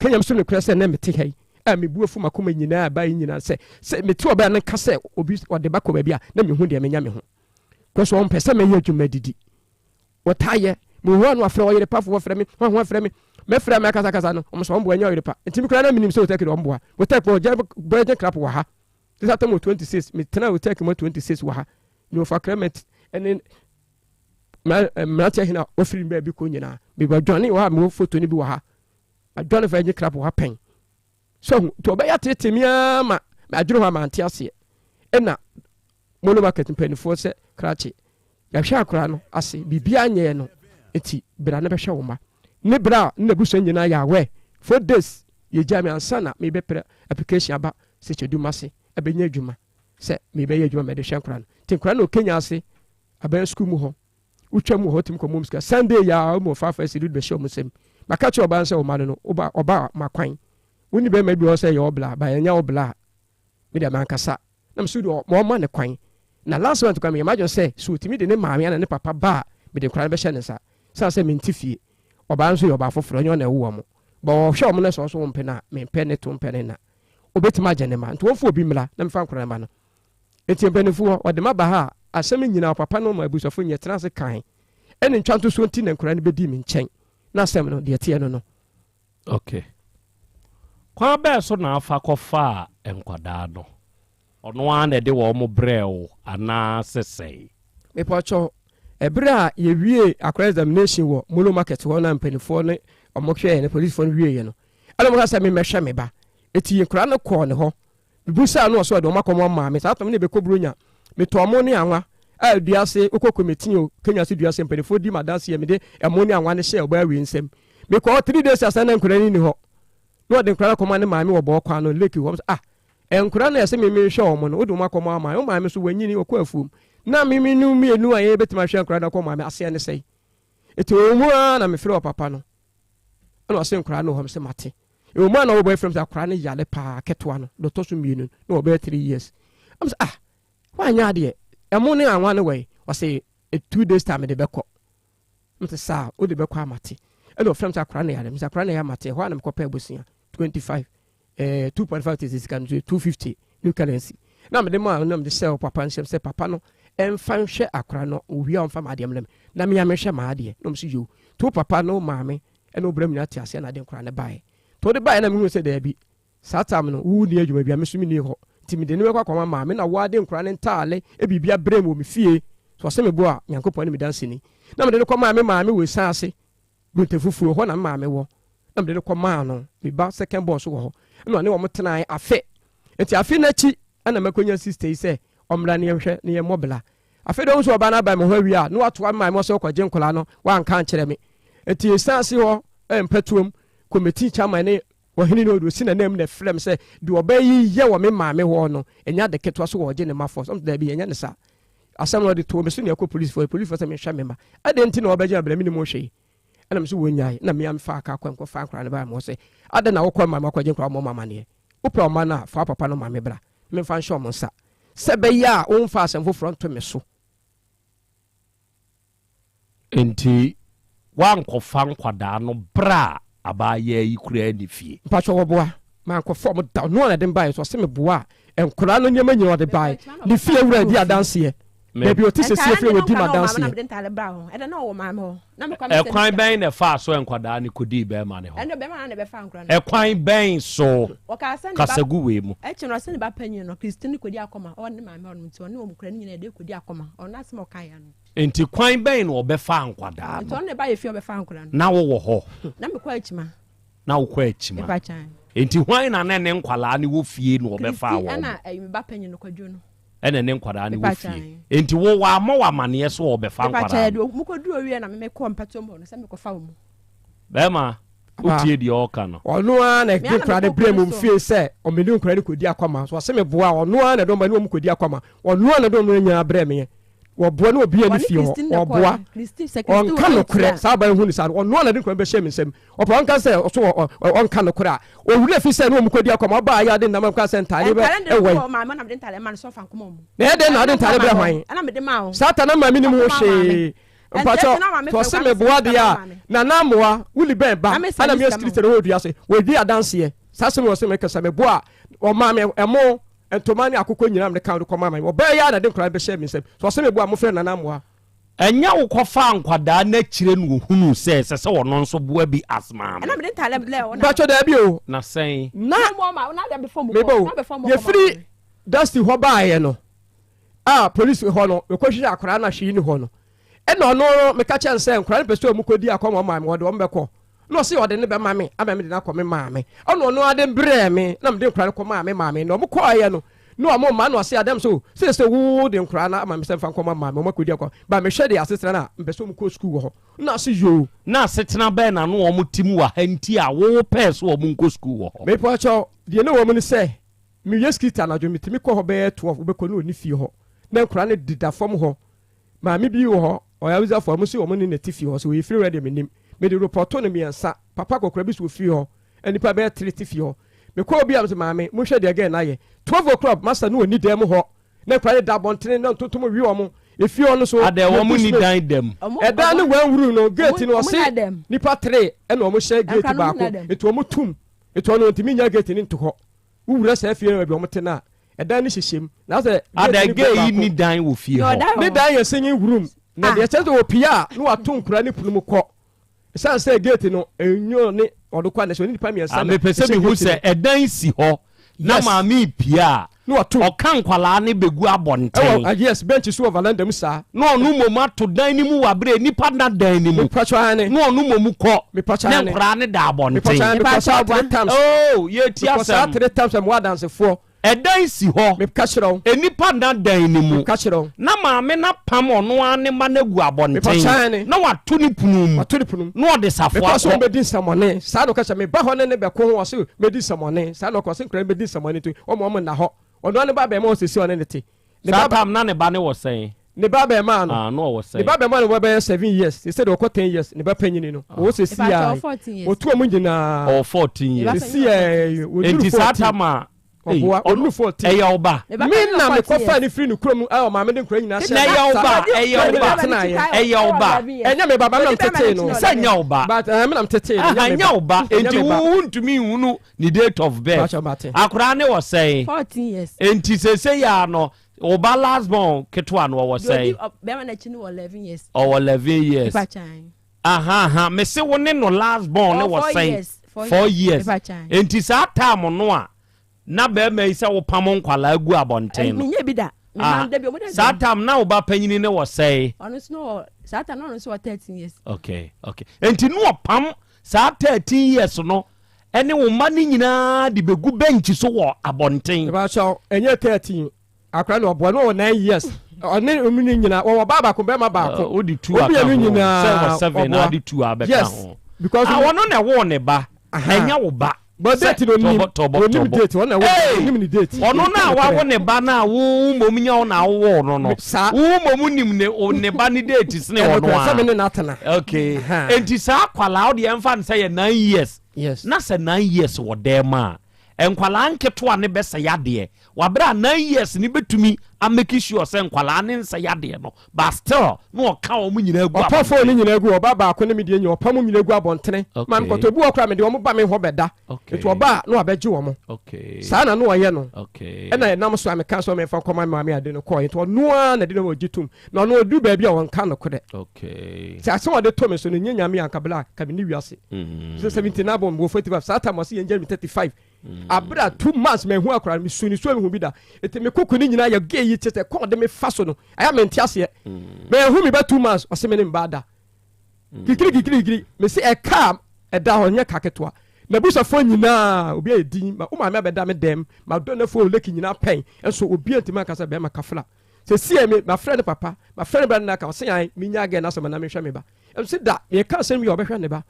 Kenya mso ne krese na mete hai me buafu makoma nyina ba nyina se mete oba na ka se obi ode ba ko ba bia na me hu de menya me ho kweso on pese me yadwuma didi wotaye me hu anu afre oyere pafo frɛ me ho afre me me frɛ me kasa no o so on bo anya oyere pa ntimi kra na minim se wotake on bo ha wotake bo je crap wa ha this atom 26 me tena wotake mo 26 wa ha no fa kremet ene mate hina ofiri mba bi ko nyina me ba dwane wa me photo ni bi wa ha adwane fa je crap wa pen so to be ya tetemia ma adwuro ha ma ante ase ena molo market mpanifo se krache ya hwa akora no ase bibia anye no eti bra na be hwe wo ma ne bra na buso nyina ya we 4 days ye jami ansana me be pre application aba se cheduma se abenya adwuma se me be ye adwuma me de hwe akora no tinkora na Kenya ase aban school mu ho utwa mu ho tim ko mumska Sunday ya mo fa fa siru be show musem maka che oba nse o ma no oba makwan woni be ma bi o se ye obla ba nya obla me de man kasa na msu do mo ma ne kwan na last one to come imagine say so timi de ne maame na ne papa ba me de kran be hye ne sa se me ntifie oba nso ye oba foforo nyo na ewo mo ba o hwe o mo ne so so mpe na me mpe ne to mpe ne na obetima gye ne ma nto wofo obi mla na mfa nkran ma no enti mpenefo o de ma ba ha asem nyina papa no ma abusofo nye trans kan ene ntwanto so nti na nkran ne bedi mi nchen na asem no de tie no okay kwa be so na afa kofa enkwada no ono an de wo mo brɛw ana sesei me pocho ebra ye wie akwa examination wo molo market wo na mpanifo ne omohwe ne police fo no wie ye no ana mo ka se me mehwe me ba eti nkura no kɔ ne ho bibusa no so de o makomo maame sa atom ne be kobrunya me to mo ne anwa a duase okoko metin o Kenya se duase mpelefo di madanse me de emo ne anwa ne hye oba wi nsem me ko 3 days asana nkura ni ho no de nkura kɔma ne maame wo bo kwa no leki wo nkura na ese me hwe o mo no odu makomo amaame o maame so wanyini okɔ afum na mimi nu mienu aye betima hwe nkura na kɔ maame ase ne sei eti o mu na me frɛ o papa no na ase nkura no ho se mate o mu na wo boyfriend akura ne yale pa ketwa no do to so mienu na o be 3 years am say wanya de emo ne anwa ne we o say 2 days time de beko mte sa o de beko amate e no friend akura ne yale mse akura ne ya mate ho na me kopa ebusia 25 2.5 is can 250 new currency na me de ma na me de sell papa nsem say papa no emfa hwe akura no owi a mfa madem lem na me ya me hwe maade no mse yo to papa no maame e no bram na tiase na de nkura ne bae to de bae na me hu say da bi satam no wu ni adwuma bia me so mi ni ho timide ne kwa kwa maame na wade nkura ne ntaale e bibia brem o me fie so se me bo a yankopɔ ne me dansini na me de kwa maame we sanse guntefufuo ho na maame wo na me de kwa maa no me ba second boss wo ho no ne wo mtenai afe enti afe na chi ana makonya sister yi se omra ne yehwe ne ye mobila afe do nso oba na ba me ho wi a no ato maame mo so kwaje nkola no wa nka nkere me enti sanse ho empatuom committee chairman ne wahini no do sina nem na frem se de obayi ye wo me maame ho no enya de ketwa so wo je ne mafo so da bi enya ne sa asam no de to me so ne akọ police for me hwa me ma ade nti na obaje abra me ni mo hwe ana me so wo nyae na me am fa aka kwankọ fa nkra ne ba mo se ade na wo kwa maame akwaje nkra mo mama ne wo pra ma na fa papa no maame bra me fa nhwe mo nsa se be ya wo mfa asem fo front me so enti wankɔfa nkwadaa no bra abaye yi kura ni fie mpacho wo boa man ko form da no na dem bae so se me boa enkura no nyema nyi ode bae ni fie wura di adanse e bi oti se fie wura di adanse e kwan ben na fa so nkwadaa ni kodi be ma ne ho endo be ma na be fa nkura e kwan ben so kasagu we mu e chino se ne ba panyin no Christine kodi akoma o ne ma me onu nti o ne o mukura ni na de kodi akoma o na se mo kan ya no enti kwan ben na obefa nkwadaa no to ne ba ye fie obefa nkura no na wo ho na me kwa achima na wo kwa achima enti hwan na ne nkwala ne wo fie na obefa wo ana me ba panyin no kwadwo no ene ne nkwala ne wo fie enti wo wa ma wa mane so obefa nkwala no mu kodu owie na me ko mpatom ho no se me ko fa wo mu bema utie di oka no ono a na ekra de brem mfie se o me ni nkra ne kodi akoma so se me boa ono a na do ma ne o kodi akoma ono a na do no nya brem ye wo boa no obi ani fie ho wo boa on kan no kre sa ba hu ni sa ono a na de nkra be hye me nsem o pa on kan se so on kan no kra o wura fi se no o kodi akoma ba ya de na ma kan se ntare be e we ma na de ntare ma so fa nkoma mu na de na de ntare be hwan ana me de ma o satan na ma mi ni mu hye mpacho to se me boa de ya na na moa wuli ben ba ana me street no odua se we di adanse ye sa se me se me kasa me boa o ma me emo entomani akoko nyina me kan ko mama wo ba ya na de nkra be hye me nsem so se me boa mo fe na na moa enya wo kofa nkwadaa na kire no hunu se se wono nso boa bi asma ana me de ntale ble o na mpacho da bi o na sen na mo ma na de before mo na before mo ye free dusty ho ba ye no police ho no we ko hwe akora na hwe ni ho no eno no me ka chen se nkra ne pesto mu kodi akoma maame wo de wo mbekọ no se wo de ne be maame aba me de na akoma maame ono no ade bre me na me de nkra ne ko maame no mo ko aye no no mo ma no se adam so se wo de nkra na ama me se fa nkoma maame mo kodi akoma ba me hwe de asestra na mpesto mu ko school ho na se yo na setena be na no wo timu wa hanti a wo pes wo mu ko school ho me po cho de ne wo mu ni se me yeskita na jo mitimi ko ho be 12 wo be ko no ni fie ho na nkra ne dida fom ho maame bi wo ho oya wiza for mo si o mo ni netifi ho so we free ready menim me de report no me ansa papa kokora bi so free ho enipa be tritifi ho me ko obi am se maame mo hwe de again na ye 12 o'clock master no ni dem ho na kware da bontene na ntontom wi o mo efi ho no so ade wo mo ni dan dem e da ne wan wuru no gate no se nipa 3 e na o mo hye gate ba ko eto o mo tum eto no ntimi nya gate ni nto ho wura sa afie na bi o mo tena e da ni hyehyem na se ade ge ni dan wo fie ho ni dan ye singing room na de chance wo pia no ato nkura ni punu ko san say gate no enyo ne odokwa na so ni pa mi ansa me pese mi hu se edan si ho na ma mi pia no atu oka nkwala ne begu abonten yes bench so valenda mu sa no onu momu to dan ni mu wabre nipa na dan ni mu pachoane no onu momu ko me pachoane ne nkwala ne da abonten oh ye ti asem 3 times am dance for edan si ho me kachiro enipa na dan ni mu kachiro na maame na pam ono ane ma na gu abonten na watu ni punum no de safo akọ so be din samone sa no kacha me ba ho ne be ko ho so me din samone sa no ko se nkra be din samone to o na ho ono ne ba be ma osisi one ne te ne ba pam na ne ba ne wo sen ne ba be ma no no wo sen ne ba be ma no wo be 7 years he said o ko 10 years ne ba panyini no wo sisi ya o tu mu nyina o 14 years sisi ya enti satama onu 14 eya oba me na me ko fa ni free ni krom a o ma me de nkra nyina se eya oba enya me baba na tete no se nya oba but me na tete nya oba enti wuntumi hunu ni date of birth akura ne wo say 14 years enti se ya no oba last born ketwa no wo say be ma na chi no 11 years or 11 years me se wo ne no last born ne wo say 4 years enti sa time no a na be me say wo pam nkwala agu abonten me nya bi da sa time na oba panyini ne wo say no sa time no so 13 years okay enti no pam sa 13 years no ene wo ma ni nyina de begu bench so wo abonten ba so enye 13 akra no obo no 9 years one omini nyina wo baba ko be ma ba ko odi 2 aka nyina 7 na di 2 abeka ho because wono na wo ne ba enya wo ba but date no ni onim date wona wo onim ni date ono na wa wo ne ba na wo mom nya na wo no wo mom nim ne o ne ba ni date sne wono a okay enti sa kwala o de emfa ne say 9 years na say 9 years wo dem ma enkwala nketo ne be say yade wabra 9 years ni betumi ameki sure say nkwala ne nsa yade no but still no ka o mu nyina gu opa fo ni nyina gu oba ba ko ne medie nya opa mu nyina gu abontene man ko to bu okra me de omo ba me ho beda eto oba no abeje wo mo sa na no oye no na nam so ameka so me fa koma ma me ade no ko eto no a na de no ogitum na no odu ba bia won ka no kode sa so de to me so no nyanya me anka bla ka me ni wiase so 17 na bom 45 sa ta mo se yenje me 35 abra 2 months me hu akra me suni so me hu bi da ete me koku ni nyina ya ge yi tete ko de me fa so no aya me ntiase me hu me ba 2 months o se me ne mbada gigiri me se e ka e da ho nya kaketoa na busa fo nyina obi edin ma o ma me abeda me dem ma do na fo leki nyina pen enso obi antima kasa be ma kafla se sie me ma friend papa ma friend brother na ka o se yan me nya ge na so na me hwe me ba enso da me ka se me o be hwe ne ba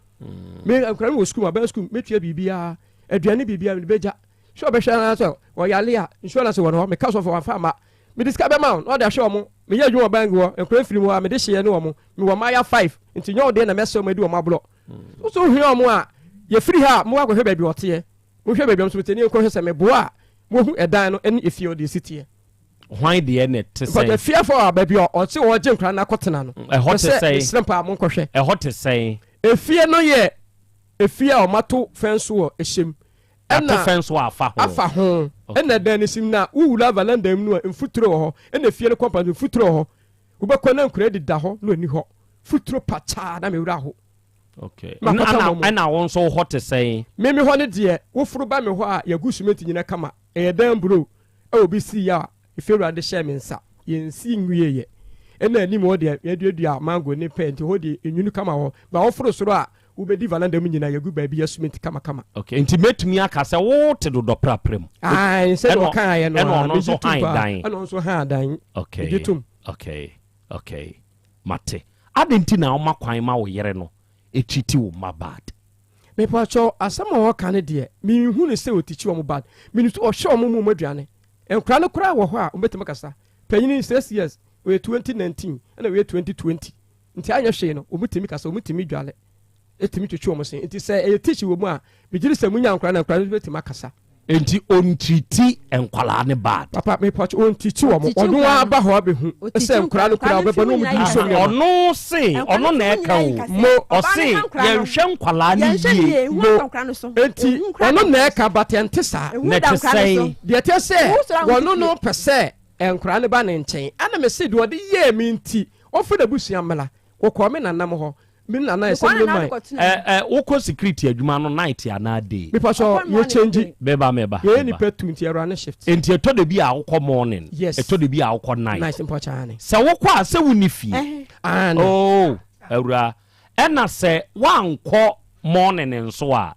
me ankra me wo school ma ba school me tua bibia aduane bibia me beja so be hwe na so o yale a insurance wo no me ka so for wa fa ma me discover ma no da hwe mo me ya dwuma bank wo ankra firi mo a me de hye ne wo mo me wo ma ya 5 nti nyo de na me so me di wo ma blo so hwe o mo a ye free ha mo akọ hwe baby ote mo hwe baby so teni ko hwe se me bo a mo hu edan no eni efio de city why the net to say but the fear for baby o ti wo je nkra na kotena no e hot to say slimpa mo nkọ hwe e hot to say efie no ye efie o mato fence wo ehim ena fence wo afa ho ena dan ni sim na wula valanda mu no mfuturo ho ena efie no company mfuturo ho wo be kọ na nkra di da ho no ni ho futuro pacha na me wura ho okay ana won so hot to say me ho ne de wo furu ba me ho a ya gusumeti nyina kama e dan bro e obi si ya iferu de share me nsa yensi nwie ye ena anim ho de ya duadua mango ne penti ho de enyunu kama ho ba wo furu soro a wo be di valanda mu nyina ya gu ba bi ya sumeti kama okay intimately aka say wo te do praprem se do kan aye no eno so han dan eno so han dan okay mate adenti na o makwan ma wo yere no etiti wo ma bad me pacho asama wo kan de me hu ne se otiti wo bad me nso o hwe mo maduane enkra ne kura wo ho a obetima kasa panyini 6 years we 2019 and we 2020 nti anya hwe no omutimi kasa omutimi dwale etimi twetwe mo sen nti se e teach wo mu a me giri se munya nkra na nkra ne betima kasa enti ontiti enkwala ne bad papa me pacho ontiti wo mo onu aba ho abehu se nkra ne kura obeba no mu di so ne onu se onu na eka wo mo o se yenhwe nkwala ne yie enti onu na eka batente sa ne te sei de te se onu no pese nkra ne ba ne nchen ana me se de ode ye mi nti ofu da busua mela wo ko me nanam ho na na sem mai woko security adwuma no night ana day me paso ye change meba ye ni petu nti era na shift enti eto de bi a woko morning eto de bi a woko night nice important se woko a se woni fie oh awura ena se wankọ morning nso a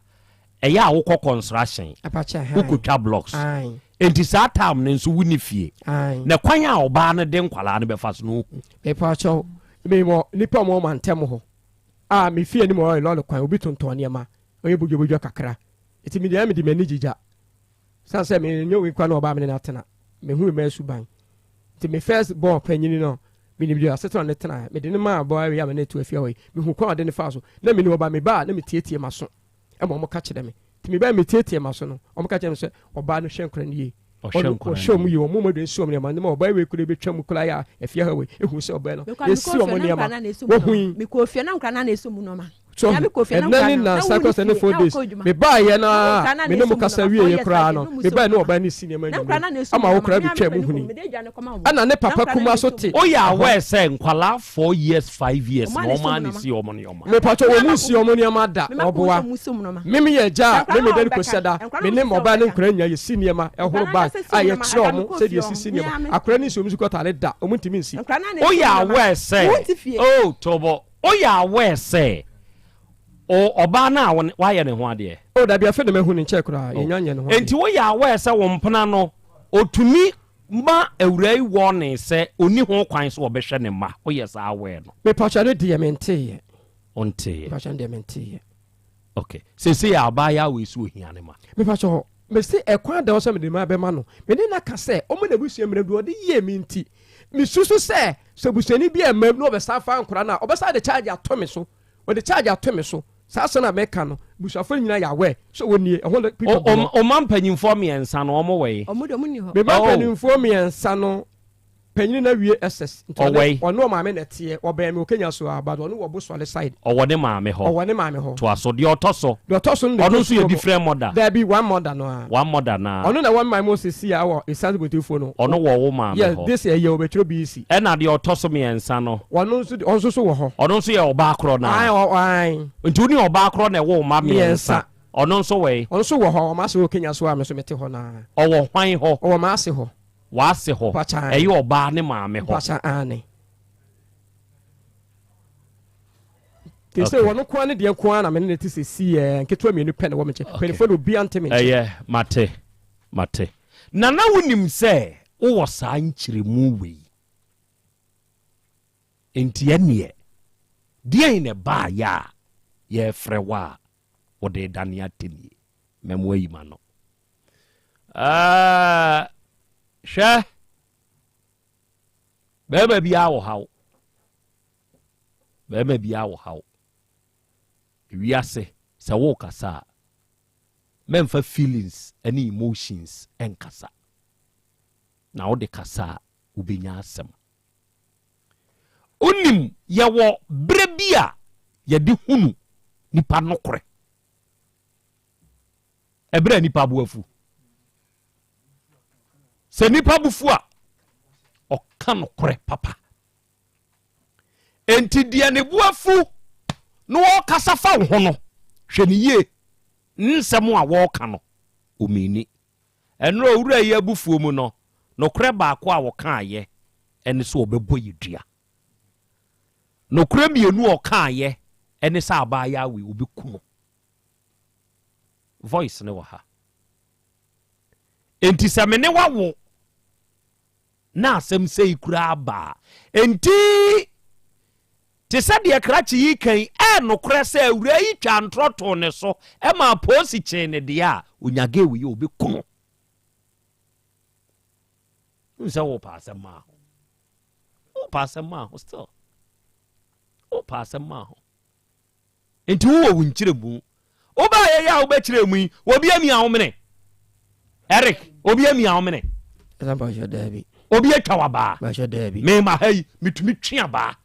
eya woko construction ukutwa blocks enti sa time nso woni fie na kwan a oba no de nkwala no be fa so no me paso me mo nipa mo mantem ho me fie ni mo lo kwan obi tonton ne ma oye bojo kakra eti me dia me di mani jija sanse me nyo wi kwa na oba me na tena me hu me suban eti me first born panyini no me ni bi aseto na tena me de ne ma boy we ya me na tu afia we me hu kwa de ne fa so na me ni oba me ba na me tietie maso e mo ka kire me eti me ba me tietie maso no o mo ka kire me se oba no hwenkora ne ye o show mu ye o mo mo de show me ma no oba we kure be twam kura ya afia ha we ehu se oba no esi o mo ne ma wo hu me ko afia na nkra na esu mu no ma so nani na sakos and 4 days me buy ye na me no mukasa wie ye kra no me buy no oba ni sinema nyu ama wo kra bi twam huni ana ne papa kuma so te o ya we say nkwala 4 years 5 years no man ni si omo ne omo me pacho wo mu si omo ne ma da oboa me ye ja me den ko seda me ne oba ne nkra nya ye sinema ehoro ba aye kire omo se de si sinema akra ni so mu ko tale da omo ntimi nsi o ya we say oh tobo o ya we say oba na wa ye ne ho ade da bia fe de mehu ni check ra ye nyanye ne ho enti wo ya wa se wo mpena no otumi ma awurai wo ne se oni ho kwan so obehwe ne ma wo ye sa awe no me pacha de diamente ye onte pacha de diamente ye okay se ya ba ya we su ohia ne ma me pacha me se ekwan da wo se me de ma be ma no me ne na ka se o mo na busu emre du ode ye mi nti me susu se busani bia mam no obesa fa nkora na obesa de charge atome so o de charge atome so sasa na meka no busafo nyina ya we so woni ehon people o man panyimfo miensa no omo we omo de muni ho me man panyimfo miensa no panyini na wie ss ono maame na tie oba me okenya so abado ono wo bosole side owo ne maame ho to aso de otoso ono so ye different mother there be one mother no one mother na ono na one my moses see awo isanze botifo no ono wo maame ho yes this year obetro bc e na de otoso miensa no ono so wo ho ono so ye oba akro na ai nti oni oba akro na wo ma miensa ono so wo ho o ma se okenya so a me so mete ho na owo hwan ho owo ma se ho wase ho eyi oba ne maame ho pacha ane te se wono kwa ne de kwa na me ne te se si nketo amienu pe ne wo meche penifo no bi ante meche mate na wonim se wo sa nkyiremu we enti ene die ne ba ya ye frewa wo de dane ateni memwo yi ma no hwɛ bɛɛma biaa wɔ haw ewiase sɛ wo kasa a memfa feelings and emotions ɛnkasa na wode kasa a wobɛnya asɛm onim yɛwɔ berɛ bi a yɛde hunu nipa nokorɛ ɛberɛ nipa boafu se nipa bufu a oka no kore papa enti dia ne buafu no wo kasa fa ho no hwe ne ye nsem a wo ka no omini enro owura ye bufu mu no no kore ba ko a wo ka aye ene so obebo yedua no kore mienu o ka aye ene sa aba ya we obeku no voice ne wa ha enti se me ne wawo na asem sei kura ba enti te se de krachi yi kan no kra se awura yi twa ntroto ne so e ma posi chen ne de a onyage wi ye obeku nse wo pass ma still wo pass ma enti wo wunchire bu oba ye ya wo be chire mu obi ami a wo mene Eric obi ami a wo mene Asem Beba Dabi obi atwa ba Beba Dabi me ma hai mitumi twa ba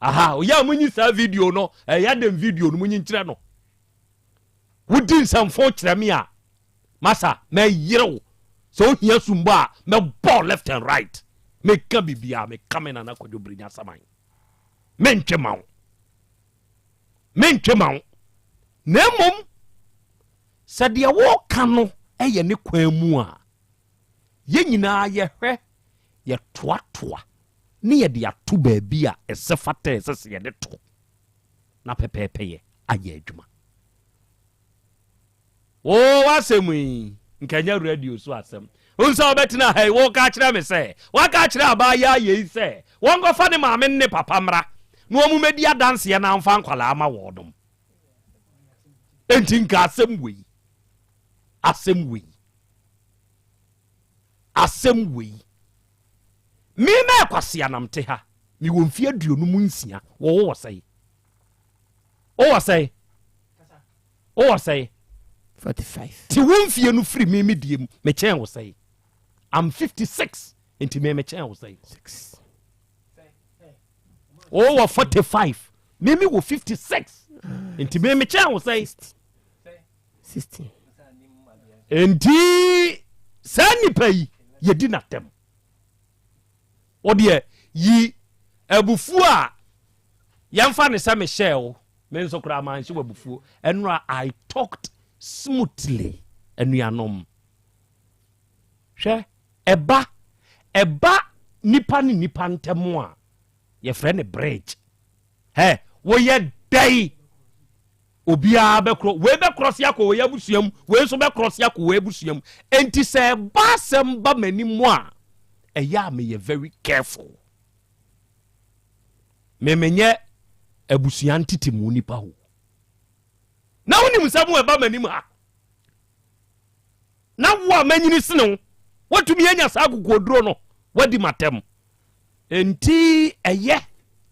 aha oya munyi sa video no ya dem video no munyi nkire no wudi nsamfo kire me a masa me yire so hia sumba me ball left and right me ka bibia me kamena na kwadwo brinya saman me ntwe mawo mentwema wo na mmom sɛ deɛ wɔka no ɛyɛ ne kwan mu a yɛ nyinaa yɛhwɛ yɛtoatoa ne yɛde ato baabi a ɛsɛ fata ɛsɛ sɛ yɛde to na pɛpɛɛpɛyɛ ayɛ adwuma wasɛm yi nkanya radio so asɛm unsa wobɛtena ha wo ka kyerɛ me sɛ waka kyerɛ abaayɛ ayɛ sɛ wɔnkɔfa ne maame ne papa mmra na ɔmu mɛdi adanseɛ na amfa nkwalaa ma wɔdom enti nka asɛm me na kwasea namte ha mi wɔ mfie aduonu mu nsia wɔwɔ sɛe 45 ti wo mfie no firi me diem me kyɛn wo sɛe I'm 56 enti me kyɛn wo sɛe 6 wɔ 45 me wɔ 56 enti me kyɛn wo sɛe 16 enti saa nipa yi yɛdi natem odeɛ yi abufuo a yɛmfa ne sɛ mehyɛ wo me nso koraa manhye wabufuo ɛno a I talked smoothly anuanom hwɛ ɛba nipa ne nipa ntɛm a yɛfrɛ ne bridge woyɛ dai obiara bɛkorɔ wei bɛkorɔ se akɔ wei abusuam wei nso bɛkorɔ se akɔ wei abusuam enti sɛ ɛba asɛm ba m'anim a ɛyɛ a meyɛ very careful memenyɛ abusua ntete mu nipa ho na wonim sɛ mo ɛba m'anim ha na wo a manyini sene wo watumi anya saa agogoduro no wadi matam enti ɛyɛ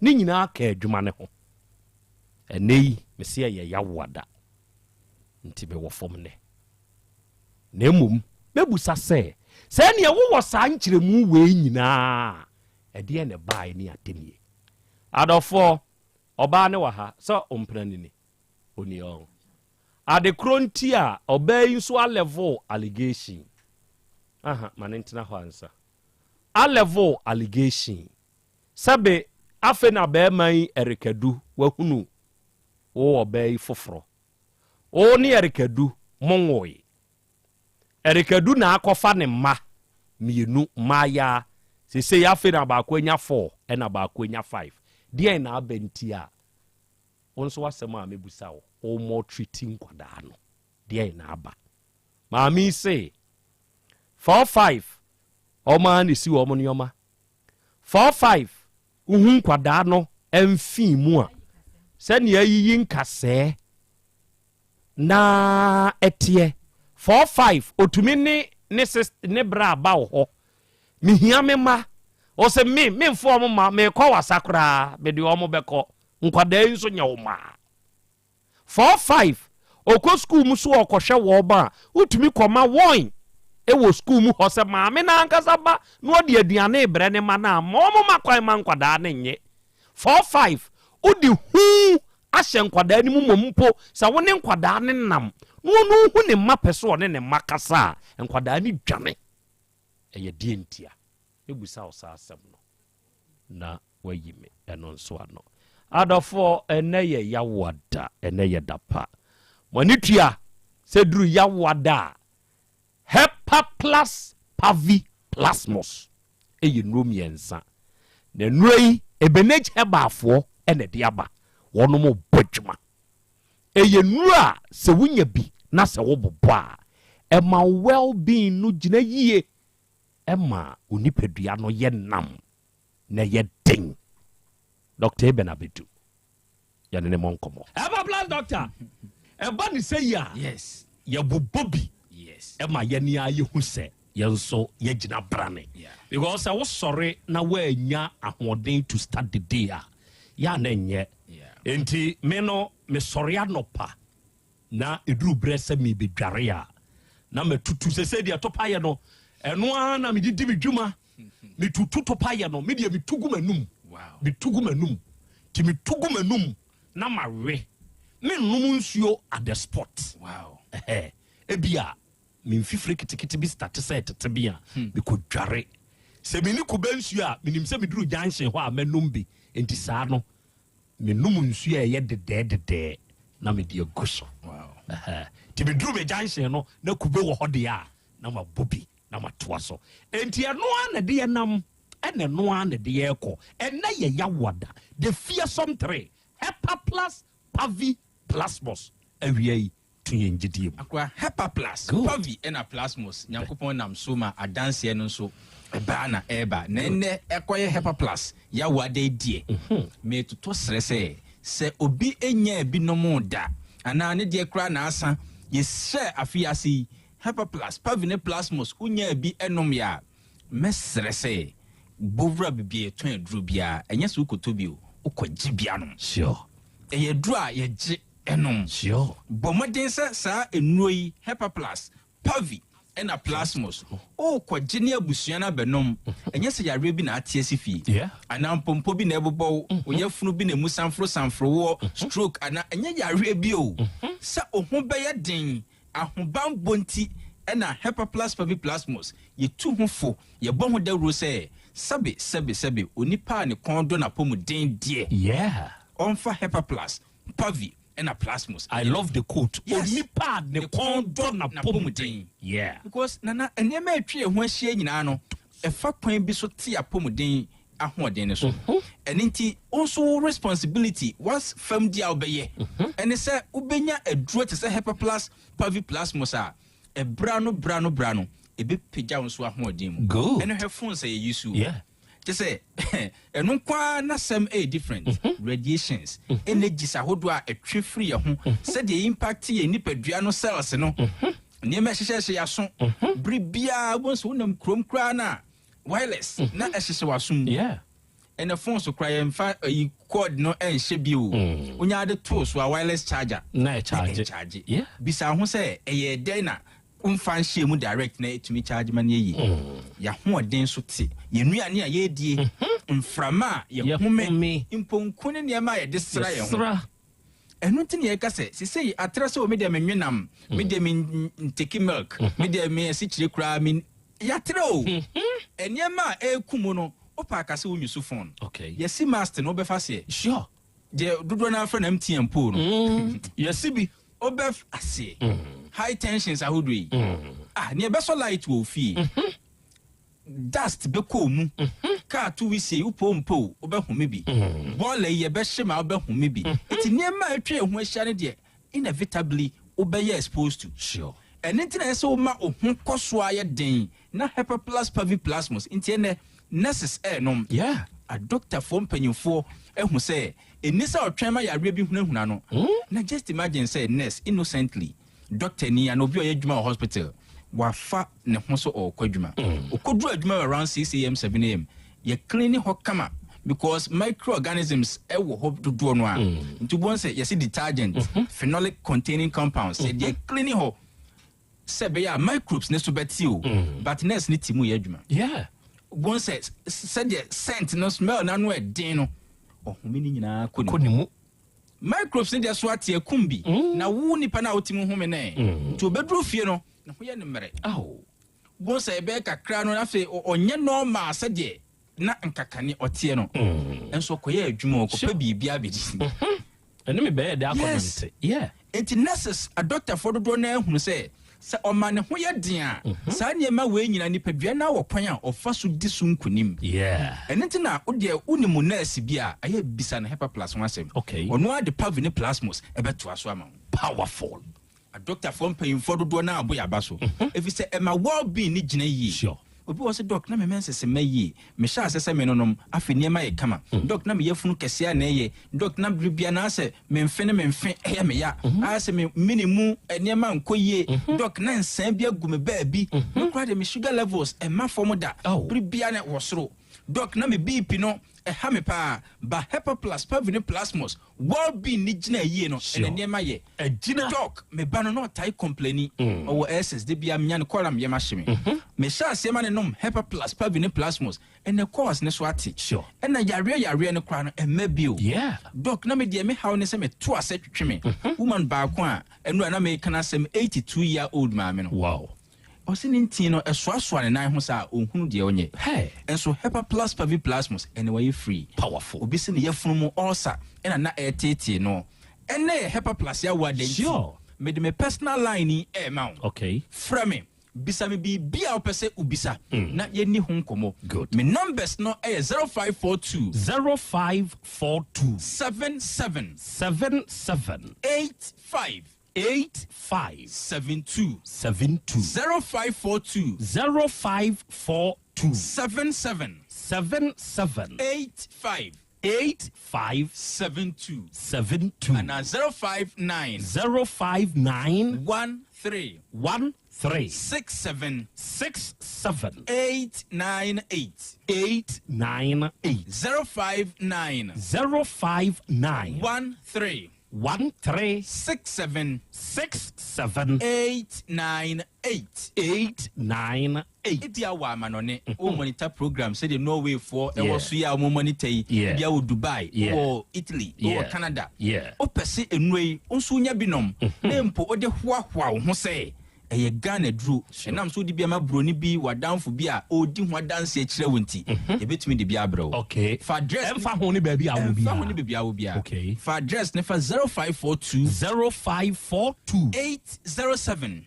ne nyinaa ka adwuma ne ho ɛnɛ yi mesi ɛyɛ yawada nti be wɔ fam ne na mmom mebusa sɛ nea wowɔ saa nkyerɛmu wei nyinaa ɛdeɛ ne bae ne atemie adɔfo ɔbaa ne wɔ ha sɛ ɔmpena nini onion ade kronti a ɔbaa yi nso a level allegation mane ntena hɔ ansa a level allegation sɛbe afe na bɛɛma yi ɛrekadu wahunu wo ɔbaa yi foforɔ wo ne ɛrekadu monwoe ɛrekadu na akɔfa ne mma mienu maya sese ya afe na baako anya 4 ɛna baako anya 5 deɛ na abɛnti a wonso wasɛm a mebusa wo more treating kwadaa no deɛ na aba maami say 4-5 ɔma ne si wɔ mo nneɔma 4-5 uhun kwadaa no ɛmfi mu a sɛnea yiyi nkasɛɛ na ɛteɛ 4-5 otumi ne bra ba wo hɔ mihia me ma o se me mfo mo ma me kɔ wasakra me de omo bɛkɔ nkwadaa nso nya wo ma 4-5 okɔ school mu so ɔkɔhwɛ wo ba utumi kɔma wɔn ɛwɔ school mu hɔ sɛ ma me na ankasa ba no ɔde aduane brɛ ne ma na mo ma kwan ma nkwadaa ne nye 4-5 odi hu ahyɛ nkwadaa ni mu mompo sɛ wo ne nkwadaa ne nam no hu ne ma pɛ so ne ne makasa nkwadaa ni dwane ɛyɛ die ntia ebusa wo saa asɛm no na wayi me ɛno nso ano adɔfo ɛnɛ yɛ yawada ɛnɛ yɛ dapa monitua sɛ duru yawada hepa plus pavi plasmos ɛyɛ nnuro mmiɛnsa na nnuro yi ebenage hebaafoɔ ɛna de aba wɔnom bɔdwuma ɛyɛ nnuro a sɛ wonya bi na sɛ wobobɔ a ɛma well being no gyina yie ɛma onipadua no yɛ nam na yɛ den Dr. Eben Abedu yɛne ne mɔ nkɔmmɔ ɛba plan doctor ɛba ne sɛ yi a yes yɛbobɔ bi yes ɛma yɛne a yɛhu sɛ yɛnso yɛgyina brane because sɛ wosɔre na woanya ahoɔden to start the day a yɛ na nyɛ enti me no mesɔre anɔpa na ɛduru berɛ sɛ mebɛdware a na matutu sɛ sɛ deɛ tɔpayɛ no ɛno ara na medidi me dwuma metutu tɔpayɛ no medeɛ metugu m'anum metugu m'anum ti metugu m'anum na mawe mennom nsuo at the spot ebia memfifire ketekete bi start sɛ tete bi a mekɔdware sɛ meni kɔba nsuo a menim sɛ meduru junction hɔ a mɛnom bi enti saa no me num nsu a ye de na me de agu so ti be drum junction no na kube wo hode a na ma bobi na ma toa so enti eno na de nam ene no na de ye ko ena ye yawada the fearsome 3 Hepa Plus Pavi Plasmos awiai tuyen gidie akwa Hepa Plus Pavi ena Plasmos nyankopon nam so ma adanse no so eba na eba na ene ekoye Hepa Plus yawada die me toto srese se obi enya bi no mo da ana ne de kra na asa ye share afiasi Hepa Plus Pavi ne Plasmos unya bi enom ya mesrese bovra bibie ton aduru bia enya so kotobio ukwaji bia no sure eye duru a ye gi enom sure bomoden sa enuoyi Hepa Plus Pavi ena Plasmos o kwaji ne abusua na benom enya se yare bi na atiesi fi ana mpompo bi na ebobo oyafunu bi na musanfro wo stroke ana enya yare bi o sa ohun be ye den ahoban bonti ena Hepa Plus Pavi Plasmos ye tu hufo ye bo ho da ro se sabe onipa ne kondo na pomu den die onfa Hepa Plus Pavi ena Plasmos. I love the quote. Onipa ne kondo na pomu den because nana enema atwe ho ahia nyina no efa kwan bi so te apomu den ahoden ne so eninti also responsibility was fam dia obeye ene se ubenya aduro te se Hepa Plus Pavi Plasmos a brano ebe pija nso ahoden mu ene hefun say yusu te say eno kwa na sem different radiations energies ahodo a etwe free ye ho se the impact ye nipadua no cells no ne me hyehyehye yaso bribia wonso wonam krom kra na wireless na ehyehye wasum ene phone so kra ye mfa cord no enhye bi o onya de to so a wireless charger na charge bisa ho say eye den na umfan shemu direct na etumi charge man ye ya hoden so te ye nuane a ye die mframa ye home imponkune ne ma ye desra ye ho enu tin ye kase sisi atra so me de menwenam me de nteki milk me de me sichire kura me yatre o enyema ekumu no opa kase wonyusu phone yesi master no befa se sure de dodo na afra na MTN po no yesi bi obef ase high tensions ahudui ne be so light wo fi dust be ko mu car to we say upompo obehome bi ball ye be hima obehome bi eti niema atwe ho ahia ne de inevitably obeye exposed to sure enentina se o ma ohun koso aye den na Hepa Plus Pavi Plasmos nti ene nurses nom a doctor for mpanyimfo ehu say enisa otwema yare bi hunahuna no na just imagine say nurse innocently doctor ni an obi oyedwuma hospital wafa ne ho so okwadwuma okodru adwuma around 6 am 7 am ye clean ho kama because microorganisms ewo ho dodo no a ntubon say yes detergent phenolic containing compounds say they clean ho sebe ya microbes ne so beti o but nurse ni timu ye adwuma bon says said the scent no smell na no edin no ohumi ni nyina konimu microbes ne de so ate akumbi na wu nipa na otimu home ne to bedru fie no na ho ye ne mere bon say be kakra no na fe onye no ma sade na nkakane otie no enso koye adwuma ko pa bibia bedi ene me be de akomante enti nurses a doctor for do na ehunu say se omane ho ye den a sa niema we nyina nipadua na wo kwan a ofa so di so nkunim enti na wo de unimu nurse bia aye bisa na Hepa Plus wasem ono ade Pavi ne Plasmos ebeto aso ama powerful a doctor for paying for do na aboya baso if you say ema well being ni gina yi sure obi wo se doc na me mense se mayi me sha asese me nonom afi niema ye kama doc na me yefunu kese a na ye doc na bibia na ase me mfe eye me ya ase me minimu niema nkoye doc na nsan bia gu me ba bi me kra de me sugar levels e ma form da bibia na wosoro doc na me BP no ha me pa ba Hepa Plus Pavi ne Plasmos well being ni gina yie no ene niema ye gina doc me ba no tai complaining o SS de bia mnya ne koram ye ma hye me sha se ma ne nom Hepa Plus Pavi ne Plasmos ene course ne so ate sure ena yare ne kra no ema bio doc na me de me how ne se me to ase twetwe me woman ba ko a enu na me kana sem 82-year-old ma me no wow Osinintin a swaswan and I was our own dear. Hey, and so Hepa Plus Pavi Plasmus anyway free. Powerful. Obisin ye from Orsa and a na air no. And nay Hepa Plus ya word sure. Made me personal line mount. Okay. Frame. Bisa me be our pese ubisa. Not ye ni hunkomo. Good. Me numbers no 0542 77 85 72 0542 77 85 72 and 059 13 67 898 059 13 67 898 Idia wa manone o monitor program say the Norway for e was ya mo monitor bia wo Dubai or Italy or Canada o pese enwei onso nya binom na mpo o de hoahoa ho say eye Ghana dru enam so di bia ma broni bi wadanfo bi a o di ho dance e kire wonti e betumi de bia bro okay for address em fa ho ne ba bia wo bia fa ho ne bia wo bia okay for address ne fa 0542 807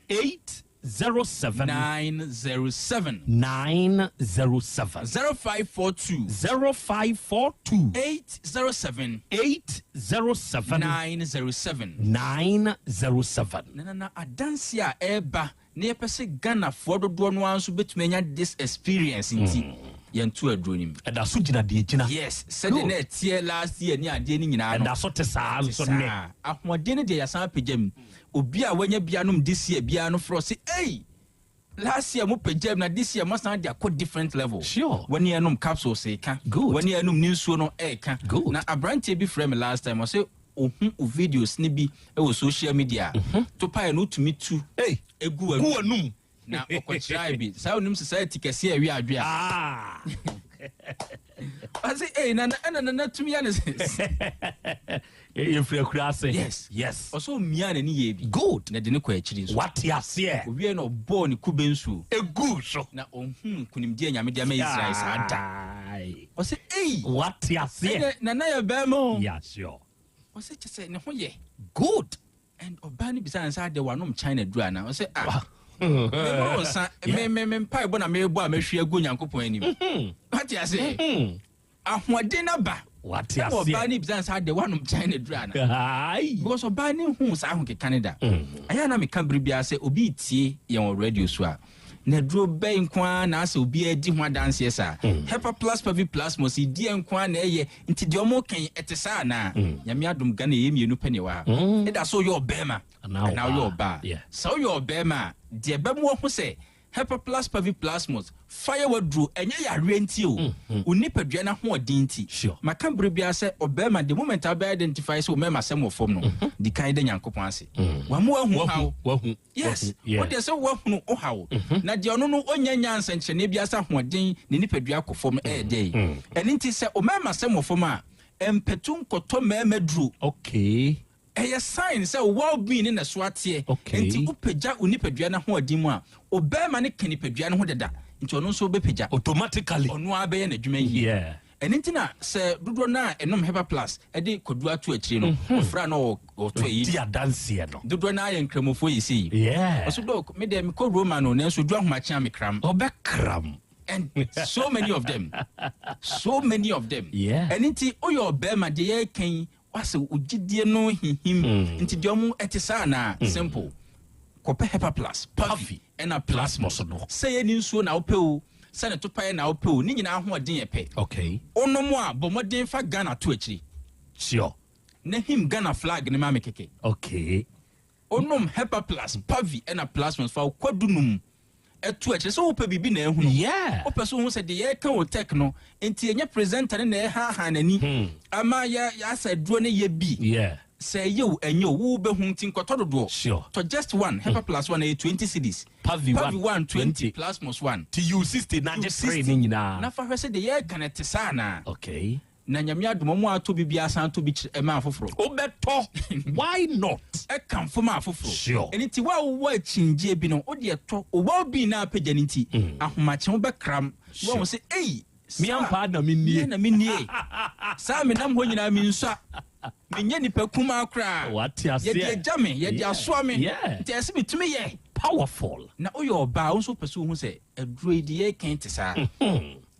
907 0542 807 907 na adansia eba na yepese Ghana for do no anso betumenya this experience inti yentu adronim eda so gina de gina yes said na tie last year ni ade ni nyina no eda so te saa so ne ahode ne de yasan pejam obi a wanya bianom this year bia no fro say hey last year mo pejam na this year must na dey a different level sure when you enum capsule say kan good when you enum nsuo no kan good na abrante bi frame last time I say ohun videos ni bi e wo social media to pa no to me too hey egu anum na okochira bi sa onum society kese awi adwe ah I say hey na to me you free kurase yes also mia na ni ye bi good na de ne kwa akiri nso what ya se owie no ball ni kubensu egu so na ohun kunimdi anyame de ma Israel sada o say hey what ya se na ya ba mo yeah sure o say chese ne ho ye good and obani bisa ansa de wanom China dru ana o say ah me pai bona me bo a mehwe agu Nyankopon anim what ya say ahwade na ba what ya say obani bisa ansa de wanom China dru ana ai because obani hu sa hu ke Canada aya na me ka bibia say obi tie ye on radio so a na dro be nkwa na ase obi adi ho dance esa Hepa Plus Pavi Plus mo si die nkwa na eye nti de omo kan etesa na nyame adom Ghana ye mienu pene wa e da so your bema now your ba so your bema de be mo ho se Hepa Plus Pavi Plus mo fire wadru enye ya renti o unipadua na ho odinti maka brebia se obema the moment I identify so mema sem ofom no di kan de Nyankopon ase wa mo ahu hawo yes what they say wa hunu o hawo na de ono no onyanya nsanche na bia sa ho odin ne nipadua akofom dey eninti se o mema sem ofom a empetu nkoto mema dru okay a sign say well being in a swate enti upeja unipadua na ho odin mu a obema ne kanipadua na ho deda nti ono so bepeja automatically ono abeye na dwuma yi enti na se dodo na enom Hepa Plus e de kodu atu akiri no ofra na o to yi dia dance no dodo na ye nkramofo yi sei oso do me de me ko Roma no na so du ahoma chia me kram obekram and so many of them enti oyo obema de ye kan wase ugidie no hihim nti de omo etisa na simple kope Hepa Plus Pavi ena plus mosono say ni nsuo na opeu say ne topae na opeu ni nyina ho odin yepe okay onomo a bomodin fa Ghana to akiri sure na him Ghana flag ne ma mekeke okay onom Hepa Plus Pavi ena plus mos fa kwadunum etu akiri so ope bibi na ehunu ope so hu say de ye kan o tech no enti enye presenter ne ha nani ama ya say duro ne ye bi say you enyo wo be hu tin kotodo do to just one Hepa Plus 1 20 cedis Pavi 1 20 plus minus 1 to you 60 na just training nyina na fa hwese de ye connect sana okay na nyame adom mo ato bibia san to bi e ma foforo obeto why not yes e kan foma afoforo sure enti wa wo chinje bi no o de to o wa bi na apagya nti ahomache wo be kram wo say mi ampa na minnie sa me nam ho nyina mi nsa menye nipa kuma akra what you say ye jame ye aso me nti ese bitumi ye powerful na o yo ba wo so peso hu say aduro di ye kan te sa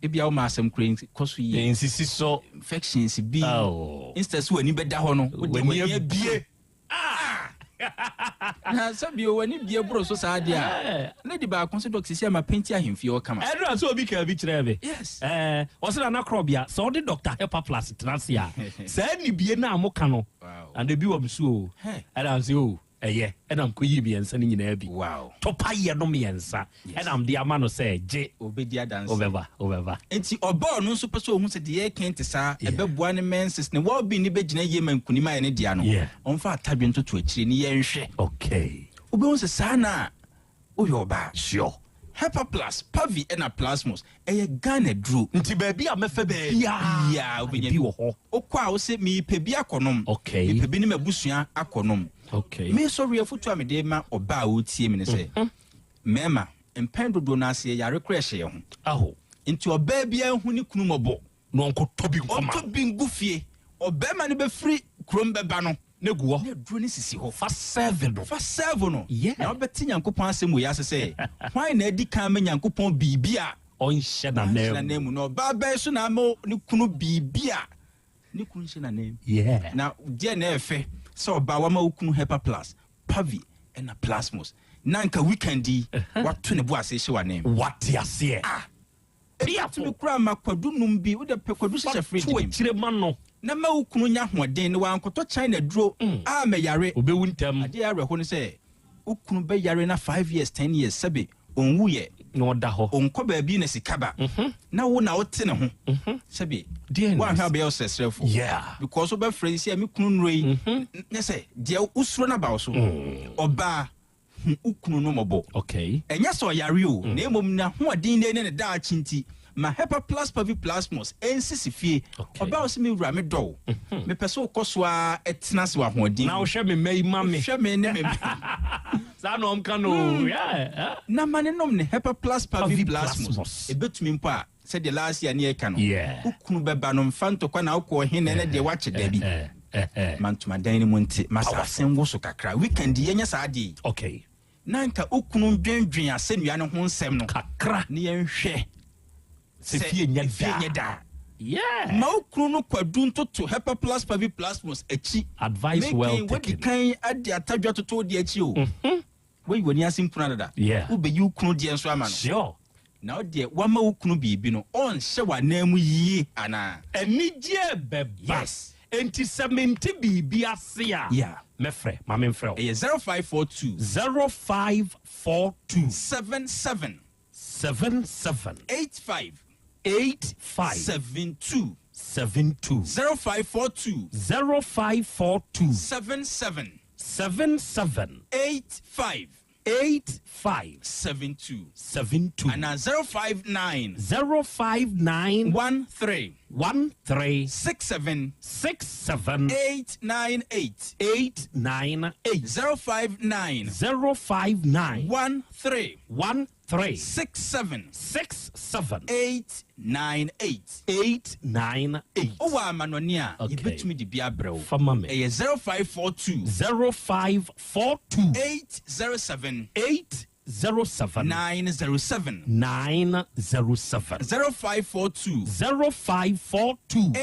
ebia wo ma asem kren koso ye insisi so infections bi instead so ani beda ho no wani bie na sabi o wani bie bro so sa dia na di ba konse doctor si ama penti ahemfie o kama edra so obi ka bi kirebe yes o se na Krobea so the doctor help plus transia say ni bie na amoka no and dey bi wo msuo and say o eye and am koyi bi ensa ni nyina bi wow topa ye no me ensa and am dey ama no say je obedi dance over enti obo no so peso ohun se de kente sa ebeboa ne menses ne wo bi ni begina ye mankuni ma ye ne dia no onfa atadwe ntoto akire ni ye nhwe okay obi won se sana o yo ba sure Hepa Plus, Pavi and a Plasmos, a Ghana drew. Nti baby, I'm a febe. Yeah, obey ho. O kwa se mi pebia konom. Okay. Mi pebini me busua akonom. Okay. Me sorry afutu amedema oba o tie me ne se. Mema, empendo do na se yare kreshe ye ho. Aho. Nti oba bia hu ni kunu mobo. No onko tobi nkoma. O tobi ngufie. Oba ma ne be free Krobea no. Neguo ne duro ni sisi ho fa 7 no na obeti Nyankopon asem wo yase se hwan na edi kan me Nyankopon bibia onhye na nemu no baba so na mo ni kunu bibia ni kunu hye na nemu na die na efe so ba wa ma kunu Hepa Plus Pavi and a Plasmos nanka weekendi wato ne bo ase hye wa nemu wate ase pia to me kura makwadu num bi wo de pekwadu hye fridge to akire ma no na ma ukunu nya hoden ne wankoto China duro a me yare obewu ntam ade yare ho ne se ukunu be yare na 5 years 10 years sebe onwu ye na oda ho onko ba bi na sikaba na wo na wote ne ho sebe wa ha be yosesrefo yeah because oba phrase ya me kunu nroi ne se de usuro na ba so oba ukunu no mobo okay enya so yare o na emom na hoden ne da chinti ma Hepa Plus Pavi Plasmos ensisi fie oba o se me wura me do me peso koso a etena se wa hoden na wo hwe me mai mame hwe me ne me sa no omka no yeah na mane nom ne Hepa Plus Pavi Plasmos ebetumi mpo a se de last year ne eka no ukunu beba no mfanto kwa na ukwo hene ne de wache dabi mantuma dan ni monte masa senwo so kakra weekend yenya sa ade okay nanka ukunu dwendwen asenua ne ho nsem no kakra ne yenhwe se fie nya da yeah ma ukunu no kwadu ntoto Hepa Plus Pavi Plasmos achi advice well taken kan ade atadwa toto de achi o we woni asimpuna da ube yi ukunu de enso ama no sure na de wa ma ukunu bibi no on hye wa na mu yie ana anigye beba yes enti 70 bibi ase a yeah me frɛ ma me frɛ 0542 77 85 72 0542 77 85 72 and 059 13 67 898 059 13 67 898 oh amanonia yebetumi di bia brew 0542 807 907 0542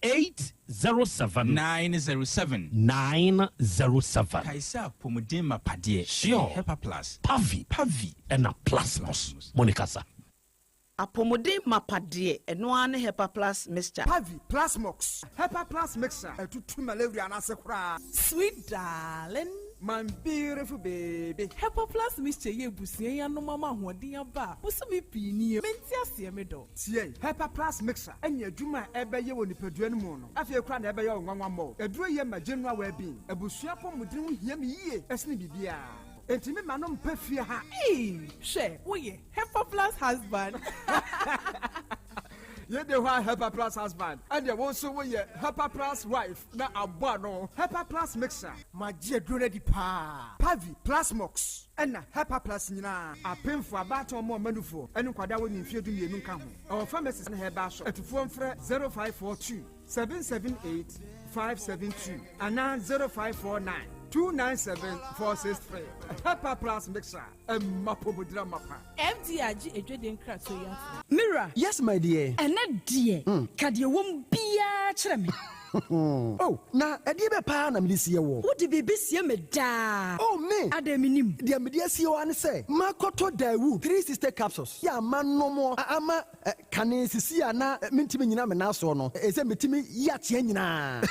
807 907 kaisa pomodin mapade sure Hepa Plus Pavi and a Plasmos Monica apomodin mapade eno ane Hepa Plus mixture Pavi Plasmox Hepa Plus mixture etutu malaria na se kura sweet darling my beautiful baby Hepa Plus mixture ye busie ya no mama hoden aba muso me pini menti ase me do tie Hepa Plus mixture enya adwuma ebeye woni paduan mu no afie kura na ebeye onwanwa mo eduro ye magenua wa bi abusua pomodin hia me yie esne bibia Enti me manom pefie ha. She, we Hepa Plus husband. Ye de wa Hepa Plus husband. And you also we Hepa Plus wife. Na abano Hepa Plus mixer. Ma je dure di pa. Pavi Plus Mox. And Hepa Plus nyina. Apem for about more manufo. And kwada woni mfie du mienu ka ho. Our pharmacist na heba so. Etufo mfre 0542 778 572 and 0549 297-463. Hepa Plus mixer. Mapobudra mapa. FDRG ejweden krato ya. Mira. Yes, my dear. Ene dear. Kade wom bia kyerɛ me. Oh, na ɛdeɛ bɛ paa na mede sie wɔ. Wode biribi sie me daa. Oh, me. Ada minim. Deɛ mede sie wɔ ane sɛ, makɔtɔ Dawood 13th capsules. Yɛ ama nom ama kane sisi a na mentimi nyina me naso no. Ɛsɛ metimi yateɛ nyinaa.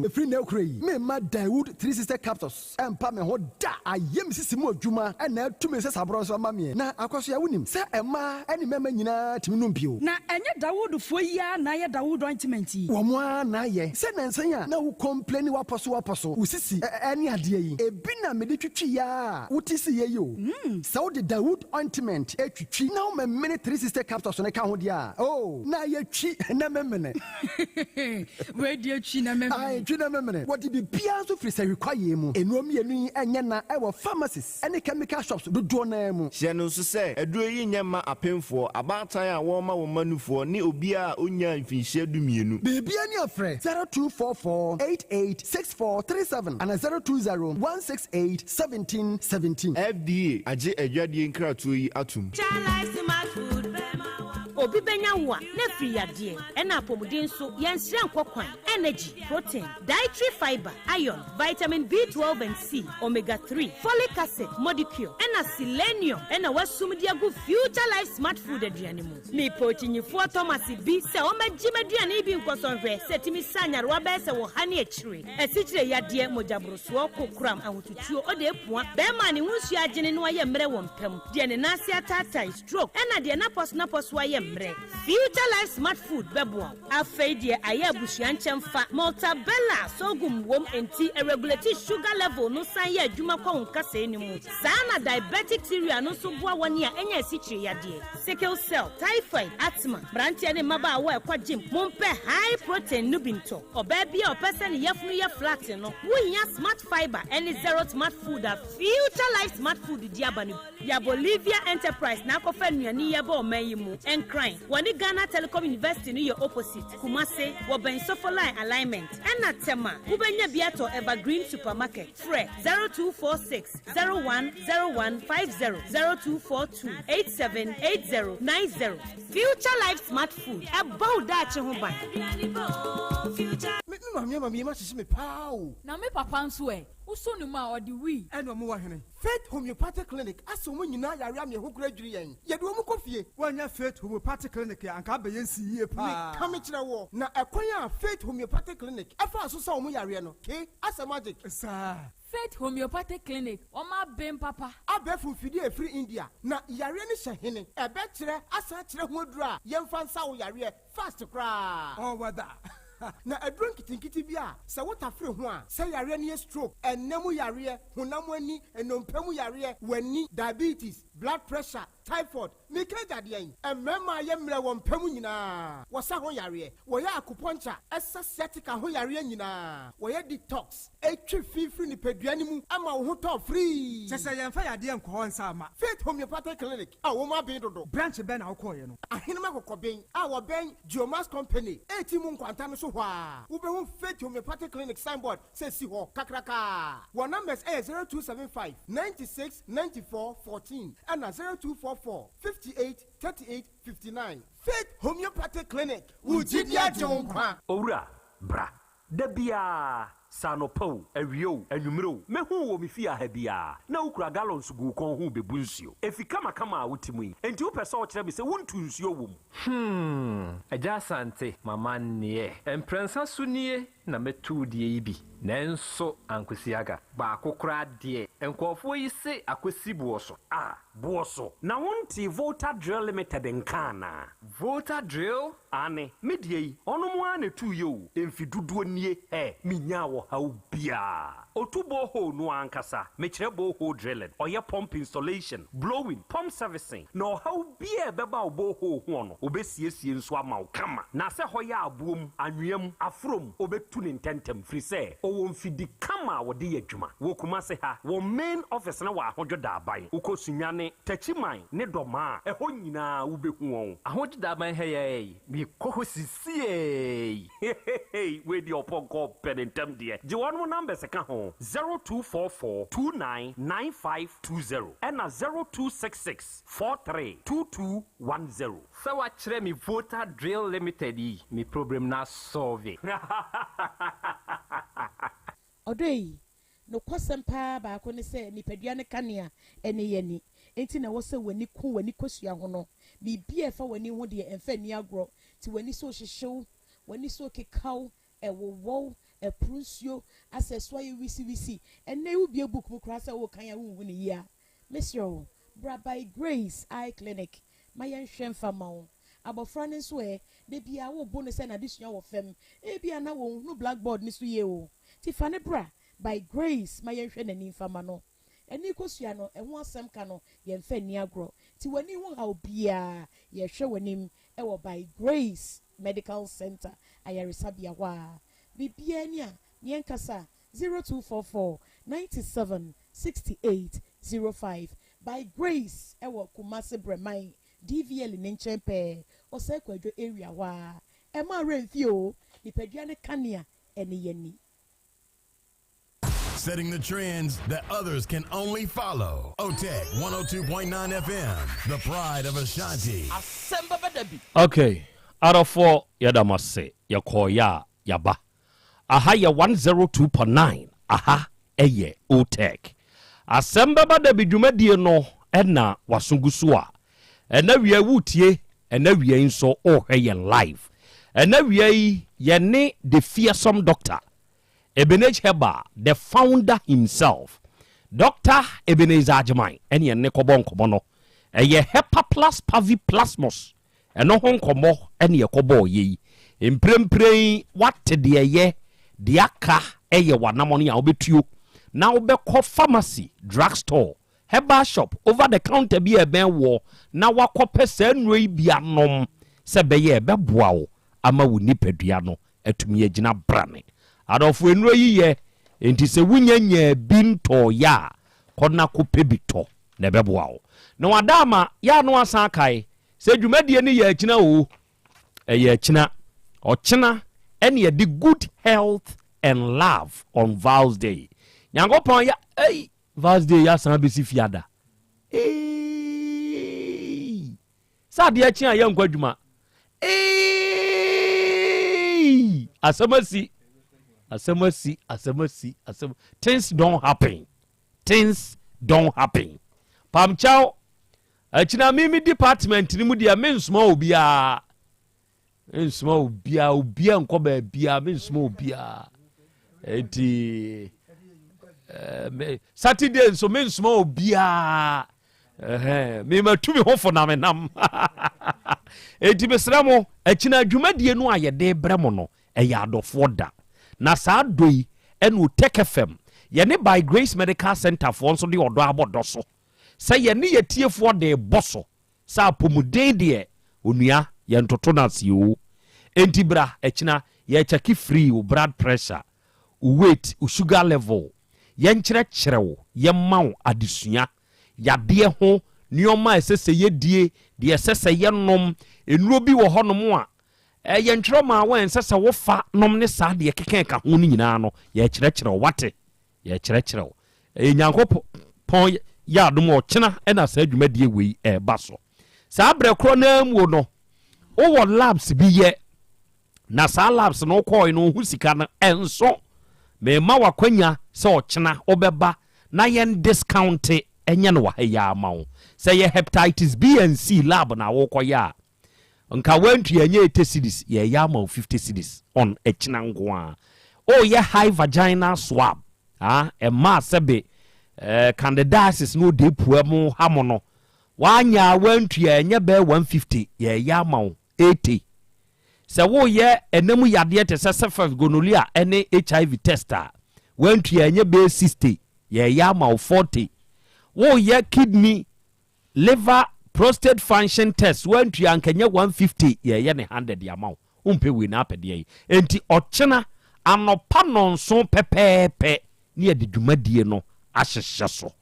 Ɛfiri na ɛkura yi. Memma Dawood 13th capsules. Ɛmpa me ho da. Ayɛ me sisi mu adwuma ɛna atumi sɛ saborɔ nso ama me. Na akɔso ya wonim sɛ ɛma ɛne mɛma nyinaa timi nom bio. Na ɛnyɛ Dawood fo yi a na yɛ Dawood ointment yi. Wɔn na yɛ sɛ nansan a na wo complain wapɔso wo sisi ɛne adeɛ yi ebi na mede twitwi ya wote si yɛ yo sɛ wo de Dawood ointment etwitwi na wo memene 360 capsules ne ka ho dia oh na yɛ twi na memene we de twi na memene ai twi na memene what be bia so firi sɛ rekwaye mu enuom yenu ɛnyɛ na ɛwɔ pharmacies ɛne chemical shops dodo na mu hyɛ no nso sɛ aduro yi nyɛ ma apemfoɔ abaatan a wɔn ma wɔn manufoɔ ne obi a onya mfinhyia du mienu bebia ne afrɛ 0244886437 and 020-168-1717. FDA agye adwadie nkratoɔ yi atum. Obi benya wa na firi yadeɛ ɛna apɔmuden so yɛnsrɛ nkɔkwan energy protein dietary fiber iron vitamin B12 and C omega 3 folic acid molecule ɛna selenium ɛna wasum de agu future life smart food aduane mu me potinyifo Thomas bi sɛ ɔmagye maduane bi nkɔsɔnhwɛ sɛ timi sanyarewa bɛɛ sɛ wɔ ha ne akyire asikyire yadeɛ mogyaborosoɔ kokram ahotutuo ɔde apua bɛɛma ne hunsu agyene no ayɛ mmerɛ wɔ mpam deɛ ne nase ataatai stroke ɛna deɛ napɔso ayɛ Future Life Smart Food bebo afei de aye abusua nkyemfa Maltabella sogum wom enti regulate sugar level no san ye adwuma kwa nkasa enimu saa na diabetic cereal no so boa woni a enya sikyire yade sickle cell typhoid asthma brantia ne maba a wa ekwa gym mompe high protein no binto oba bia opese ne yefunu ye flat no wonya smart fiber any zero smart food a Future Life Smart Food di abanu ya Bolivia Enterprise na akofa nuani ye ba o mayimu crying. Wani Ghana Telecom University ni your opposite. Kumase, Woben Sofoline alignment. Ena tema, Ubenya Biato Evergreen Supermarket. Fre 0246 010150 0242 878090. Future Life Smart Food. About that Chehuban. Mami ma sisi me pao. Na me papa nso e. Uso ni ma odi wi. Eno mo wa hene. Faith Homeopathic Clinic aso mo nyina yare me ho kura dwiri yen. Ye do mo kofie. Wanya Faith Homeopathic Clinic ya anka ba yen si yie pa. Me kam kire wo. Na ekwan ya Faith Homeopathic Clinic afa aso sa mo yare no. Ke asa magic. Sa Faith Homeopathic Clinic oma ben papa. Abefu fidi e free India. Na yare ni hye ebe kire asa kire ho adura yemfa nsa wo yare fast kra. Oh wada. Na aduro nkitinkiti bi a sɛ wotafre ho a sɛ yare ne stroke enemu yare honam ani enompemu yare wani diabetes blood pressure typhoid mekaja de yen emema ye mmerɛ wɔ mpemu nyinaa wɔsa ho yare wɔyɛ acupuncture ɛsa sciatica ho yare nyinaa wɔyɛ detox etwi fifiri ni peduane mu ama wo ho tɔ free sɛ yɛmfa yade nkɔ nsa ama Faith Homeopathic Clinic a wo ma ben dodo branch bɛn na wokɔ ye no ahenema kokɔben a wɔ ben Geomas Company eti mu nkwanta no so hɔ a wo bɛhu Faith Homeopathic Clinic signboard sɛ si hɔ kakraka wɔn numbers 0275 96 94 14 and 0244 58 38 59 Faith Homeopathic Clinic Ujidia Jonkwa Owura bra Debia Sanopo Awio Anumero Mehu wo mifia ha bia na ukura gallons gu kon hu bebu nsuo efika makama a wotimu enti wo pese o kire bi se wontu nsuo wom Yaw Asante mama nie emprensa sunie na metu die yi bi nanso ankosiaga ba akokora de enkofo yi se akosi buoso buoso na wonti Volta Drill Limited nkana Volta Drill ane media yi ono mo ane tu yo emfi duduo nie minya wo ha bia otubo ho no ankasa mekire bo ho drilling oye pump installation blowing pump servicing no ha bia beba obo ho ho no obesiesie nso ama wo kama na se ho ya abuom anwem afrom obetu ne ntentem firi se owo mfidi kama wo de adwuma wo kuma se ha wo main office na wa ahodwoda aban ukosunyane tachiman ne doma eho nyina wo behu won ahodwoda aban heye bi kohosisie we di oponko penentem de je won number se ka ho 0244299520 and 0266432210 so wa kire mi voter drill limited yi mi problem na solve odoi no kwasem pa ba ko ne se nipadua ne kanea ene yeni enti na wo se wani ku wani kosua ho no bibia fa wani ho de emfa ni agro ti wani so hyehyew wani so kekaw ewowo eprunsio aseswa ye wisi ene u bia book mu kra se wo kan ya wu ni ya monsieur bra by grace eye clinic mayen hwemfa mawo abofra ne so de bia wo bo ne se na disua wo fem e bia na wo no blackboard ni so ye o ti fa ne bra by grace mayen hwe nani fama no eni kosua no eho asem ka no ye mfa ni agro ti wani ho ha obia ye hwe wanim ewo by grace medical center ayarisabia wa bibia ni a yenkasa 0244976805 by grace ewo kumase bremai DVL ne nchempe osekwadwo area wa ema renfio nipadua ne kanea ene yeni. Setting the trends that others can only follow. OTEC 102.9 FM, the pride of Ashanti. Asem Beba Dabi. Okay, out of 4 yadamase yakoya yaba. Aha ya 102.9. Aha eye OTEC. Asem Beba Dabi dwumadie no ena wasungusua. Ena wie wutie, ena wie nso ohwe live. Ena wie ye ne the fearsome doctor. Ebenezer Heba, the founder himself, Dr. Ebenezer Ajimai, and ye nekobon komono, ye hepa plus pavi plasmos, and no hon komo, and ye kobo ye. Impremprey, what de ye, diaka, ye wanamoni albetu. Now be call pharmacy, drugstore, Heba shop, over the counter be a ben war, now wako pesen re bianom, sebeye bebuao, ama wunipeduano, etumye jina brane. Adofu enro yiye enti se wunyanya binto ya kona kopebito na beboa na wadama ya no asan kai se dwumadie ne ya akina o ya akina ochina ene ye the good health and love on Val's Day Nyankopon ya Val's Day ya san besi fiada sa de akina ya nkwadwuma asamasi things don't happen. Pam chow achina mimi department ni mu dia men small bia nko ba bia men small bia eti Saturday so men small bia me matumi ho fo na me nam eti besramo achina dwumadie no ayede bremo no eya adofo da na saa doi enu Tech FM ye by Grace Medical Center for nso de odo abodo so say ye ne yetiefo de boso sa pomuden de onua ye ntoto na se o entibra ekina ye check free o blood pressure o weight o sugar level ye nkyerɛkyerɛ wo ye mawo adesua yade ho nioma esese ye die de esese ye nom enuro bi wo honom a ye ntro ma wen sese wo fa nom ne sa de keken ka ho ni nyina no ye kyerɛkyerɛ wate ye kyerɛkyerɛ Nyankopon pon ya adom o kyena na sa adwumadie wei ba so sa abrekro na mu no wo labs bi ye na sa labs no koi no hu sika no enso me ma wakwanya se o kyena obeba na yen discount enye no wa ya ma wo se ye hepatitis B and C lab na wo koya nka wantu enye 80 cedis ye ya ma 50 cedis on ekyena nkoa o ye high vaginal swab e ma sebe candidiasis no de puamu hamono wanya wantu enye be 150 ye ya ma 80 sɛ woyɛ ɛnam yadeɛ te sɛ syphilis gonorrhea ɛne HIV tester wantu yɛ nyɛ bɛ 60 yɛ ama wo 40 woyɛ kidney liver prostate function test wantu yɛ ankanyɛ 150 yɛ ne 100 yama wo umpe we na apɛdeɛ yi enti ɔkyena anɔpa nonso pɛpɛɛpɛ ne yɛde dwumadie no ahyehyɛ so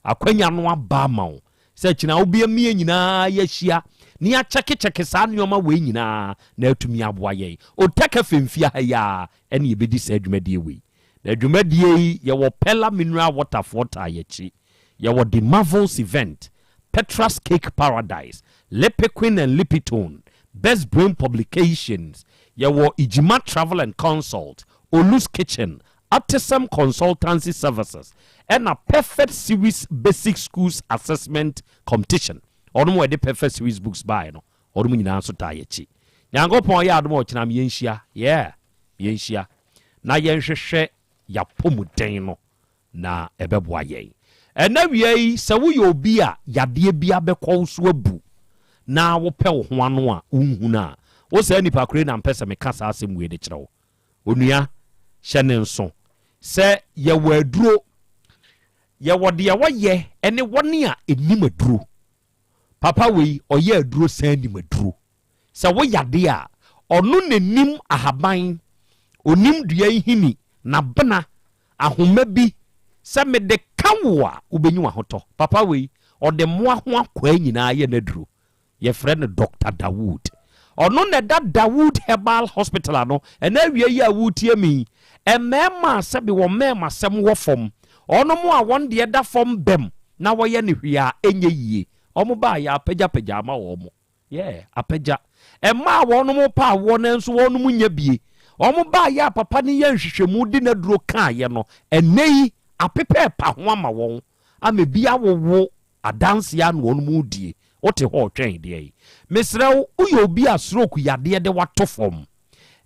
akwanya no aba ma wo sɛ kyina wo bia mie nyinaa yɛhyia ne akyɛkekyɛke saa nneɔma wei nyinaa na atumi aboa yɛn ɔtaka femfia ha ya ɛne yɛbɛdi saa dwumadie wei na dwumadie yi yɛwɔ Pella mineral water ta yɛkyi yɛwɔ the Marvels event Petra's Cake Paradise Lepequin and Lipitone Best Brain Publications yɛwɔ Ijima Travel and Consult Olu's Kitchen Artisan Consultancy Services and a Perfect Series Basic Schools Assessment Competition ɔno mo de Perfect Series books by no ɔno mo nyinaa so taa yɛkyi nyankopɔn yɛ adom ɔkyena me yɛnhyia yɛnhyia na yɛnhwehwɛ yapɔmuden no na ɛbɛboa yɛn ɛna wie yi sɛ woyɛ obi a yadeɛ bia bɛkɔ so abu na wopɛ wo ho ano a wonhu na wo sɛ nipa kore na mpɛ sɛ meka saa asɛm wei de kyerɛ wo onua hyɛ ne nso sɛ yɛwɔ aduro yɛwɔ deɛ wɔyɛ ɛne wɔne a ɛnim aduro papa wei ɔyɛ aduro saa nim aduro sɛ woyade a ɔno n'anim ahaban onim dua hini na bena ahoma bi sɛ mede ka wo a wobɛnyi wahotɔ papa wei ɔde mmoa ho akɔa nyinaa yɛ n'aduro yɛfrɛ no Dr. Dawood ɔno na da Dawood Herbal Hospital ano ɛna awie yi a wotie mi ɛmɛɛma sɛbi wɔ mɛɛma sɛm wɔ fam ɔno mo a wɔn deɛ da fam bɛm na wɔyɛ ne hwee a ɛnyɛ yie ɔmo ba yɛ apagya ama wɔ mo apagya ɛma wɔn mo pa wɔn nso wɔn mo nya bie ɔmo ba yɛ papa ne yɛ nhwehwɛmu di na duro kan yɛ no ɛnɛ yi apepɛ pa ho ama wɔn ama bi awowo adansia no wɔn mo die wote hɔ twɛn deɛ yi mesrɛ wo yɛ obi a stroke yadeɛ de wato fam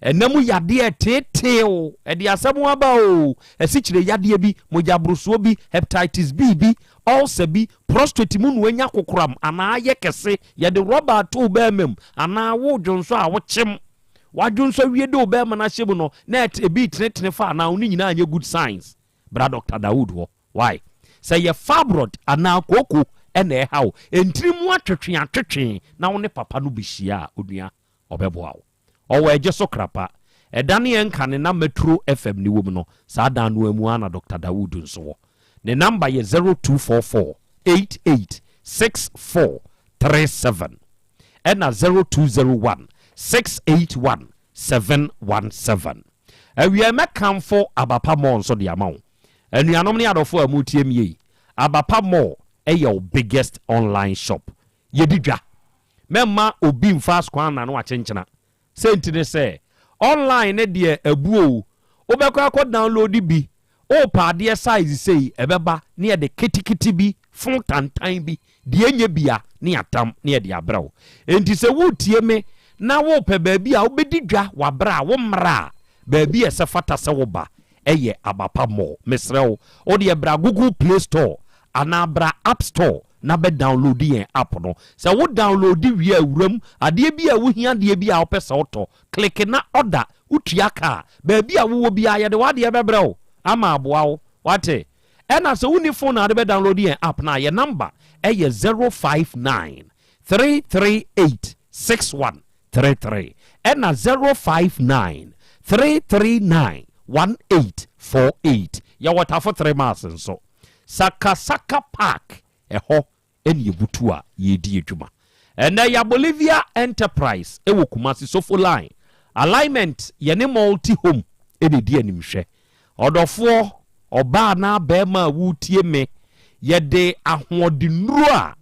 ɛnam yadeɛ teeteew ɛde asɛm aba o ɛsikyire yadeɛ bi mogyabrosoɔ bi hepatitis B bi ulcer bi prostate mu no anya kokoram anaa yɛ kɛse yɛde rɔba ato bɛɛmam anaa wo dwonso a wokyem wadwonso wie de bɛɛma no ahyɛ mu no na ebi tenetene fa anaa wo ne nyinaa nyɛ good signs bra Dr. Dawood hɔ why sɛ yɛ fibroid anaa koko ɛna ɛha wo entirimu atwetwe na wo ne papa no bɛhyia a onua ɔbɛboa wo ɔwɔ ɛgye so krapa ɛdane yɛn ka ne na Metro FM ne wom no saa dan no amu ana Dr. Dawood nso wɔ ne number yɛ 0244 886437 ɛna 0201 681 717 awia mɛkamfo abapa mɔ nso de ama wo anuanom ne adɔfo a mutie mie abapa mɔ ɛyɛ biggest online shop yɛdi dwa mɛma obi mfa skwan na no akyenkyena senti ne sɛ online ne deɛ abuo wobɛkɔ akɔ download bi o paadeɛ size sei ɛbɛba ne yɛde kitikiti bi fon tantan bi deɛ nyɛ bia ne atam ne yɛde abrɛw enti sɛ wotie me na wopɛ baabi a wobɛdi dwa wabrɛ a wo mmra baabi ɛsɛ fata sɛ woba ɛyɛ abapa mɔ mesrɛ wo wode ɛbra Google Play Store anaa bra App Store na bɛ download yɛn app no sɛ wo download wie awuram adeɛ bi a wohia adeɛ bi a wopɛ sɛ wotɔ click na order wotua ka baabi a wowɔ bi a yɛde wadeɛ bɛbrɛ wo ama aboa wo wate ɛna sɛ woni phone na de bɛ download yɛn app na yɛ number ɛyɛ 059 338 6133 ɛna 059 339 1848 yɛwɔ tafo 3 miles nso Sakasaka Park ɛhɔ ɛne yɛbutu a yɛdi adwuma ɛnɛ ya Bolivia Enterprise ɛwɔ Kumasi Sofo line alignment yɛne multi home ɛne di animhwɛ ɔdɔfoɔ ɔbaa na bɛɛma a wotie me yɛde ahoɔdenuro a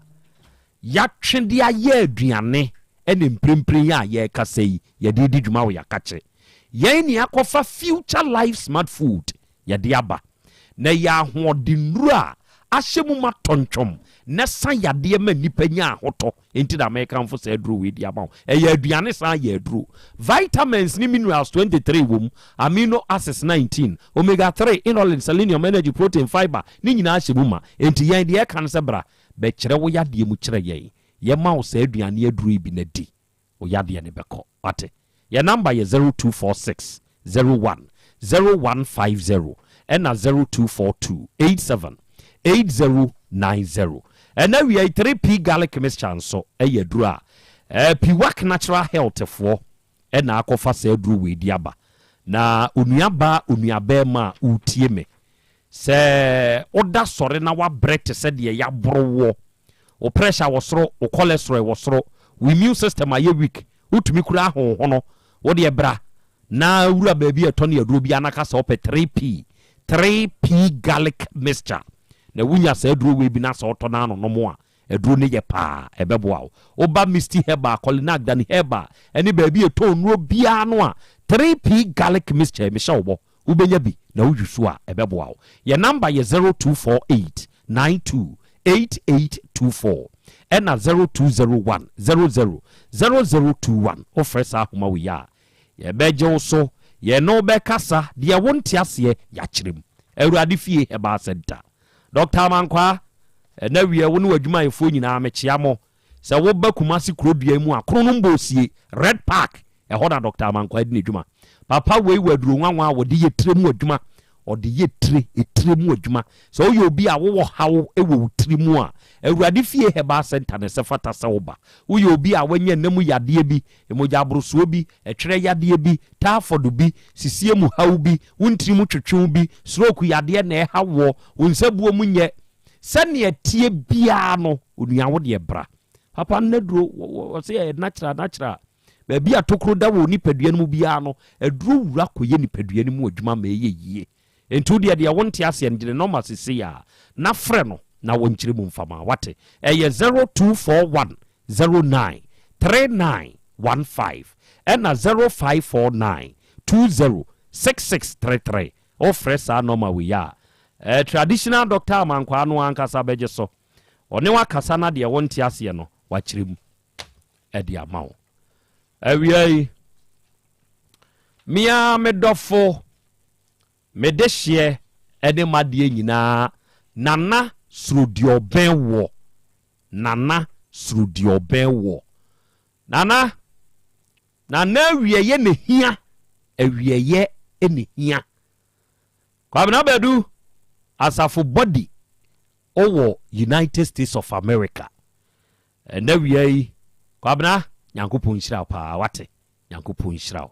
yɛatwe de ayɛ aduane ɛne mprempren a yɛrekasa yi yɛde di dwuma wɔ yɛakakye yɛn ne akɔfa Future Life Smart Food yɛde aba na yɛ ahoɔdenuro a ahyɛ mu ma tɔntwom na sa yadeɛ ma nipa nya ahotɔ enti da American fo sɛ aduro we di ama ɛyɛ aduane san yɛ aduro vitamins ni minerals 23 wom amino acids 19 omega 3 inulin selenium energy protein fiber ni nyinaa hyɛ mu ma enti yɛn deɛ kan sɛ bra bɛkyerɛ wo yadeɛ mu kyerɛ yɛn yɛma wo sɛ aduane aduro bi na di wo yadeɛ ne bɛkɔ wate Your number is 0246 01 0150 and 0242 87 8090. And now we are 3P garlic mixture so a dra. Piwak natural health for and na akofa se dru we diaba. Na unuaba ma utieme. Se oda sore na wa break se de ya bro o pressure was ro o cholesterol was ro we immune system aye weak utumi kura ho no wo de bra na wura baabi etone aduro bi anaka se ope 3P garlic mixture na wunya se aduro we bi na se oto na no mo a aduro ne ye pa ebeboa oba misty herba colinag dan herba eni baabi eto nro bia no a 3P garlic mixture me sha obo ubenya bi na wujusu a ebeboa your number is 0248 92 8824 and 0201 000021 offers ahoma we ya ye beje so ye no be kasa de wonte ase ya kirem awurade fie Yaw Asante Dr. Mankwa na wie wo no adwuma efo nyina mechia mo se wo ba kumasi Krobea mu akro no mbosie Red Park e ho na Dr. Mankwa di adwuma papa we waduro nwanwa wo de ye tiremu adwuma o de ye tiremu adwuma so yo bi a wo hawo e wo tiremu a awurade fie Yaw Asante ne se fata se wo ba wo yo bi a wanya namu yade bi emoja abrosuo bi etwere yade bi tafodo bi sisie mu hawo bi wontirimu twetwe bi stroke yade na e hawo wonsabuo mu nye sane tie bia no onua wo de bra papa nnaduro wo se natural ba bia tokro da wo nipadua no bia no aduro wura koye nipadua no mu adwuma ma yeye entu de wonte ase ndire no masese ya na frɛ no na wonkyire mu mfama wate eye 0241 09 3915 and 0549 20 6633 ofre sa no ma we ya traditional doctor Mankwa no ankasa beje so one wakasa na de wonte ase no wakyire mu edi amawo awiai mia medofo medehye ede madie nyina nana srudio benwo nana awieye ne hia awieye ene hia kwabena bedu asafo body owo United States of America na wiei kwabena Nyankopon hyira pa wate Nyankopon hyira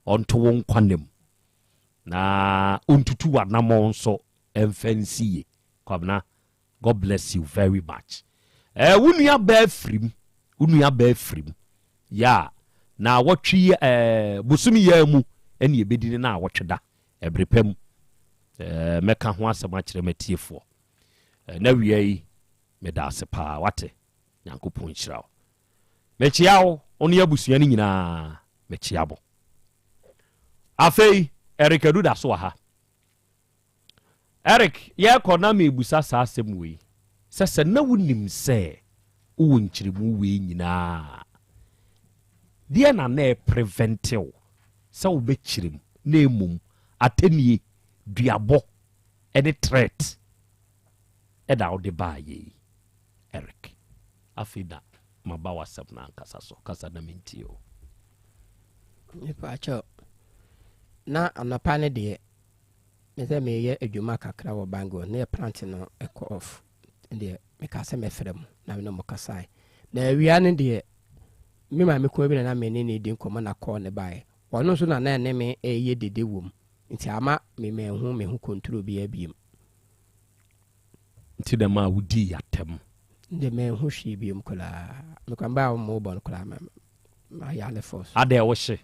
onto won kwanem na untutu wanamo nso emfansiye kwabena God bless you very much unua ba frim ya na wotwi busumi ya mu ene ebedini na wotweda ebrepam meka ho asema kire matiefo na wiei medase pa wate Nyankopon hyira mechiawo oni abusua ni nyina mechiabo afei Eric Aduda so ha Eric ye kona me busa sa asem we sese na wonim se wo nkyirimu we nyina die na preventive se wo be kyirim na emum atenie duabo any threat eda wo de baaye Eric afida maba WhatsApp na nkasa so kasa na mentio nipa na anapa ne de me me ye adwuma kakra wo bango na plant no eco off de me ka se me frem na me no mo kasai na awia ne de me ma me ko bi na me ne di nkomo na call ne bae wono so na ne me ye dede wom nti ama me hu control bi abiem nti de ma wudi yatem de me hu hwi bi mkola me kwa ba mo bon kola ma ya le force ade wo hye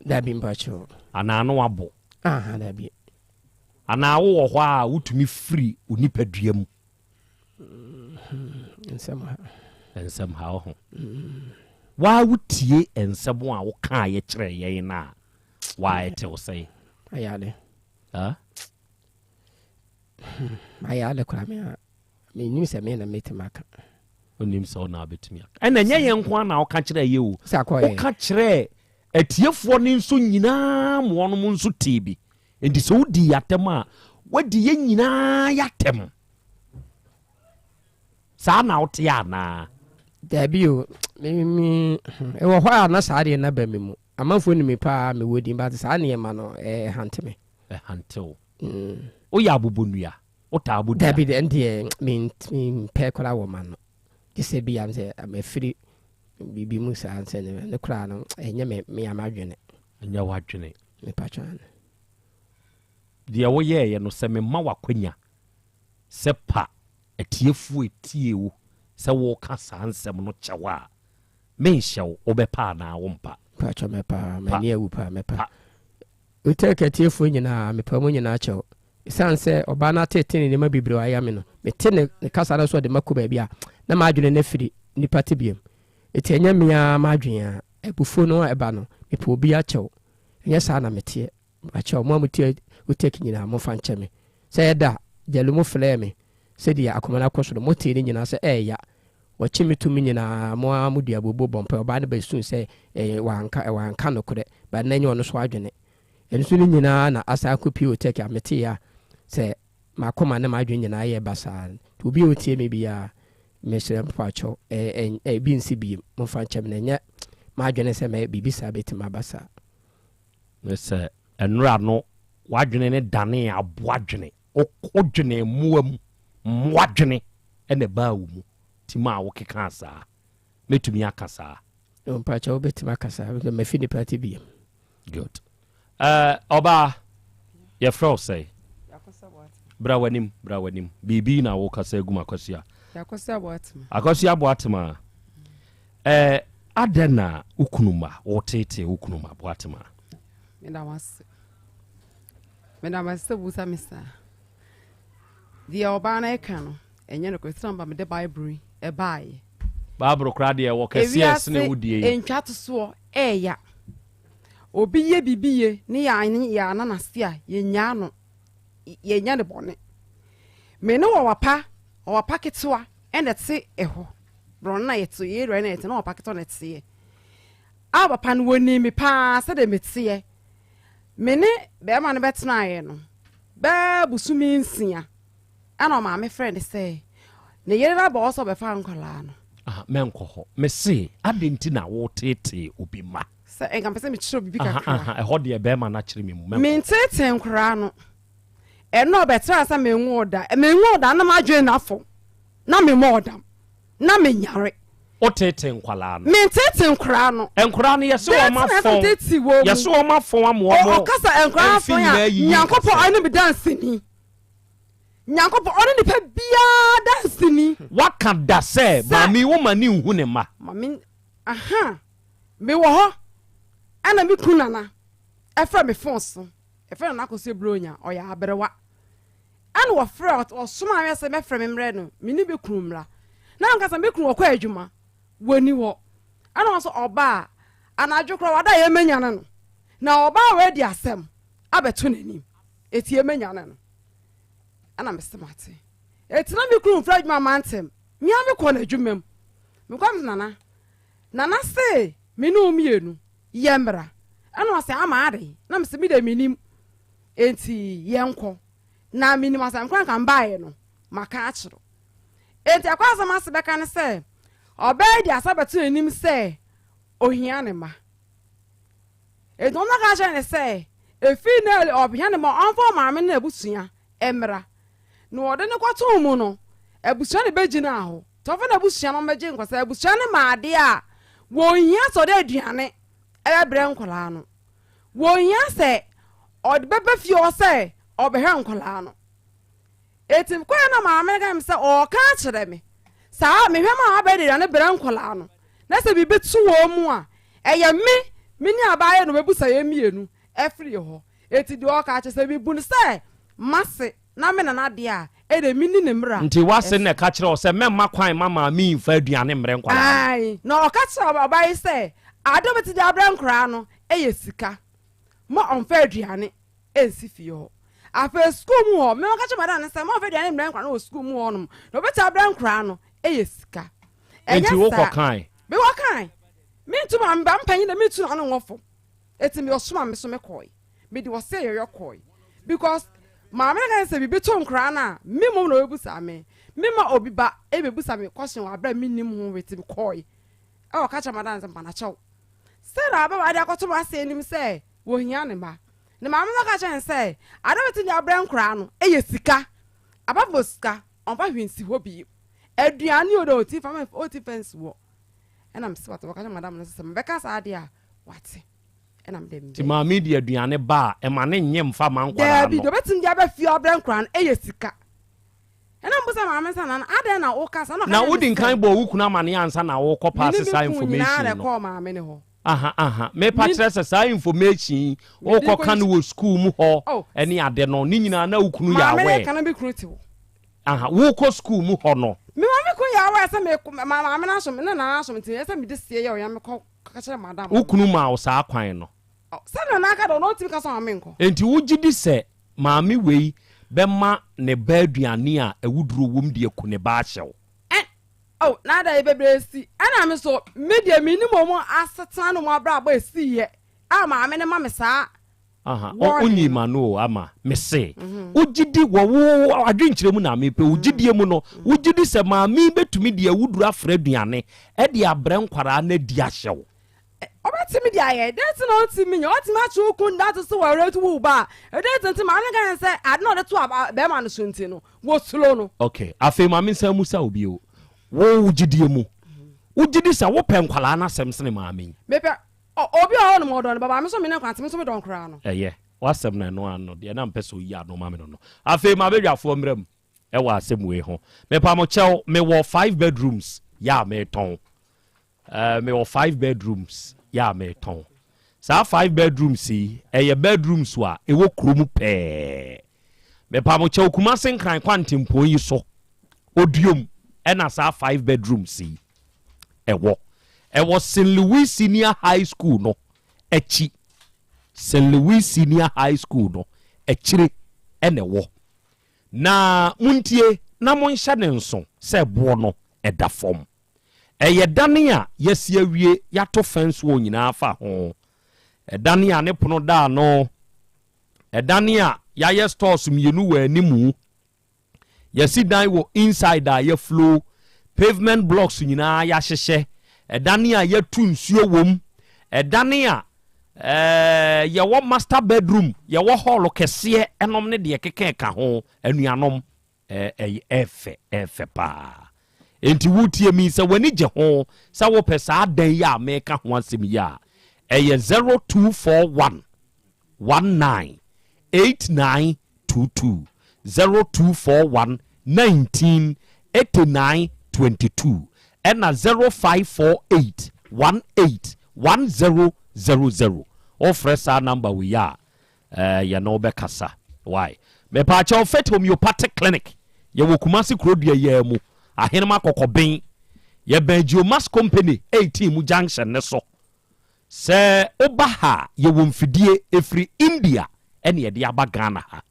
da bi mpacho ana no abo aha da bi ana wo ho a wutumi free onipadua mu ensem ha ho wa wutie ensem a wo ka ye kire ye na wa ete wo sei ayale ha ayale kwa me nim se me na metimaka onim se ona betimi aka ena nya ye nko na wo ka kire ye o wo ka kire etiefo ni nso nyina mo no mo nso tibi enti so wudi yatem a wadi ye nyina yatem sa na wote ya na dabi o me e wo ho a na sa de na ba me mu amanfo ni me pa me wodi ba sa na yema no hante me hantew o ya abobonua o ta abodua Dabi de ndie me pe kola wo man no gise bi am se am afiri bibi musa anse ne kura no enye me amadwene nya wadwene me pa chan de wo ye no se me ma wakwanya se pa etiefu etiewo se wo ka sansem no kyewa me hyew obepa na wo mpa pa cha me pa mani ewu pa me pa uteke etiefu nyina me pa mo nyina kyew sanse oba na tetene ne mabibre wa ya me no me tene ne kasa na so de makuba bia na madwene na firi ni pati biem eti enya mia madwen ebufu no eba no me pa obi a kyew enya sa na metie a kyew mo amutie uteke nyina mo fa nche me se eda jalumu fle me se dia akomana kosoro mo tie nyina se ya wachi tumi nyina mo amudi abobo bompa oba na besun se wanka no kore ba na nyo no so adwene enso ni nyina na asa kopi uteke amete ya se makoma na madwen nyina ye basa to obi otie me bia mesere mpacho bi nsi bi mo fa nchem na nya madwene se me bibisa betima basa se enra no wadwene ne dane aboadwene okodwene muam mwadwene ene ba wo mu tima wo keka asa metumi akasa mpacho betima akasa me fini party bi good oba ye fro say bra wanim bibi na wo kasa eguma kwasia akosia boatema adena ukunuma wotete ukunuma boatema Medamase busa misa the obana ekano enye no kwesira mba me de bible e bae babro krade e wo kase ne wudie entwa to so ya obi ye bibiye ne ya na nase a yenya no yenya ne bone me no wapa ketwa ende te eho bro na yeto ye re na yete na wapa keto na te aba pan woni mi pa se de metie me ne be ma ne betena ye no ba busumi nsia ana ma me friend say ne yere na ba oso be fa nkola no menko ho me se adenti na wo tete obi ma se enka pese me chiro bibi kakra e ho de be ma na chire me mu me tete nkra no e no betra sa me nwu oda na ma dwe na fo na me moda na me nyare o tete nkwala no me tete nkra no yeso o ma fo yeso o ma fo am wo o kasa nkra fo ya nyankopo ani be dance ni nyankopo oni ni pe bia dance ni waka da se mami wo mani hu ne ma mami me wo ho ana mi kunana e fra me fonso e fra na akose bronya o ya abrewa ana wo fra o soma me se me fra me mre no mi ni be kunumra na nkasa me kunu okwa adwuma woni wo ana so oba ana adwokro wada ye manyane no na oba we di asem abeto nanim eti ye manyane no ana me semate eti na me kunu fra adwuma mantem mi ame ko na adwumam me kwam nana se me no mienu yemra ana wase ama ade na me se mi de minim enti yenko na minim asam kran kan baaye no maka achiro enti akwasa mase beka ne se obedi asabetu enim se ohia ne ma edona ka je ne se efi na obia ne ma onfo ma me na ebusuya emra no ode ne kwato mu no ebusuya ne begina ho tofo na ebusuya no meje nkwasa ebusuya ne ma ade a wo hia so de aduane ebre nkola no wo hia se ode bebe fi o se obehwe nkola no etim kwa na ma me ga me se o ka kire me sa me hwe ma abedi na bre nkola no na se bi betu wo mu a eye me ni abaye no bebusa ye mienu efri ho eti di o ka kire se bi bu ne se mase na me na de a e de mini ne mra nti wase ne ka kire o se memma kwan mama mi mfa aduane mre nkola ai no o ka kire abaye se ado beti di abra nkora no eye sika mo onfa aduane ensi fi ho afa school mu ho me o ka kire madam se mo onfa aduane mre nkora no school mu ho no no beti abra nkora no eye sika enti wo kokan be wokan me ntuma mba mpanyi na me tu na no nwofo eti me osoma me so me koi me di wo say yo koi because ma me kan se bi to nkra na me mom na obusa me ma obi ba e be busa me question wa bra me nim ho weti koi e o ka cha madam se mpana chew Sarah Baba da koto ma say nim say wo hia ne ma. Ne ma me ka chen say adabeti nya bran kra no eye sika. Ababo sika onfa hwensi ho bi. Aduane odo ti fa me oti fence wo. And I'm so what madam no say me beka sa ade a wate. And I'm dem. Ti ma me di aduane ba e ma ne nyem fa man kwara no. There be do betim dia ba fi obran kra no eye sika. And I'm busa ma me sa na ade na wo ka sa no. Na wodi nkan bo wo kuna ma ne ansa na wo ko pass sa information no. Call ma me ne ho. Aha me patrese sa information wo ko kan wo school mu ho ene ade no ni nyina na ukunu ya we. Ma me kan be kunu ti wo. Aha wo ko school mu ho no. Me ma me kun ya we sa me ma me na so me na so me ti esa me de sie ya o ya me ko ka chere madam. Ukunu ma wo sa kwan no. Sa na aka do no ti ka so ma me nko. Enti wo gidi se maami wei bema ne ba aduane a ewuduro wom de aku ne ba hyew. Oh, na da ebebresi. Ana me so media minimum asetan no mo abra ba esi ye. Ama me ne ma me saa. Aha, onyi manu ama me se. Ugidi wo adwenkyere mu na me pe ugidie mu no, ugidi se maami betumi de ewuduro afra aduane e de abre nkwara na di ahyew. Obetimi dia ye, that's not to me. What much you could that so were to ba. E dey tent man can say I know the two about be man sunti no. Wo slow no. Okay, afi maami nsa musa obi o. Wo ugidie mu. Ugidi se wo pe nkwala na asem sene maami. Mepe obi a no mo don baba me so me na kwante me so me don kra no. Eye, wasem na no ano de na mpe so yi ano maami no. Afi ma bedwafo mram. E wa asem we ho. Me pa mo chew me wo 5 bedrooms. Ya me ton. Me wo 5 bedrooms. Ya me ton. Sa 5 bedrooms si eye bedrooms wa e wo kromu pe. Me pa mo chew kuma senkran kwantempo yi so. Odiom e na sa 5 bedrooms si. E wo St. Louis Senior High School no. Echi. St. Louis Senior High School no. Echire e ne wo. Na muntie na monhya ne nso se bo no e da fom. Eye dane a yesi awie yato fence wo nyina afa ho. Dane a ne pono da no. Dane a ya stores mienu wa animu. Yesi dan wo inside a ye flow pavement blocks nyina ya hyehye. Dane a ya tu nsuo wom. Dane a ye wo master bedroom, ye wo hall kese enom ne de keke ka ho anuanom efe pa. Enti wutie mi se wani je ho sa wo pesa adan ya meka ho asem ya eye 0241 198922 0241 198922 ena 0548 181000 ofresa number we ya ya no be kasa why me pa cha ofet homeopathic clinic ye wo Kumasi Krobea ya mu ahenema kokoben ye Benjomas company 18 mu junction ne so se obaha ye womfidie efri India ene ye de aba Ghana ha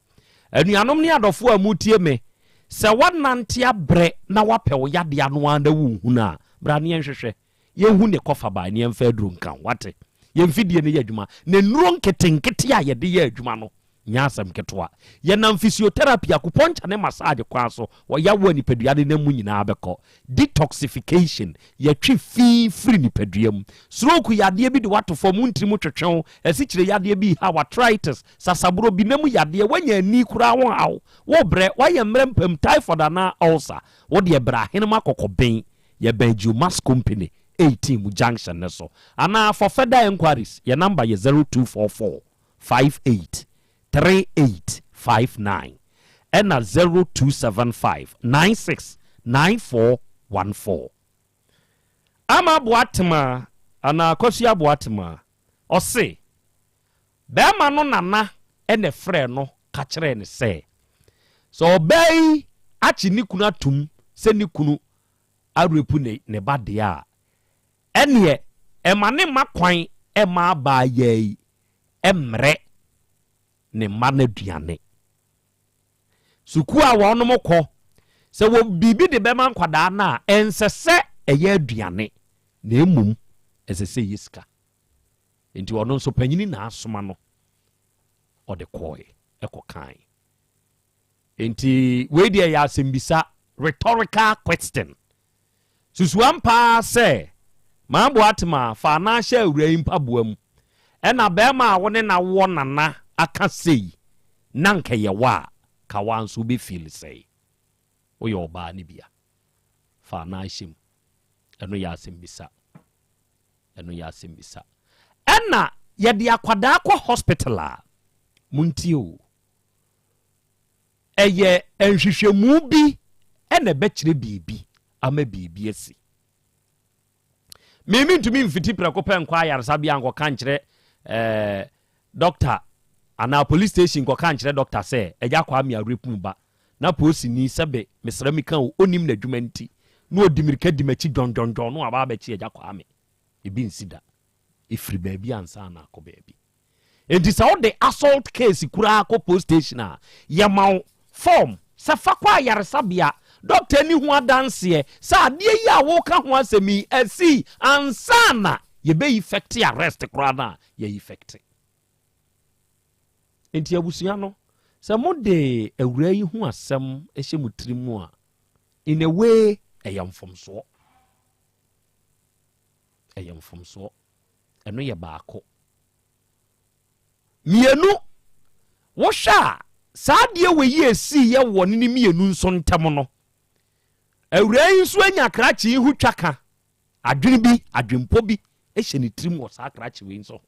anuanom ne adofo amutie me se wanante abre na wapewo yade ano anda wuhuna bra ne nhwehwe ye hu ne kofa ba ne mfa aduru nkan wate ye mfidie ne ye adwuma ne nuro nketenkete a ye de ye adwuma no nyasam ketwa ye nam physiotherapy akuponcha ne massage kwa so wo ya wo nipaduade na mu nyina abekọ detoxification ye twi free nipaduam stroke yade bi de wato fom ntimu twetwen esikyire yade bi ha arthritis sasaburo bi namu yade wanya ani kura won haw wo bre wayɛ mrempam typhoid na ulcer wo de bra henema kokoben ye Benjomas company 18 mu junction ne so ana for further inquiries your number ye 0244 58 3859 and 0275 969414. Ama boatma ana kosia boatma ose bema no nana ene frɛ no ka kyerɛ ne sɛ so obey achi ni kunu atum se ni kunu arepu ne bade a ene emane makwan ema ba yai emre ne mana duane suku a wono mokọ se wo bibi de bema nkwada na ensese eye aduane na emum esese yiska enti wono nso panyini na asoma no ode koe ekokan enti we dia ya asembisa rhetorical question susuampa se ma bo atema fa na hye awura mpaboa mu ena bema a wone na wo nana aka sei na nka ye wa ka wanso be feel sei wo ye oba ne bia fa na hyem eno ya asembisa ena ye de akwada akwa hospital a muntio eye enhwehwemu bi ena be kire bibi ama bibi asi mimi ntumi mfiti prako pe nkwa yaresa bia nko kan kire doctor ana police station ko kan kire doctor say eja kwa me arepum ba na posi ni sebe mesra mi kan onim na dwuma nti no odimirika dimachi dondondon no aba ba chi eja kwa me ebi nsida ifri baabi ansa na akọ baabi enti sa the assault case kura ko police station a yamaw form sa fa kwa yaresa bia doctor ni ho adanse sa ade yi a wo ka ho asemi asi ansa na ye be effect arrest kura na ye effect enti abusia no sa mo de awura yi ho asem ehye mutrimu a in a way eyamfomso eno ye baako mienu wo sha sa de we yi esi ye wo ne mienu nso ntam no awura yi so anya krachi hu twaka adwene bi adwempo bi ehye ne trim wo sa krachi we nso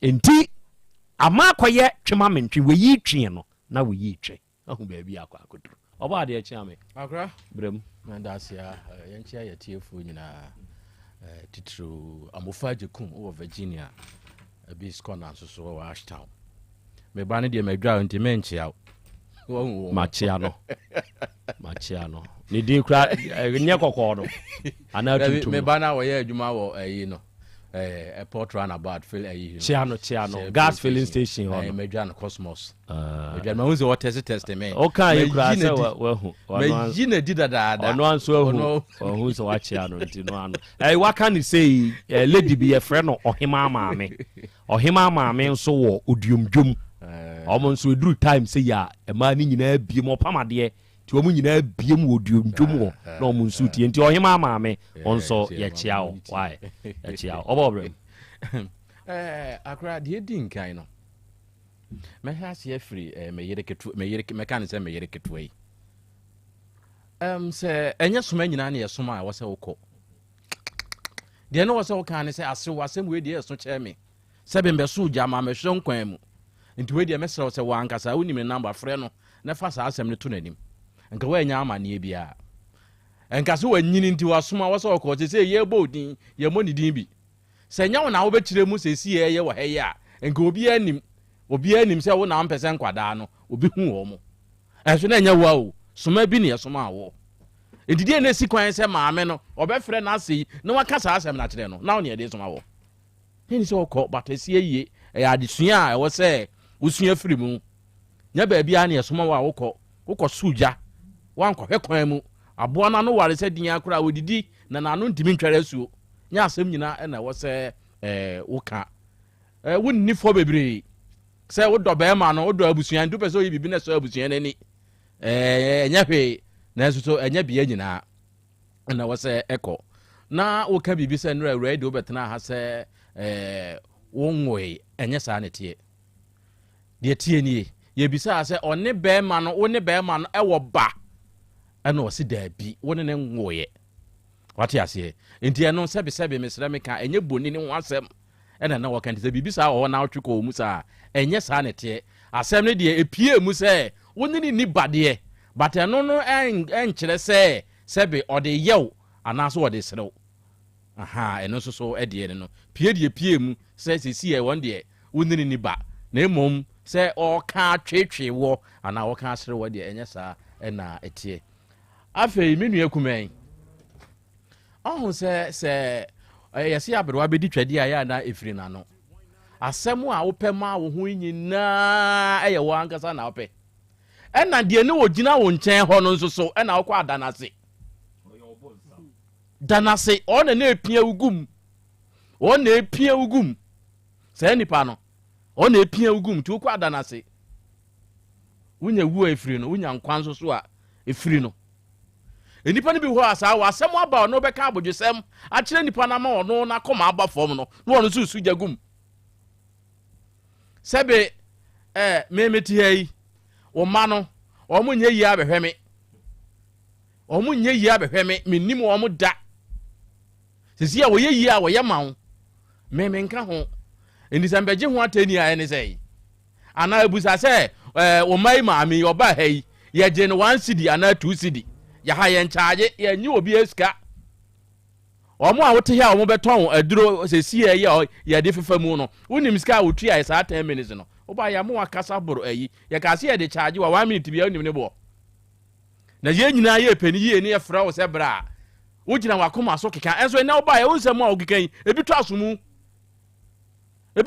enti ama akoye twema mentwe we yi twe no na we yi twe ahu ba bi akwa akoduru oba de achi ame akra brem mandasia yenchia yetiefu nyina titru amofaje kum over Virginia abi skona so wa Ashtown me ba ne de madwa nti menchia machiano ni din kra nye kokko no ana tutu me ba na wo ye adwuma wo ayi no airport runabout fill ayi chiano gas filling station ho madwa no Cosmos madwa ma unze what test me okay you kra say wahu me gina didada ono anso hu so wa chiano nti no ano wa can say lady be a friend no ohima maame nso wo odiomdwom omo nso eduru time say ya ema ni nyina biem opamade ti omo nyina biem wo odiomdwom wo na omo nso tie nti ohima maame onso ye chia wo why ye chia obobre akra de din kan no me ha se free me kan se me yere ketu yi se enye soma nyina na ye soma a wo se wokọ de no wo se wo kan se ase wasem we de ye so che me se be mbe so jama me hwe nkwan mu nti we de mesra se wa ankasa woni me number frɛ no na fa sa asem ne to nanim nka wa nya amane bia enkase wa nyini nti wasoma wo se wokọ se ye bodin ye moni din bi se nya wo na wo be kire mu se si ye wo he ya nka obi anim se wo na ampese nkwada no obi hu wo mo enso na nya wo o soma bi ne ye soma wo edidi na si kwan se maame no obefre na asei na waka sa asem na kire no na wo ne de soma wo ni se wokọ batasi yie adesua a wo se usua firi mu nya ba bia na ye soma wo a wokọ suja wankọ hwekwan mu aboa na no ware se din akura odidi na nanu ntimi ntware asuo nya asem nyina na wo se woka wonni fo bebre se wo do be ma no wo do abusua ndu pese oyi bibi na so abusua nani nya hwe na so nya bia nyina na wo se ekọ na wo ka bibi se nra awura de obetena ha se wo nwoe enya sa ne tie de tie ni ye bisa se one be ma no wo ne be ma no ewo ba ena o se da bi wo ne nwoe wate ase enti eno sebe mesra me ka enye boni ne ho asem ena na wo kan se bibi sa wo na otweko mu sa enye sa ne tie asem ne de epie mu se wo ne ni bade but eno no enkyere se sebe ode yew anaso ode serew aha eno so ede no pie mu se sisi e won de wonini ni ba na emom se o ka twetwe wo ana o ka sere wo de enye sa na etie afei menu ekumen ohun se yesi abrewa bedi twade aya na efiri na no asem a wo pema wo ho nyina eye wo ankasa na wo pe ena de ne wo gina wo nchen ho no nso so ena wo kwa adanase danase ona na epia ugum se nipa no ona epia ugum tu kwa danase wunya wu efiri no wunya nkwan so a efiri no enipa no bi ho asa wa asɛm aba no bɛka abodwesɛm akyerɛ nipa na ma ɔno na kɔma aba fam no na ɔno susu jagum sɛbe memeti hai wo ma no ɔmo nyɛ yi abɛhwɛ me ɔmo nyɛ yi abɛhwɛ me mennim ɔmo da sisi a wɔyɛ yi a wɔyɛ ma wo menka ho eni sɛ mbɛgye ho atani a ɛne sɛ ana abusa sɛ wo mai maame ɔba ha yi yɛgye no 1 cedi ana 2 cedi yɛha yɛn charge yɛnyi obi esika ɔmo a wote ha ɔmo bɛtɔn aduro sɛsi yɛde fefa mu no wonim sika a wotua saa 10 minutes no woba yɛ mo akasa boro ayi yɛka se yɛde charge wa 1 minute bia wonim ne bo na yɛn nyinaa yɛ pani yie ne yɛfrɛ wo sɛ bra wogyina wakoma so keka ɛnso ɛna woba yɛ wonsɛm a wokeka yi ebi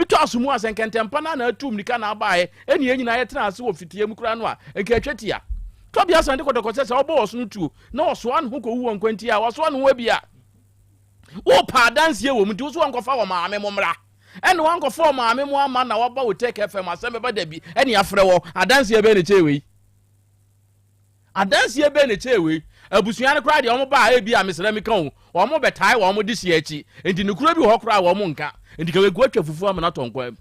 to asomu asɛnkɛntɛmpa na atum nika na abaɛ ɛne yɛn nyinaa yɛtena ase wɔ fitie mu kura no a ɛnka atwatia to bia sɛ ndekɔdɔkɔ sɛ ɔbɔ wɔ so no tuo na ɔsoa no ho kɔwu wɔ nkwanti a wɔsoa no ho abia wo pa dansie wɔ mu nti wo so wankɔfa wɔ maame mo mmra ɛne wankɔfa wɔ maame mo ama na wɔba wo take fm Asem Beba Dabi ɛne afrɛ wɔ adansie bɛ ne kyɛwei adansie bɛ ne kyɛwei abusua no kora deɛ ɔmo ba a bi a mesrɛ me ka wo ɔmo bɛtae wɔ ɔmo de sie akyi enti ne kura bi hɔ kora wɔ ɔmo nka enti ka wegu atwa fufu ama na tɔnkwa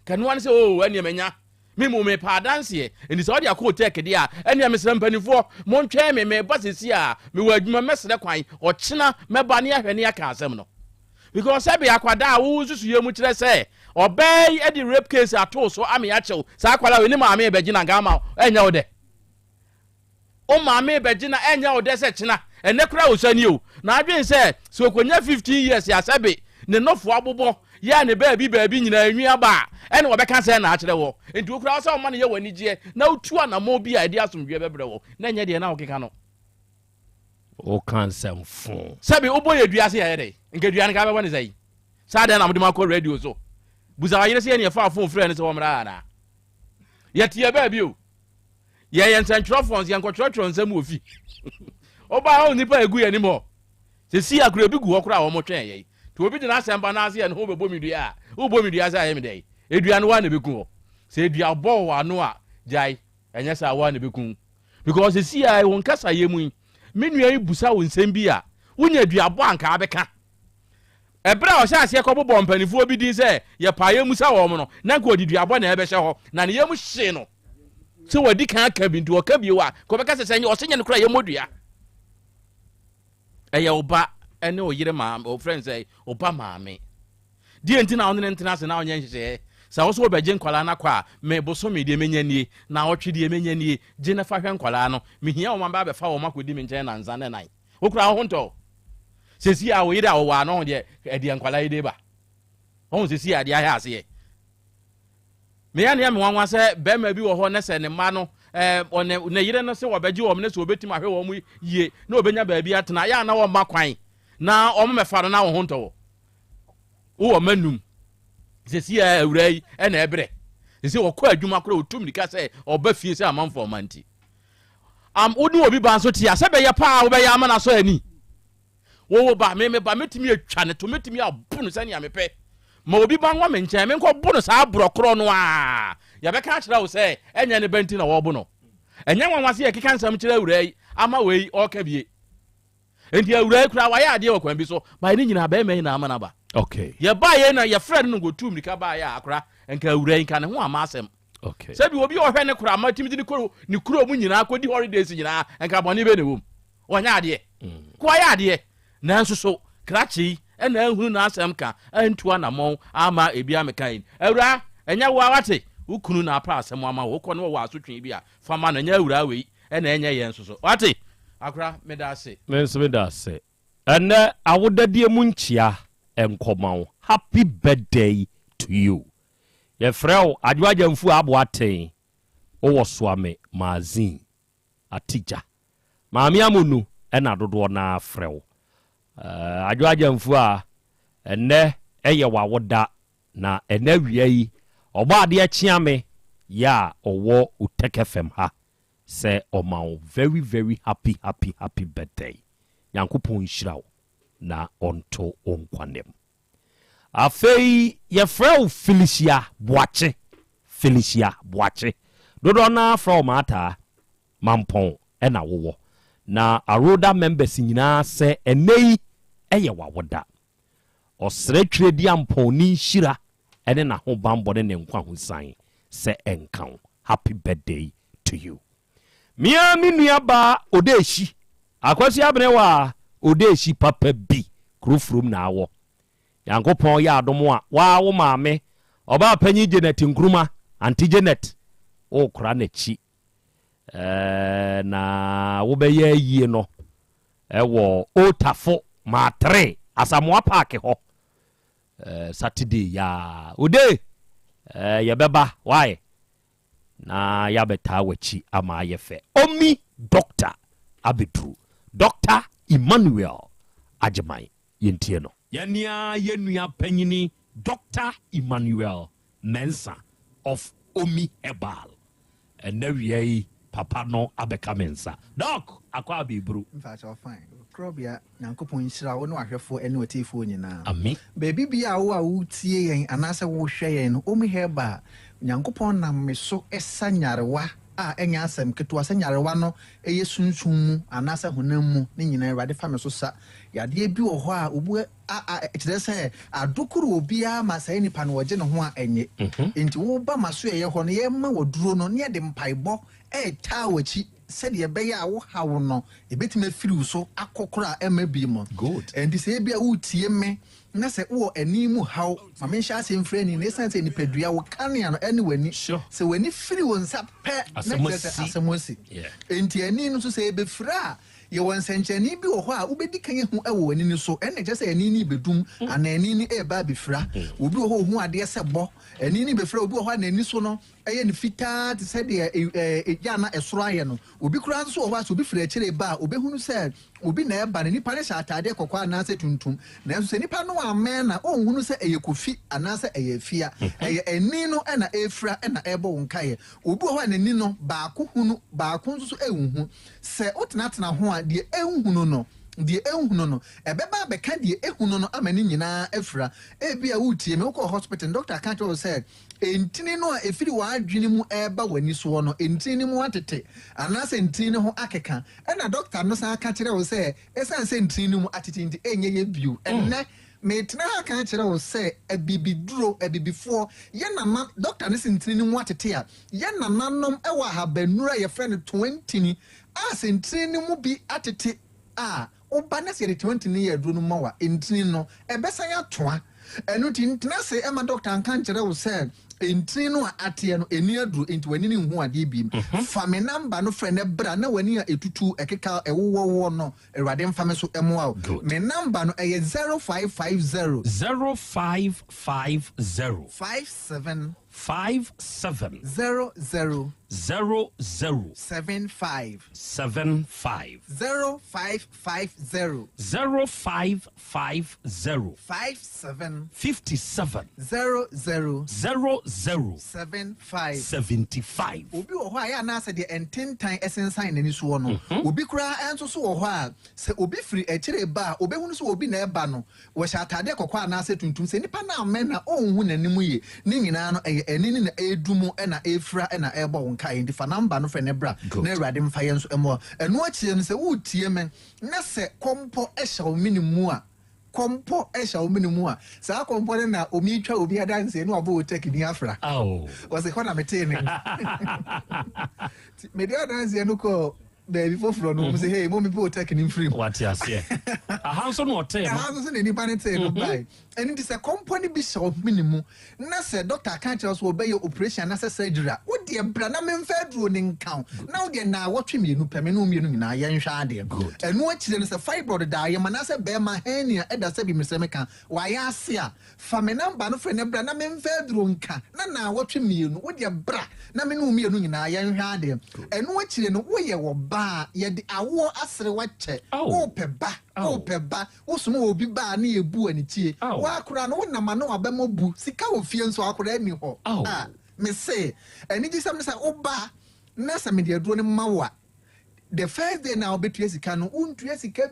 kanoa ne sɛ ɛne menya me pa adansie enti sɛ ɔde akɔ take de a ɛne mesrɛ mpanifo mo ntwɛn me ba sesi a me wɔ adwuma mesrɛ kwan ɔkyena mɛba ne ahwɛ ne aka asɛm no because sɛ be akwada a wo susu yɛ mu kyerɛ sɛ ɔbɛy de rape case ato so ame akyew saa akwada we ne maame bɛgyina gama ɛnya wo de o maame bɛgyina ɛnya wo de sɛ kyena ɛne kora wo sani o na adwen sɛ so okonya 15 years ya sɛbe ne nofo abobɔ ya ne baabi nyina anwi aba ɛne wɔbɛka sɛ na akyerɛ wɔ enti okura sɛ ɔma ne yɛ wani gye na otua na mo bi a ɛde asomdwe bɛbrɛ wɔ na nyɛ de na wokeka no o kan sɛm fo sɛbe obɔ yɛ dua se yɛ de nka dua ne ka bɛbɔ ne sɛ saa de na mo de makɔ radio so buza wa yere se ne fa phone frɛ ne sɛ wɔmra ana yɛte yɛ baabi o yɛ nsɛntwerɛfo yɛ nkɔtwerɛtwerɛ nsɛm wɔ fi oba ho nipa egu yɛ ni mo se si akura bi gu hɔ kora wɔn twɛn yɛ to obi de na asɛmpa na ase yɛ no ho bɛbɔ mi dua a wo bɔ mi dua sɛ ayɛ mi dɛ edua no wa na beku hɔ sɛ edua bɔ wa no a jai ɛnyɛ sɛ wa na beku because se si a wɔn kasa yɛ mu yi menua yi busa wo nsɛm bi a wonya dua bɔ anka abɛka ɛbra ɔhyɛ ase kɔ bobɔ mpanifo bi din sɛ yɛ pa yɛ mu sa wɔ mo no na nka odi dua bɔ na ɛbɛhyɛ hɔ na ne yɛ mu hye no sɛ wadi kan aka bi nti ɔka bi wa kɔ bɛka sɛ sɛ ɔsɛ nya no kora yɛ modua ɛyɛ oba ɛne oyere maame o friend sɛ oba maame die nti na ɔne ne ntena se na ɔnyɛ nhyehyɛ sɛ wo so wobɛgye nkwala na kɔ a me boso me de menya nie na ɔtwe de menya nie gye na fa hwɛ nkwala no mehia wo mamba bɛfa wo makodi me nkyɛn na nsa ne nan wo kura ho ntɔ sesi a wo yere a wo wa no de ɛde nkwala yi de ba ɔn sesi a de ahɛ ase me ya ne me wanwa sɛ bɛma bi wɔ hɔ ne sɛ ne ma no ɔne ne yere no sɛ wɔbɛgye wɔ ne sɛ obɛtimi ahwɛ wɔ mu yie na obɛnya baabi atena ya na wɔ ma kwan na ɔmo mɛfa no na wo ho ntɔ wo manum sesi a awura yi ɛna ɛbrɛ sesi wɔkɔ adwuma kora otum nika sɛ ɔba fie sɛ amanfo ɔmanti wodi obi ba nso tia sɛ bɛyɛ paa wobɛyɛ ama na so ani wo ba me ba metimi atwa ne to metimi abu no sɛ ne amepɛ ma obi ba nwa me nkyɛn me nkɔ bu no saa borɔkorɔ no a yɛbɛka akyerɛ wo sɛ ɛnyɛ ne bɛnti na wɔbo no ɛnyɛ nwanwa sɛ yɛkeka nsɛm kyerɛ awura yi ama wei ɔka bie enti awura yi kora wayɛ adeɛ wɔ kwan bi so ba ne nyina bɛyɛ mɛyi na ama na ba okay ye ba ye na ye friend no go tum nika ba ya akra enka awura nka ne ho ama asɛm okay sabi obi ohwɛ ne kora ma timidi ne kuro mu nyina akodi holidays nyina enka bɔne be ne wom onya ade ko ya ade nanso so krachi ɛna ehunu na asɛm ka antua na mɔn ama ebi amekan awura enya wo awate ukunu na apra asɛm ama wo kɔ ne wo asotwe bi a fama na nya awura we ɛna enya yɛn so wate akra medase medase ɛna awodadie mu nkyia enkomao happy birthday to you ye frɛw adwajamfu aboaten wo soame mazin atija maami amunu ɛna dodo na frɛw adwajamfu a enne eye wawoda na ena wia yi oba ade akyiame ya owo uteke fem ha say omao very very happy birthday yankopon hyirawo na onto onkwanem afei ye frɛw Felicia Boache dodo na frɛw mata mampon ɛna wowo na aroda members nyinaa sɛ ɛnɛyi ɛyɛ wawoda ɔsrɛ twere di ampɔni hyira ɛne na ho bambɔ ne nkwa ho san sɛ ɛnka happy birthday to you mia mi nua ba odeshi akwasi abene wa odeshi papa bi krofrom na awo yankopɔn yɛ adom a wa wo maame ɔba panyi Janet Nkruma anti Janet o kora na chi na wo bɛyɛ yie no ɛwɔ otafo matre asamoa park ho Saturday ya ode yɛbɛba why na yabɛtaa wachi ama ayɛ fɛ omi Dr. Abedru Dr. Emmanuel Agyemai yɛntie no yɛnea yɛnua panyini Dr. Emmanuel Mensa of Omi Herbal ɛnɛ wia yi papa no abɛka mensa doc akɔ abibru mfakyɛ fine Krobea nyankopɔn nhyira wo ne wahwɛfo ɛne wɔtiefo nyinaa amen baabi bia wo a wotie yɛn anaasɛ wohwɛ yɛn no Omi Herbal nyankopɔn nam me so ɛsa nyarewa a ɛnyɛ asɛm ketewa sɛ nyarewa no ɛyɛ sunsum mu anaasɛ honam mu ne nyinaa Awurade fa me so sa yadeɛ bi wɔ hɔ a obu kyerɛ sɛ adokoro obiara ma sɛ nipa no wɔgye ne ho a ɛnyɛ enti wo ba ma so ɛyɛ hɔ no yɛma wɔduro no ne yɛde mpaebɔ ɛtaa wɔkyi sɛdeɛ ɛbɛyɛ a wo hawo no ɛbɛtumi afiri so akɔkora a ɛma bi mu enti sɛ ebia wotie me na sɛ wo ani mu haw ma me nhyɛ asɛm frɛ ni na ɛsan sɛ nipadua wo kanea no ɛne w'ani sɛ w'ani firi wo nsa pɛ na kyerɛ sɛ asɛm asi enti ani no so sɛ ɛbɛfiri a yɛwɔ nsɛnkyɛnni bi wɔ hɔ a wobɛdi kan ehu ɛwɔ w'ani no so ɛna kyerɛ sɛ ani ni bedum ana ani ni ɛba befira obi wɔ hɔ ohu adeɛ sɛ bɔ ani ni befira obi wɔ hɔ a n'ani so no ɛyɛ ne fitaa te sɛ deɛ egya na ɛsoro ayɛ no obi kura nso wɔ hɔ a sɛ obi firi akyire ba a obɛhunu sɛ obi na ɛba ne nipa ne hyɛ ataadeɛ kɔkɔɔ anaasɛ tuntum nanso sɛ nipa no amɛn na ɔnhunu sɛ ɛyɛ kofi anaasɛ ɛyɛ fia ɛyɛ ani no ɛna ɛfira ɛna ɛbɔ wɔn kaeɛ obi wɔ hɔ a n'ani no baako hunu baako nso so ɛnhu sɛ wotenatena ho a deɛ ɛnhunu no deɛ ɛnhunu no ɛbɛba abɛka deɛ ɛhunu no ama ne nyinaa afira ebi a wotie me wokɔ hospital doctor ka kyerɛ wo sɛ entini no a efiri w'adwene mu ɛba w'ani soɔ no entini mu atete anaasɛ entini ho akeka ɛna doctor no san ka kyerɛ wo sɛ ɛsan sɛ entini mu atete nti ɛnyɛ yɛ bio ɛnɛ metena ha ka kyerɛ wo sɛ abibiduro abibifoɔ yɛnana doctor no sɛ entini mu atete a yɛnananom ɛwɔ ahabanura yɛfrɛ no 20 ni a sɛ entini mu bi atete a oba na sɛ 20 ni yɛ duro no ma wa entini no ɛbɛsan atoa ɛno ti ntena sɛ ɛma doctor nka kyerɛ wo sɛ entini no a ateɛ no eni aduro enti wani ne hu adeɛ bi fa me number no frɛ ne bra na wani a etutu ɛkeka ɛwowɔ no Awurade mfa me so ɛmoa wo me number no ɛyɛ 0550 57 00 75 0550 57 00 75 obi wɔ hɔ a yɛ anaasɛ deɛ ɛntentan ɛsensan n'ani soɔ no obi koraa ɛnso so wɔ hɔ a sɛ obi firi akyire ba a obɛhunu sɛ obi na ɛba no wɔhyɛ ataadeɛ kɔkɔɔ anaasɛ tuntum sɛ nipa na amɛ na ɔnhu n'anim yie ne nyinaa no ɛyɛ ɛni na ɛdumu ɛna ɛfira ɛna ɛbɔ wɔn kae nti fa namba no frɛ ne bra na Awurade mfa yɛn nso ɛmɔ ɛno akyire no sɛ wotie me na sɛ kɔmpɔ ɛhyɛ wo minimu a kɔmpɔ ɛhyɛ wo minimu a saa kɔmpɔ no na omi twa obi adanse no ɔbɔ otek ni afra wɔsɛ hɔ na metee ne mede adanse no kɔ baby foforo no say hey mommy po take him free what you say aha so no tell aha so ne nipa ne tell no buy and it is a company bi show minimum na say doctor can tell us obey your operation na say surgery wo de bra na me mfa duro ne nkan na wo de na wotwe mienu peme no mienu nyina ye nhwa ade enu akire no say fibroid da ye na say be ma hernia e da say bi meseme kan wa ya ase a fa me number no frɛ ne bra na me mfa duro nka na wotwe mienu wo de bra na me no mienu nyina ye nhwa ade enu akire no wo ye wo ba ye de awo asere wache wo peba wo somo obi ba na ebu anitie wa akura no na ma no abemo bu sika ofie nso akura ani ho me say eni gisam say oba na sa me de aduro ne mawa the first day na obetua sika no untua sika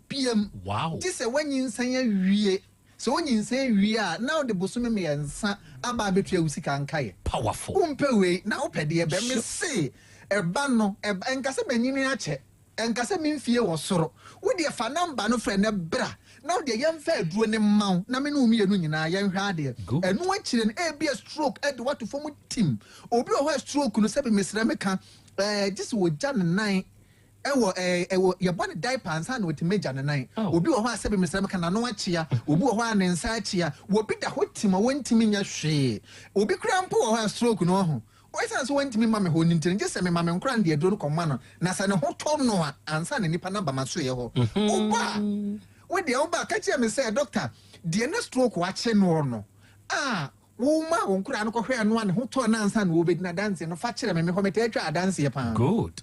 biam wow ti se wanyinsan awie so wanyinsan awie a na de bosome me yansa aba betua usika nkae powerful umpe we na opede be me say eba no enka se banyini ache enkase memfie wo soro wo de fa number no frɛ ne bra na wo de yɛmfa aduro ne maw na me no mienu nyinaa yɛnhwɛ ade ɛno akyire no be a stroke de what to form team obi o ho stroke no sɛ be mesrɛ meka just wo gya ne nan ewo yɛbɔ ne diaper ansa na wɔte meja ne nan obi wɔ hɔ a sɛ be mesrɛ meka na no akyea obi wɔ hɔ a ne nsa akyea obi da hɔ tim a wɔntimi nya hwee obi kura mpo wɔ hɔ a stroke no ho why say so went me mama ho nintin just say me mama nkran de aduro no kɔma no na sɛ ne ho tɔm no a ansa ne nipa na ba maso yɛ hɔ oba we de oba ka kyerɛ me sɛ doctor de ne stroke wa kye no no wo ma wo nkran no kɔhwɛ no a ne ho tɔ na ansa na wo be na dance no fa kyerɛ me hɔ me ta atwa dance yɛ pa good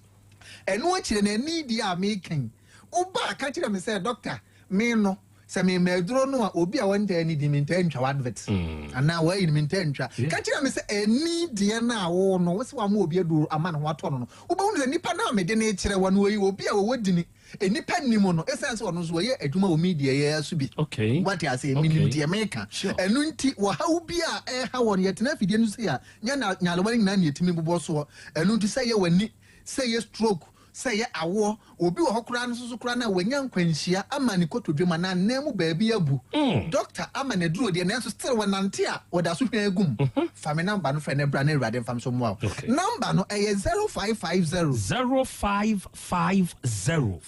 ɛno akyerɛ na ni di a me kan oba ka kyerɛ me sɛ doctor me no sɛ me maduro no a obi a wonta ni di minta ntwa advert ana wa ni minta ntwa ka kyerɛ me sɛ ani die na wo no wo se wa ma obi aduro ama no watɔ no wo ba hu nipa na me de ne kyerɛ wa no obi a wo dini nipa nimo no esense wono so ye adwuma wo media ye asu bi okay what you say minim die meka enu nti wo ha obi a ha won ye tena fidie no so ya nya na nyalewani na ne yetimi bobɔ so enu nti sɛ ye wani sɛ ye stroke sɛ ye awo obi wo hokura no so kura na wanya nkwanhyia ama ne kotodwema na nemu baabi abu doctor ama ne duro de na so still wonante a woda so hwan agum fa me number no frɛ ne bra na awurade mfam so mo number no 0550 0550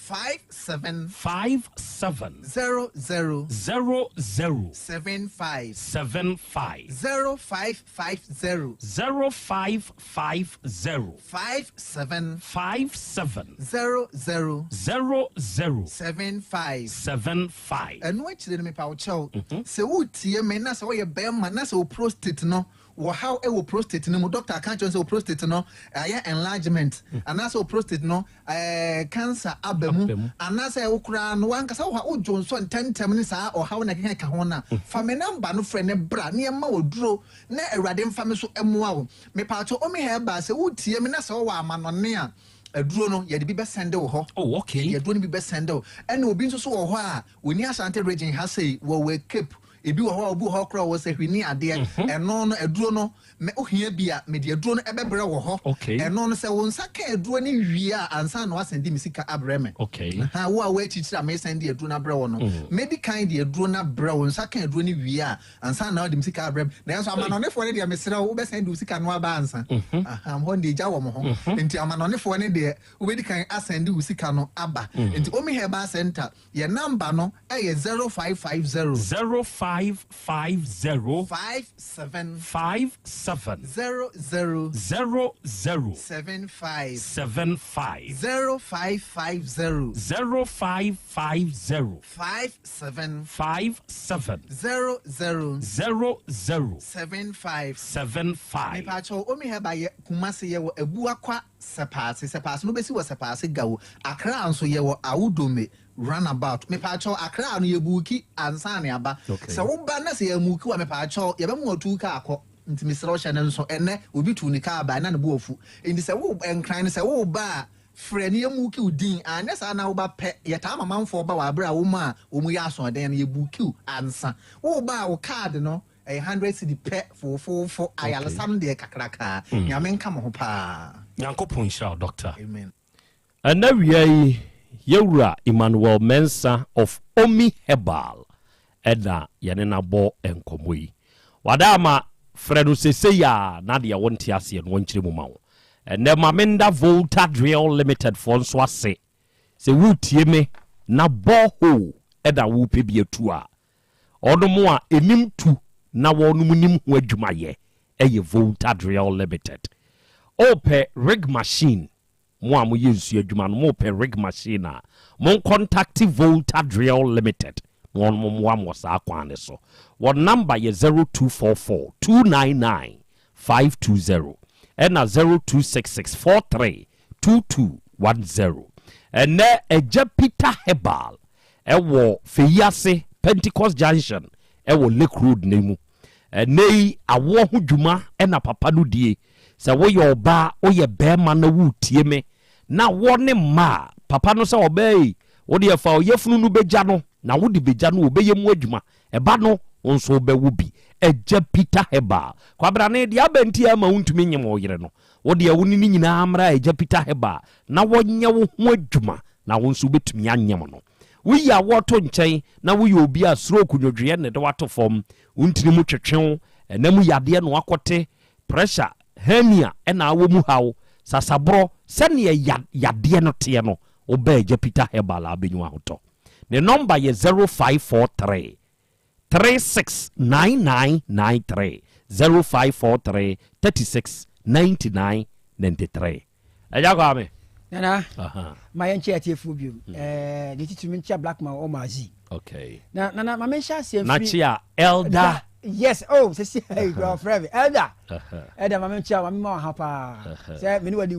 57 00 75 0550 57 0075 eno achire me pa wo chew se wo tie me na se wo ye bema na se wo prostate no wo how e wo prostate no mo doctor kan chon se wo prostate no aye enlargement anase wo prostate no cancer abamu anase wo kura no wankasa wo Johnson tentem ni saa o how na kan ka ho na fa me number no frɛ ne bra ne ma wo duro na awurade mfa me so emoa wo me pa cho o me he ba se wo tie me na se wo amanone a aduro no ye de bi be send wo ho oh okay ye aduro no bi be send wo ene obi nso so wo ho a woni Asante region ha sei wo we cape ebi wo ho obu ho kra wo se hwini ade eno no aduro no me ohia bi a me de aduro no ebebre wo ho eno no se wo nsa ka aduro ni wi a ansa no asendi misika abreme ha wo a we chichira me sendi aduro na bre wo no medical de aduro na bre wo nsa ka aduro ni wi a ansa na de misika abreme na enso amanonefo ne de mesira wo be sendi misika no aba ansa aha mo de ja wo mo ho enti amanonefo ne de wo medical asendi misika no aba enti omi heba center ye number no e 0550 550 57 00 75 0550 0550 57 75 me pa cho omi heba ye kumase ye wo abu akwa sepase no besi wo sepase gawo akra anso ye wo awudome runabout me pa cho akra no ye buki ansa ne aba se wo ba na se ye muki wa me pa cho ye be mo tu ka akọ nti misra o hyɛ ne nso ene obi tu ni ka ba na ne bo ofu enti se wo enkran se wo ba frɛ ne mu ki udin anya sa na wo ba pɛ ye ta mamanfo ba wa bra wo ma wo mu ya so den ye buki ansa wo ba wo card no 100 cedi pɛ fo ayalesam de kakraka nyame nka mo ho pa nyankopon hyira doctor amen ana wiai Yewura Emmanuel Mensa of Omi Herbal Eda yene na bo enkomo yi wadama fredo sese ya na de wonte ase no nkyire mu ma wo ene mamenda Volta Drill Limited for nso ase se wutie me na boho eda wo pebie tu a odomo a enim tu na wonum nim ho adwuma ye eye Volta Drill Limited ope rig machine mo amu yensu adwuma no mo pe rig machine a mo contact Volta Drill Limited won mo am wasa kwane so what number ye 0244 299 520 and 0266 432210 and na eja Peter Herbal ewo Feyase Pentecost Junction ewo Lake Road nemu nei awo ho dwuma na papa no die se wo ye oba wo ye bema na wutie me na wo ne ma papa no se obey wo de fa oyefunu no beja no na wo de beja no obeye mu adwuma eba no onso bewu bi eja Peter Herbal kwabra ne de abenti ama wuntumi nyem oyere no wo de wo ni nyina amra eja Peter Herbal na wo nye wo ho adwuma na wo nso wobɛtumi anyem no woyi awɔto nkyɛn na woyɛ obi a stroke nwodweɛ ne de wato fam wontiri mu twetwew ɛnam yadeɛ no akɔte pressure hernia ɛna awɔ mu haw sasaborɔ sɛneɛ yadeɛ no teɛ no wobaa agya peter herbal a bɛnyu ahotɔ ne number yɛ 0543 369993 0543 369993 ɛgya kɔ ame nana ma yɛnkyɛ atiefoɔ biom de titumi nkyɛ blackman ɔma azi okay na nana ma menhyɛ aseɛ na kyea elder yes oh sisi girlfriend elder ma menkyɛ ma mema ha paa sɛ mene wadi